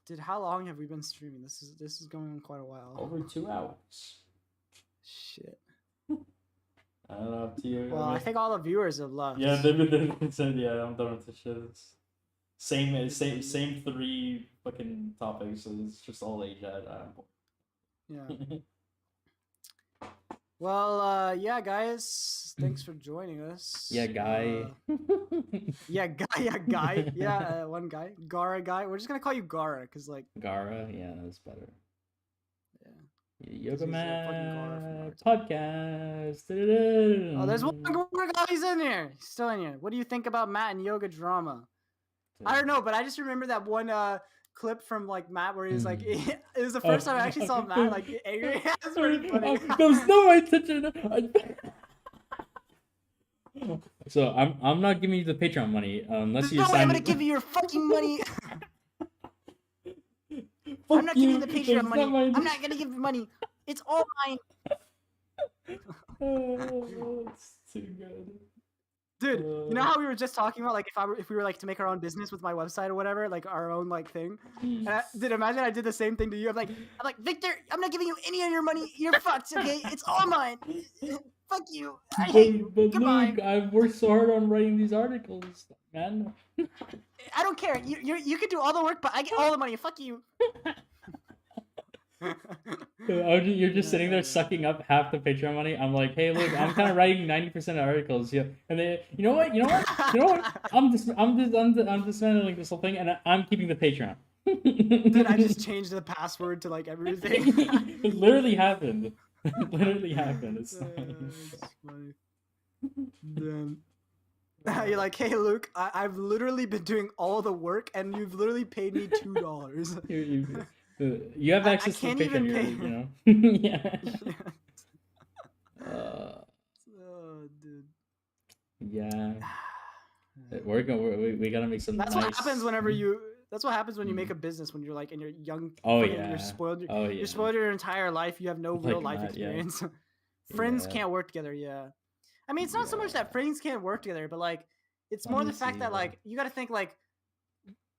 Dude, how long have we been streaming? This is going on quite a while. Over 2 hours. Shit. I don't know, up to you. Well, I think all the viewers have left. Yeah, they've said, yeah, I'm done with this shit. Same 3 fucking topics, so it's just all AJATT. Yeah. Well, yeah, guys, thanks for joining us. Yeah, guy. Guy. Yeah, one guy. Gara guy. We're just gonna call you Gara, because, like... Gara? Yeah, that's better. Yeah. Yoga Mat podcast. Oh, there's one guy. He's in here. He's still in here. What do you think about Matt and yoga drama? I don't know, but I just remember that one clip from like Matt where he was like, it was the first time I actually saw Matt like angry. That's pretty funny. There was no intention. So I'm not giving you the Patreon money unless you. No way, I'm gonna give you your fucking money. I'm not giving you the Patreon money. I'm not gonna give you money. It's all mine. Oh, it's too good. Dude, you know how we were just talking about like if we were like to make our own business with my website or whatever, like our own like thing. And imagine I did the same thing to you. I'm like Victor, I'm not giving you any of your money. You're fucked. Okay, it's all mine. Fuck you. I hate you. Goodbye. Luke, I've worked so hard on writing these articles, man. I don't care. You can do all the work, but I get all the money. Fuck you. You're just sitting there sucking up half the Patreon money. I'm like, hey, look, I'm kind of writing 90% of articles, yeah. And then, you know what? I'm dismantling this whole thing, and I'm keeping the Patreon. Dude, I just changed the password to like everything. It literally happened. It's funny. Damn. You're like, hey, Luke, I've literally been doing all the work, and you've literally paid me $2. You have access to Patreon, you know. Yeah. Oh, dude. Yeah. We gotta make some. That's nice... what happens whenever you. That's what happens when you make a business when you're like in your young. Oh fucking, yeah. You're spoiled. Oh yeah. You're spoiled your entire life. You have no real life experience. Friends can't work together. Yeah. I mean, it's not so much that friends can't work together, but like, it's more the fact that like you got to think like,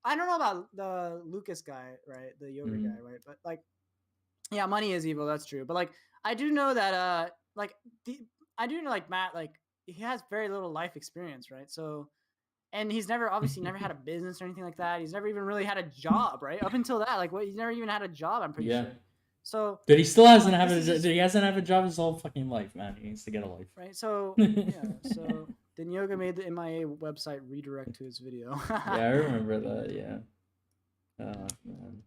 I don't know about the Lucas guy, right? The yoga guy, right? But like, yeah, money is evil. That's true. But like, I do know that I do know like Matt, like he has very little life experience, right? So, and he's obviously never had a business or anything like that. He's never even really had a job, right? Up until that, like, he's never even had a job. I'm pretty sure. So, but he still hasn't he hasn't had a job his whole fucking life, man. He needs to get a life. Right. So yeah. So then Yoga made the MIA website redirect to his video. Yeah, I remember that. Yeah. Oh man.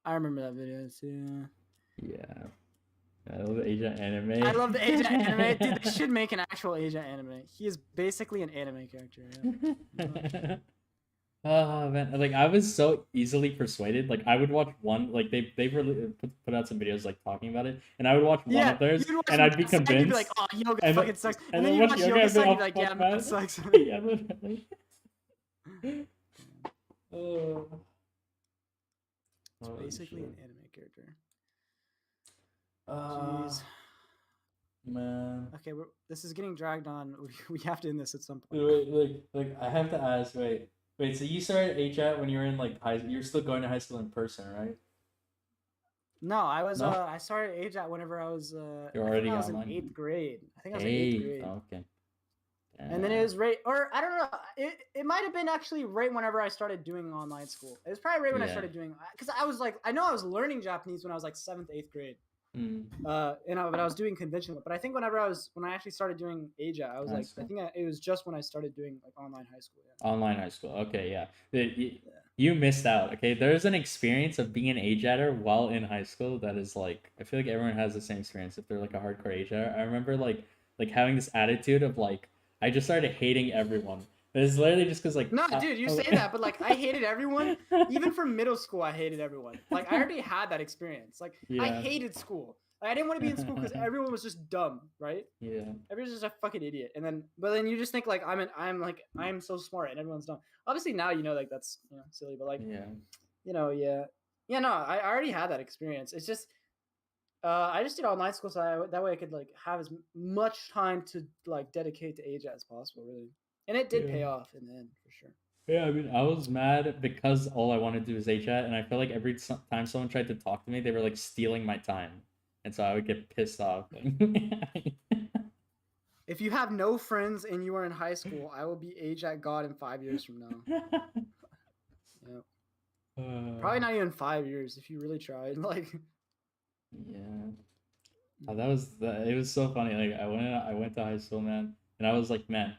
I remember that video too. Yeah. I love the AJATT anime. I love the AJATT anime. Dude, they should make an actual AJATT anime. He is basically an anime character. Yeah. Oh man, like I was so easily persuaded. Like I would watch one, like they really put out some videos like talking about it, and I would watch one of theirs, and I'd be convinced. You'd be like, "Oh, yoga fucking sucks," and then you watch yoga, and you'd be like, "Yeah, man, it sucks." Yeah, literally. It's basically an anime character. Jeez. Man. Okay, this is getting dragged on. We have to end this at some point. Wait, I have to ask. Wait. So you started AJATT when you were in like you're still going to high school in person, right? No, I was. No? I started AJATT whenever I was. You're already I was online. in 8th grade. I think I was in 8th grade. Oh, okay. And then it was or I don't know. It might have been actually right whenever I started doing online school. It was probably right when I started doing, because I was like, I know I was learning Japanese when I was like 7th, 8th grade. But I was doing conventional. But I think when I actually started doing AJATT, I was like, I think it was just when I started doing like online high school. Yeah. Online high school. Okay, yeah. You missed out. Okay, there's an experience of being an AJATTer while in high school that is like, I feel like everyone has the same experience if they're like a hardcore AJATTer. I remember like having this attitude of like, I just started hating everyone. It's literally just because like, no, dude, you say that, but like I hated everyone. Even from middle school, I hated everyone. Like I already had that experience. Like I hated school. Like, I didn't want to be in school because everyone was just dumb, right? Yeah. Everyone's just a fucking idiot. But then you just think like I'm so smart and everyone's dumb. Obviously now you know like that's silly, but like no, I already had that experience. It's just I just did online school so that way I could like have as much time to like dedicate to AJATT as possible, really. And it did pay off in the end, for sure. Yeah, I mean, I was mad because all I wanted to do was AJATT, and I feel like every time someone tried to talk to me, they were like stealing my time, and so I would get pissed off. If you have no friends and you are in high school, I will be AJATT God in 5 years from now. Probably not even 5 years if you really tried. Like, Oh, it was so funny. Like I went to high school, man, and I was like, man,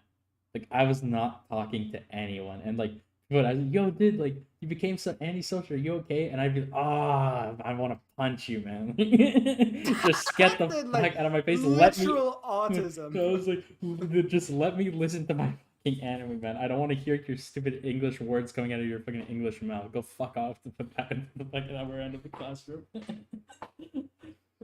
like I was not talking to anyone, and like people, I was like, yo, dude, like you became so antisocial. Are you okay? And I'd be, I want to punch you, man. Just get the fuck out of my face. Literal autism. I was like, just let me listen to my fucking anime, man. I don't want to hear your stupid English words coming out of your fucking English mouth. Go fuck off to the fucking other end of the classroom.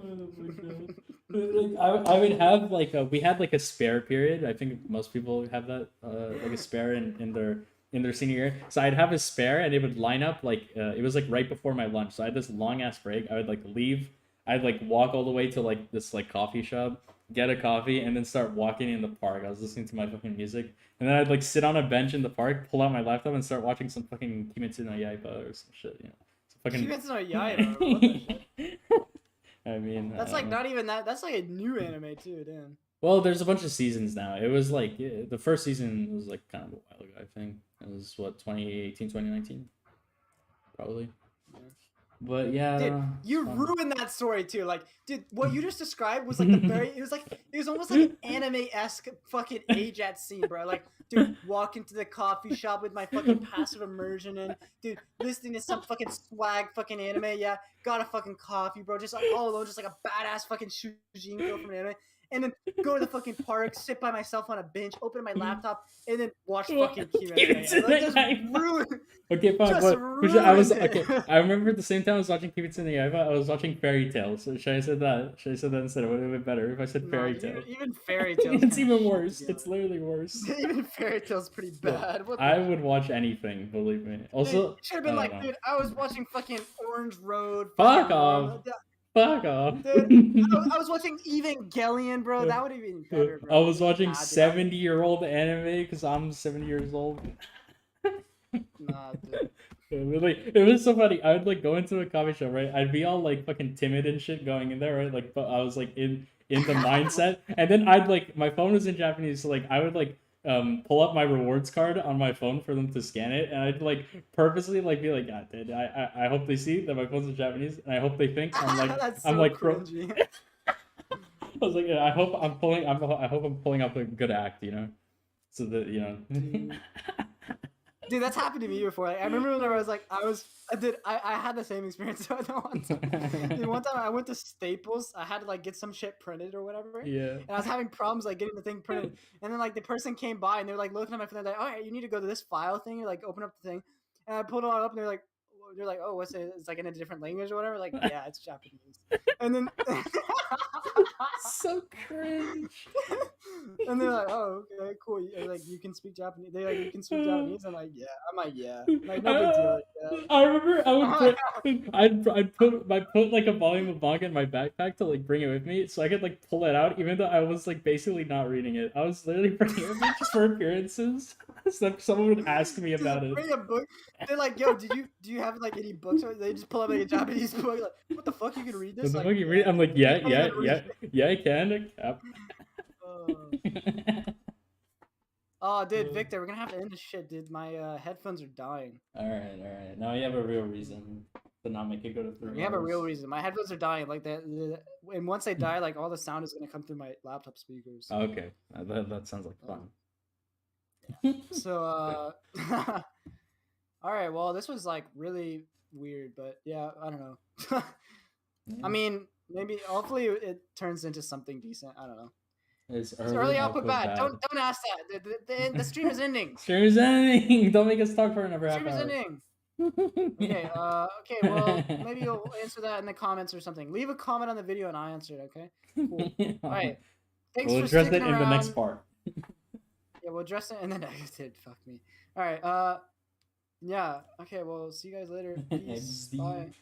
Oh my god. Like, I would have like we had like a spare period. I think most people have that like a spare in their senior year. So I'd have a spare and it would line up like it was like right before my lunch. So I had this long ass break. I would like leave. I'd like walk all the way to like this like coffee shop, get a coffee, and then start walking in the park. I was listening to my fucking music, and then I'd like sit on a bench in the park, pull out my laptop, and start watching some fucking Kimetsu no Yaiba or some shit. You know, some fucking Kimetsu no Yaiba. What the shit? I mean, that's like not even that. That's like a new anime too, damn. Well, there's a bunch of seasons now. It was like the first season was like kind of a while ago. I think it was what 2018, 2019, probably. Yeah. But yeah, dude, you ruined that story too. Like, dude, what you just described was like it was almost like an anime-esque fucking AJATT scene, bro. Like, dude, walk into the coffee shop with my fucking passive immersion in, dude, listening to some fucking swag fucking anime, got a fucking coffee, bro, just like all alone, just like a badass fucking Shujin girl from an anime. and then go to the fucking park, sit by myself on a bench, open my laptop, and then watch fucking Kimetsu. Like, just ruin. Okay, fine. I was okay. I remember at the same time I was watching Kimetsu no Yaiba, I was watching Fairy Tail. So should I say that? Should I say that instead? It would have been better if I said Fairy Tail. Even Fairy Tail. It's even worse. It's literally worse. Even Fairy Tail's pretty bad. Yeah, I would watch anything, believe me. Also, should have been like, dude, I was watching fucking Orange Road. Fuck off. Fuck off. Dude, I was watching Evangelion, bro. That would have been better, bro. I was watching 70-year-old anime because I'm 70 years old. Nah, dude. It was so funny. I would like go into a coffee shop, right? I'd be all like fucking timid and shit going in there, right? Like, but I was like in the mindset, and then I'd like my phone was in Japanese, so like I would like pull up my rewards card on my phone for them to scan it, and I'd like purposely like be like, God, dude, I hope they see that my phone's in Japanese, and I hope they think I'm like I'm like cringy. I was like, yeah, I hope I'm pulling up a good act, you know, so that you know. Dude, that's happened to me before. Like, I remember when I was like, I had the same experience one time. Dude, one time I went to Staples. I had to like get some shit printed or whatever. Yeah. And I was having problems like getting the thing printed. And then like the person came by and they're like looking at my phone. They're like, all right, you need to go to this file thing. You like open up the thing. And I pulled it all up and they're like, oh, what's it? It's like in a different language or whatever. Like, yeah, it's Japanese. And then so cringe. And they're like, oh, okay, cool. Like, you can speak Japanese. They're like, you can speak Japanese. I'm like, yeah. Like, no big deal. Like, I remember I would I'd put like a volume of manga in my backpack to like bring it with me, so I could like pull it out, even though I was like basically not reading it. I was literally bringing it with me just for appearances. So someone would ask me about it. Bring a book. They're like, yo, do you have like any books? Or they just pull out like a Japanese book. Like, what the fuck? You can read this? What the like, fuck you read? I'm like, yeah, I can. Oh, dude, Victor, we're gonna have to end this shit, dude. My headphones are dying. All right. Now you have a real reason to not make it go to 3 hours. You have a real reason. My headphones are dying. Like and once they die, like all the sound is gonna come through my laptop speakers. Okay, that sounds like fun. So, all right. Well, this was like really weird, but yeah, I don't know. Yeah. I mean, maybe hopefully it turns into something decent. I don't know. It's early output bad. Don't ask that. The stream is ending. Stream is ending. Don't make us talk for another half hour. Stream is ending. Okay. Okay. Well, maybe you'll answer that in the comments or something. Leave a comment on the video and I'll answer it. Okay. Cool. All right. Thanks we'll for address sticking it in around. the next part. Yeah, we'll address it in the next. Dude, fuck me. All right. Yeah. Okay. Well, see you guys later. Peace. XD. Bye.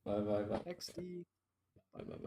Bye. XD. Bye.